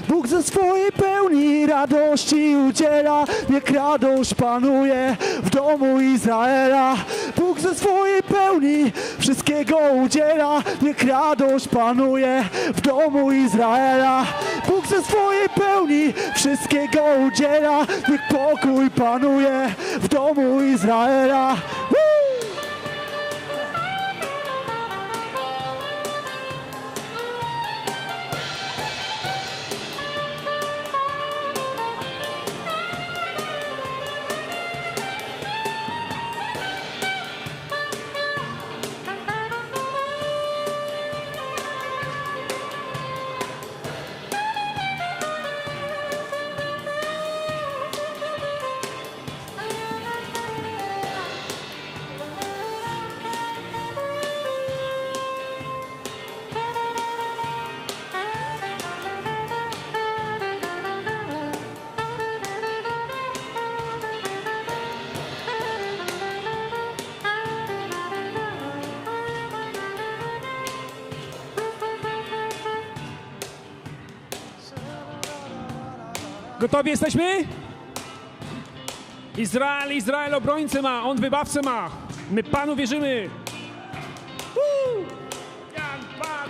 Bóg ze swojej pełni radości udziela, niech radość panuje w domu Izraela. Bóg ze swojej pełni wszystkiego udziela, niech radość panuje w domu Izraela. Bóg ze swojej pełni wszystkiego udziela, niech pokój panuje w domu Izraela. Gotowi jesteśmy? Izrael, Izrael obrońcę ma, on wybawcę ma. My Panu wierzymy. Jan, Pan,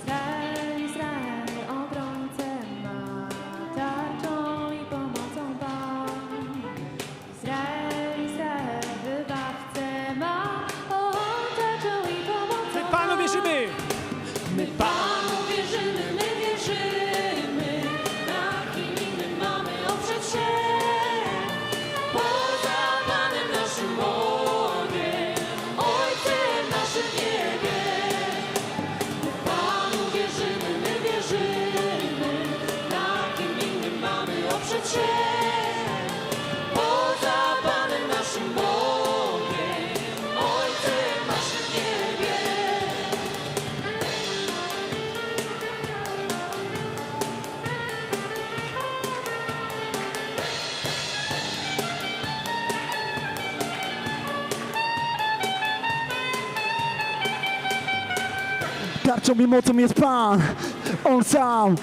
Izrael, Izrael obrońcę ma, tarczą i pomocą Pan. Izrael, Izrael wybawcę ma, on tarczą i pomocą Pan. My Panu wierzymy. My Panu wierzymy, my wierzymy, na kim innym mamy oprzeć się. Poza Panem naszym Bogiem, Tarczą i mocą jest Pan, On sam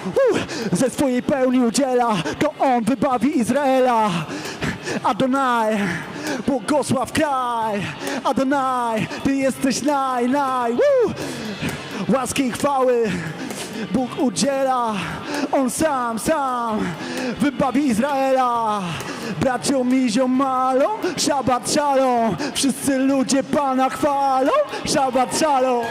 ze swojej pełni udziela. To On wybawi Izraela. Adonai, błogosław kraj. Adonai, Ty jesteś naj. Łaski i chwały Bóg udziela. On sam wybawi Izraela. Braciom i ziomalom, szabat szalom. Wszyscy ludzie Pana chwalą, szabat szalom.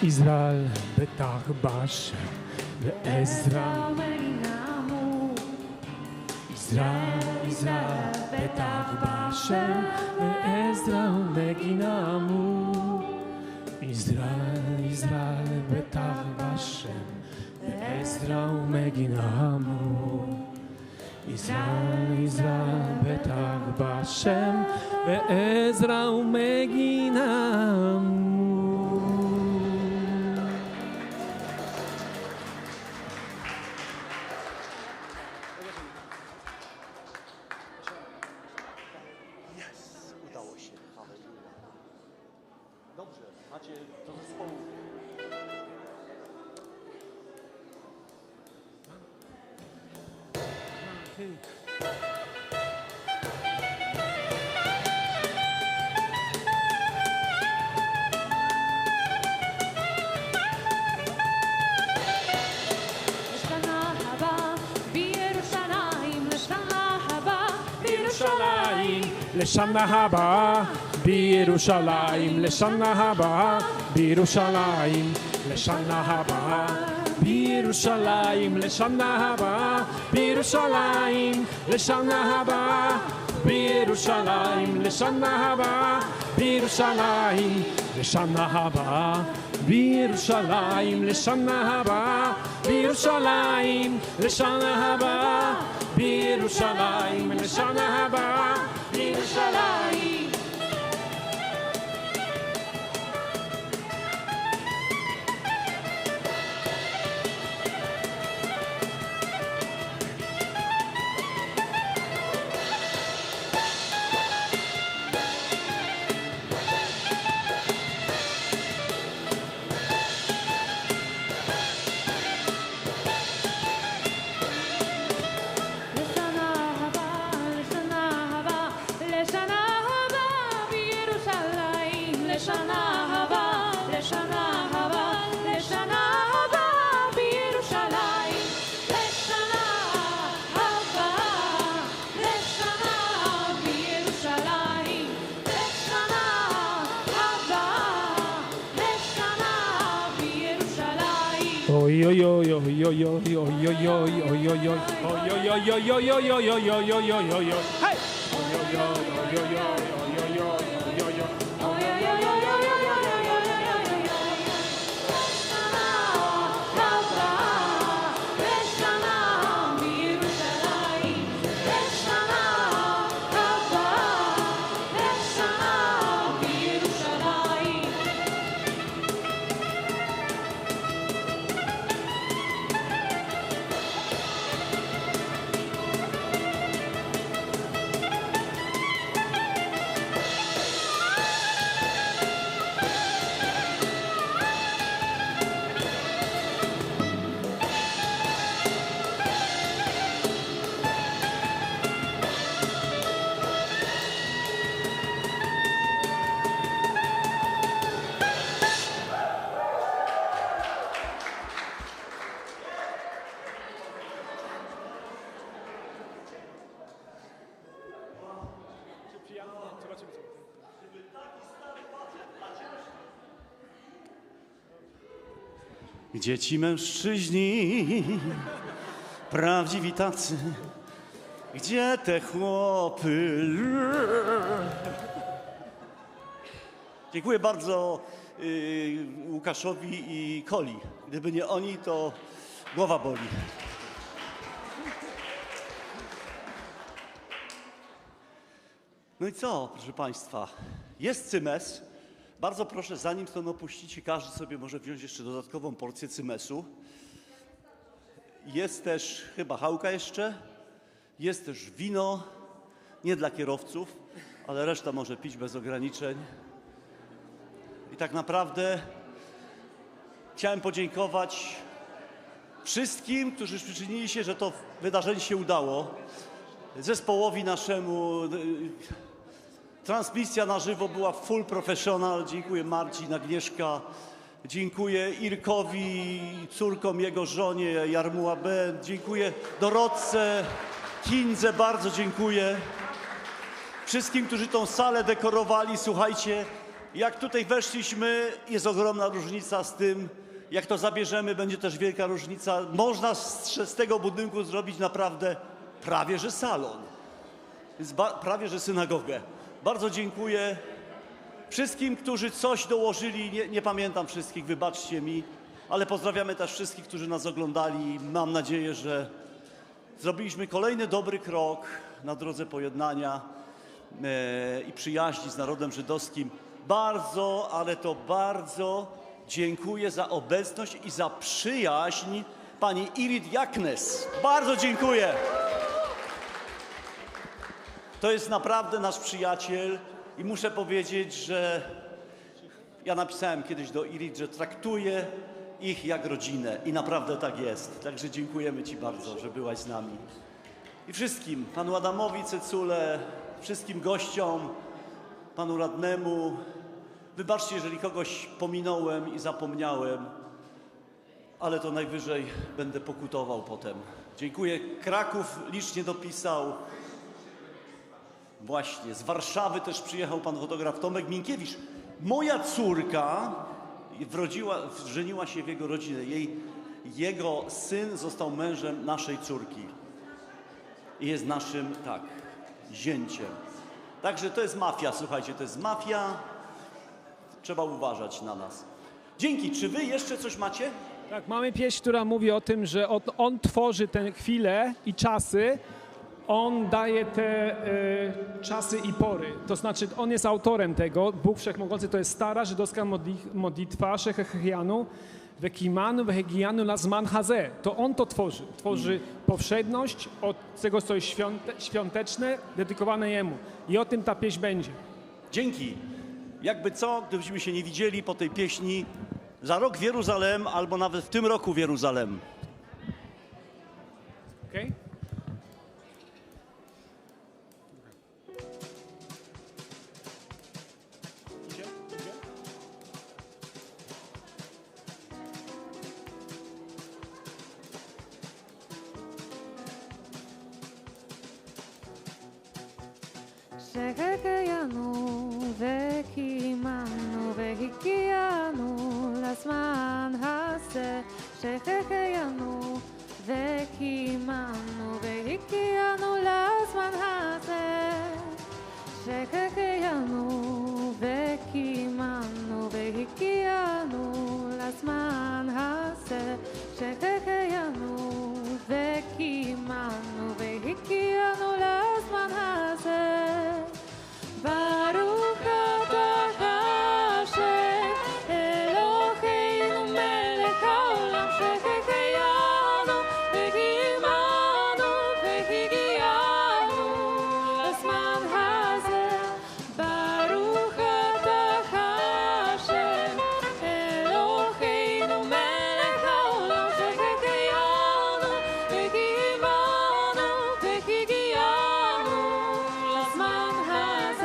Izrael, betach bash, be'ezra. Izrael, betach bashem, be'ezra umeginamu. Izrael, betach bashem, be'ezra umeginamu. Izrael, betach bashem, be'ezra umeginamu. Udało się. Halleluja. Dobrze, macie do zespołu. לשנה הבאה בירושלים, לשנה הבאה בירושלים, לשנה הבאה בירושלים, לשנה הבאה בירושלים, לשנה הבאה בירושלים, לשנה הבאה בירושלים, לשנה הבאה בירושלים, לשנה הבאה בירושלים, לשנה הבאה בירושלים, לשנה הבאה בירושלים. Oj oj oj oj oj oj oj oj oj oj oj oj. Oj oj oj oj oj oj oj oj oj oj oj oj oj. Hey! Oj oj oj oj oj oj oj oj oj oj oj. Oj oj oj oj oj oj oj oj oj. Gdzie ci mężczyźni, prawdziwi tacy, gdzie te chłopy? Dziękuję bardzo. Łukaszowi i Koli. Gdyby nie oni, to głowa boli. No i co, proszę Państwa? Jest cymes. Bardzo proszę, zanim stąd opuścicie, każdy sobie może wziąć jeszcze dodatkową porcję cymesu. Jest też chyba chałka jeszcze. Jest też wino. Nie dla kierowców, ale reszta może pić bez ograniczeń. I tak naprawdę chciałem podziękować wszystkim, którzy przyczynili się, że to wydarzenie się udało. Zespołowi naszemu. Transmisja na żywo była full professional. Dziękuję Marcin, Agnieszka. Dziękuję Irkowi, córkom, jego żonie, Jarmuła B. Dziękuję Dorotce, Kindze, bardzo dziękuję. Wszystkim, którzy tą salę dekorowali. Słuchajcie, jak tutaj weszliśmy, jest ogromna różnica z tym, jak to zabierzemy, będzie też wielka różnica. Można z tego budynku zrobić naprawdę prawie że salon, prawie że synagogę. Bardzo dziękuję wszystkim, którzy coś dołożyli. Nie pamiętam wszystkich, wybaczcie mi, ale pozdrawiamy też wszystkich, którzy nas oglądali. Mam nadzieję, że zrobiliśmy kolejny dobry krok na drodze pojednania i przyjaźni z narodem żydowskim. Bardzo, ale to bardzo dziękuję za obecność i za przyjaźń pani Irit Jaknes. Bardzo dziękuję. To jest naprawdę nasz przyjaciel i muszę powiedzieć, że ja napisałem kiedyś do Irit, że traktuję ich jak rodzinę i naprawdę tak jest. Także dziękujemy Ci bardzo, że byłaś z nami. I wszystkim, panu Adamowi Cecule, wszystkim gościom, panu radnemu. Wybaczcie, jeżeli kogoś pominąłem i zapomniałem, ale to najwyżej będę pokutował potem. Dziękuję. Kraków licznie dopisał. Właśnie, z Warszawy też przyjechał pan fotograf Tomek Minkiewicz. Moja córka żeniła się w jego rodzinę. Jego syn został mężem naszej córki. I jest naszym, tak, zięciem. Także to jest mafia, słuchajcie, to jest mafia. Trzeba uważać na nas. Dzięki. Czy wy jeszcze coś macie? Tak, mamy pieśń, która mówi o tym, że on tworzy te chwile i czasy, on daje te czasy i pory. To znaczy, on jest autorem tego. Bóg Wszechmogący to jest stara żydowska modlitwa Shechechianu, Wekimanu, Wehegianu, Lazman Hazeh. To on to tworzy. Tworzy powszedność od tego, co jest świąteczne, dedykowane Jemu. I o tym ta pieśń będzie. Dzięki. Jakby co, gdybyśmy się nie widzieli po tej pieśni, za rok w Jeruzalem, albo nawet w tym roku w Jeruzalem. Okay? שהחיינו וקיימנו והגיענו לזמן הזה. שהחיינו וקיימנו והגיענו לזמן הזה. שהחיינו וקיימנו והגיענו לזמן הזה. שהחיינו וקיימנו והגיענו לזמן הזה. ברוך אתה השם אלוהינו מלך העולם שהחיינו וקיימנו והגיענו לזמן הזה. ברוך אתה השם אלוהינו מלך העולם שהחיינו וקיימנו והגיענו לזמן הזה.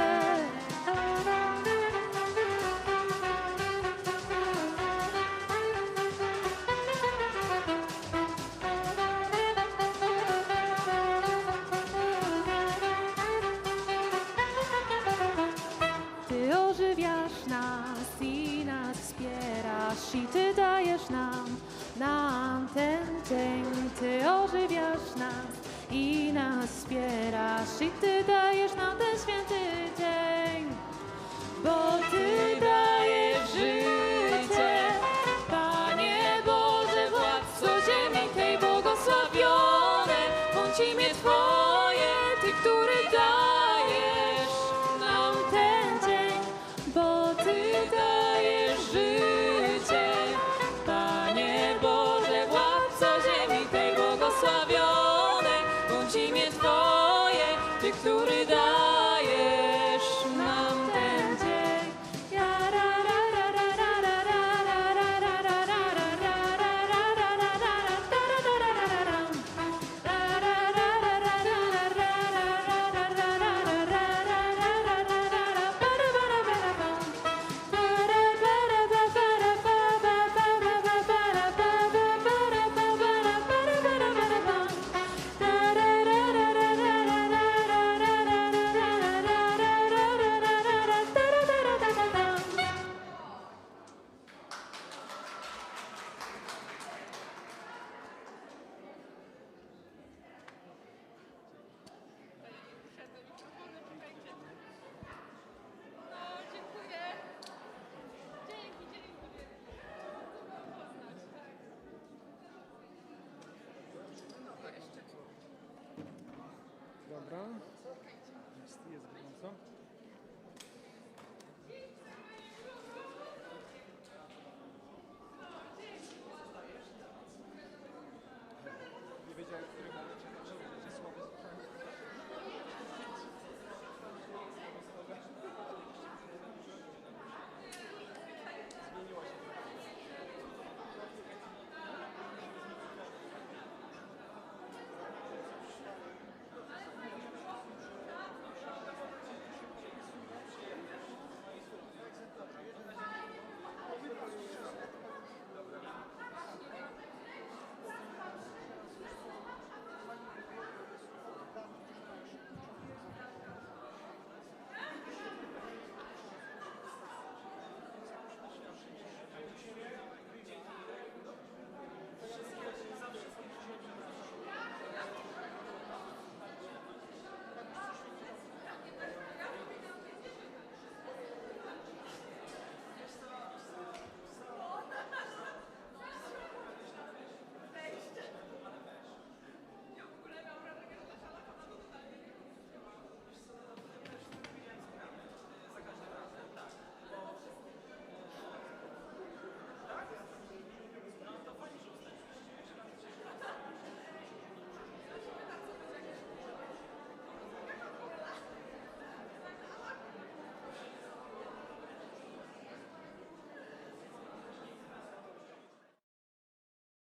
Ty ożywiasz nas i nas wspierasz i Ty dajesz nam ten dzień. Ty ożywiasz nas i nas wspierasz i Ty dajesz nam ten święty dzień. Bo Ty dajesz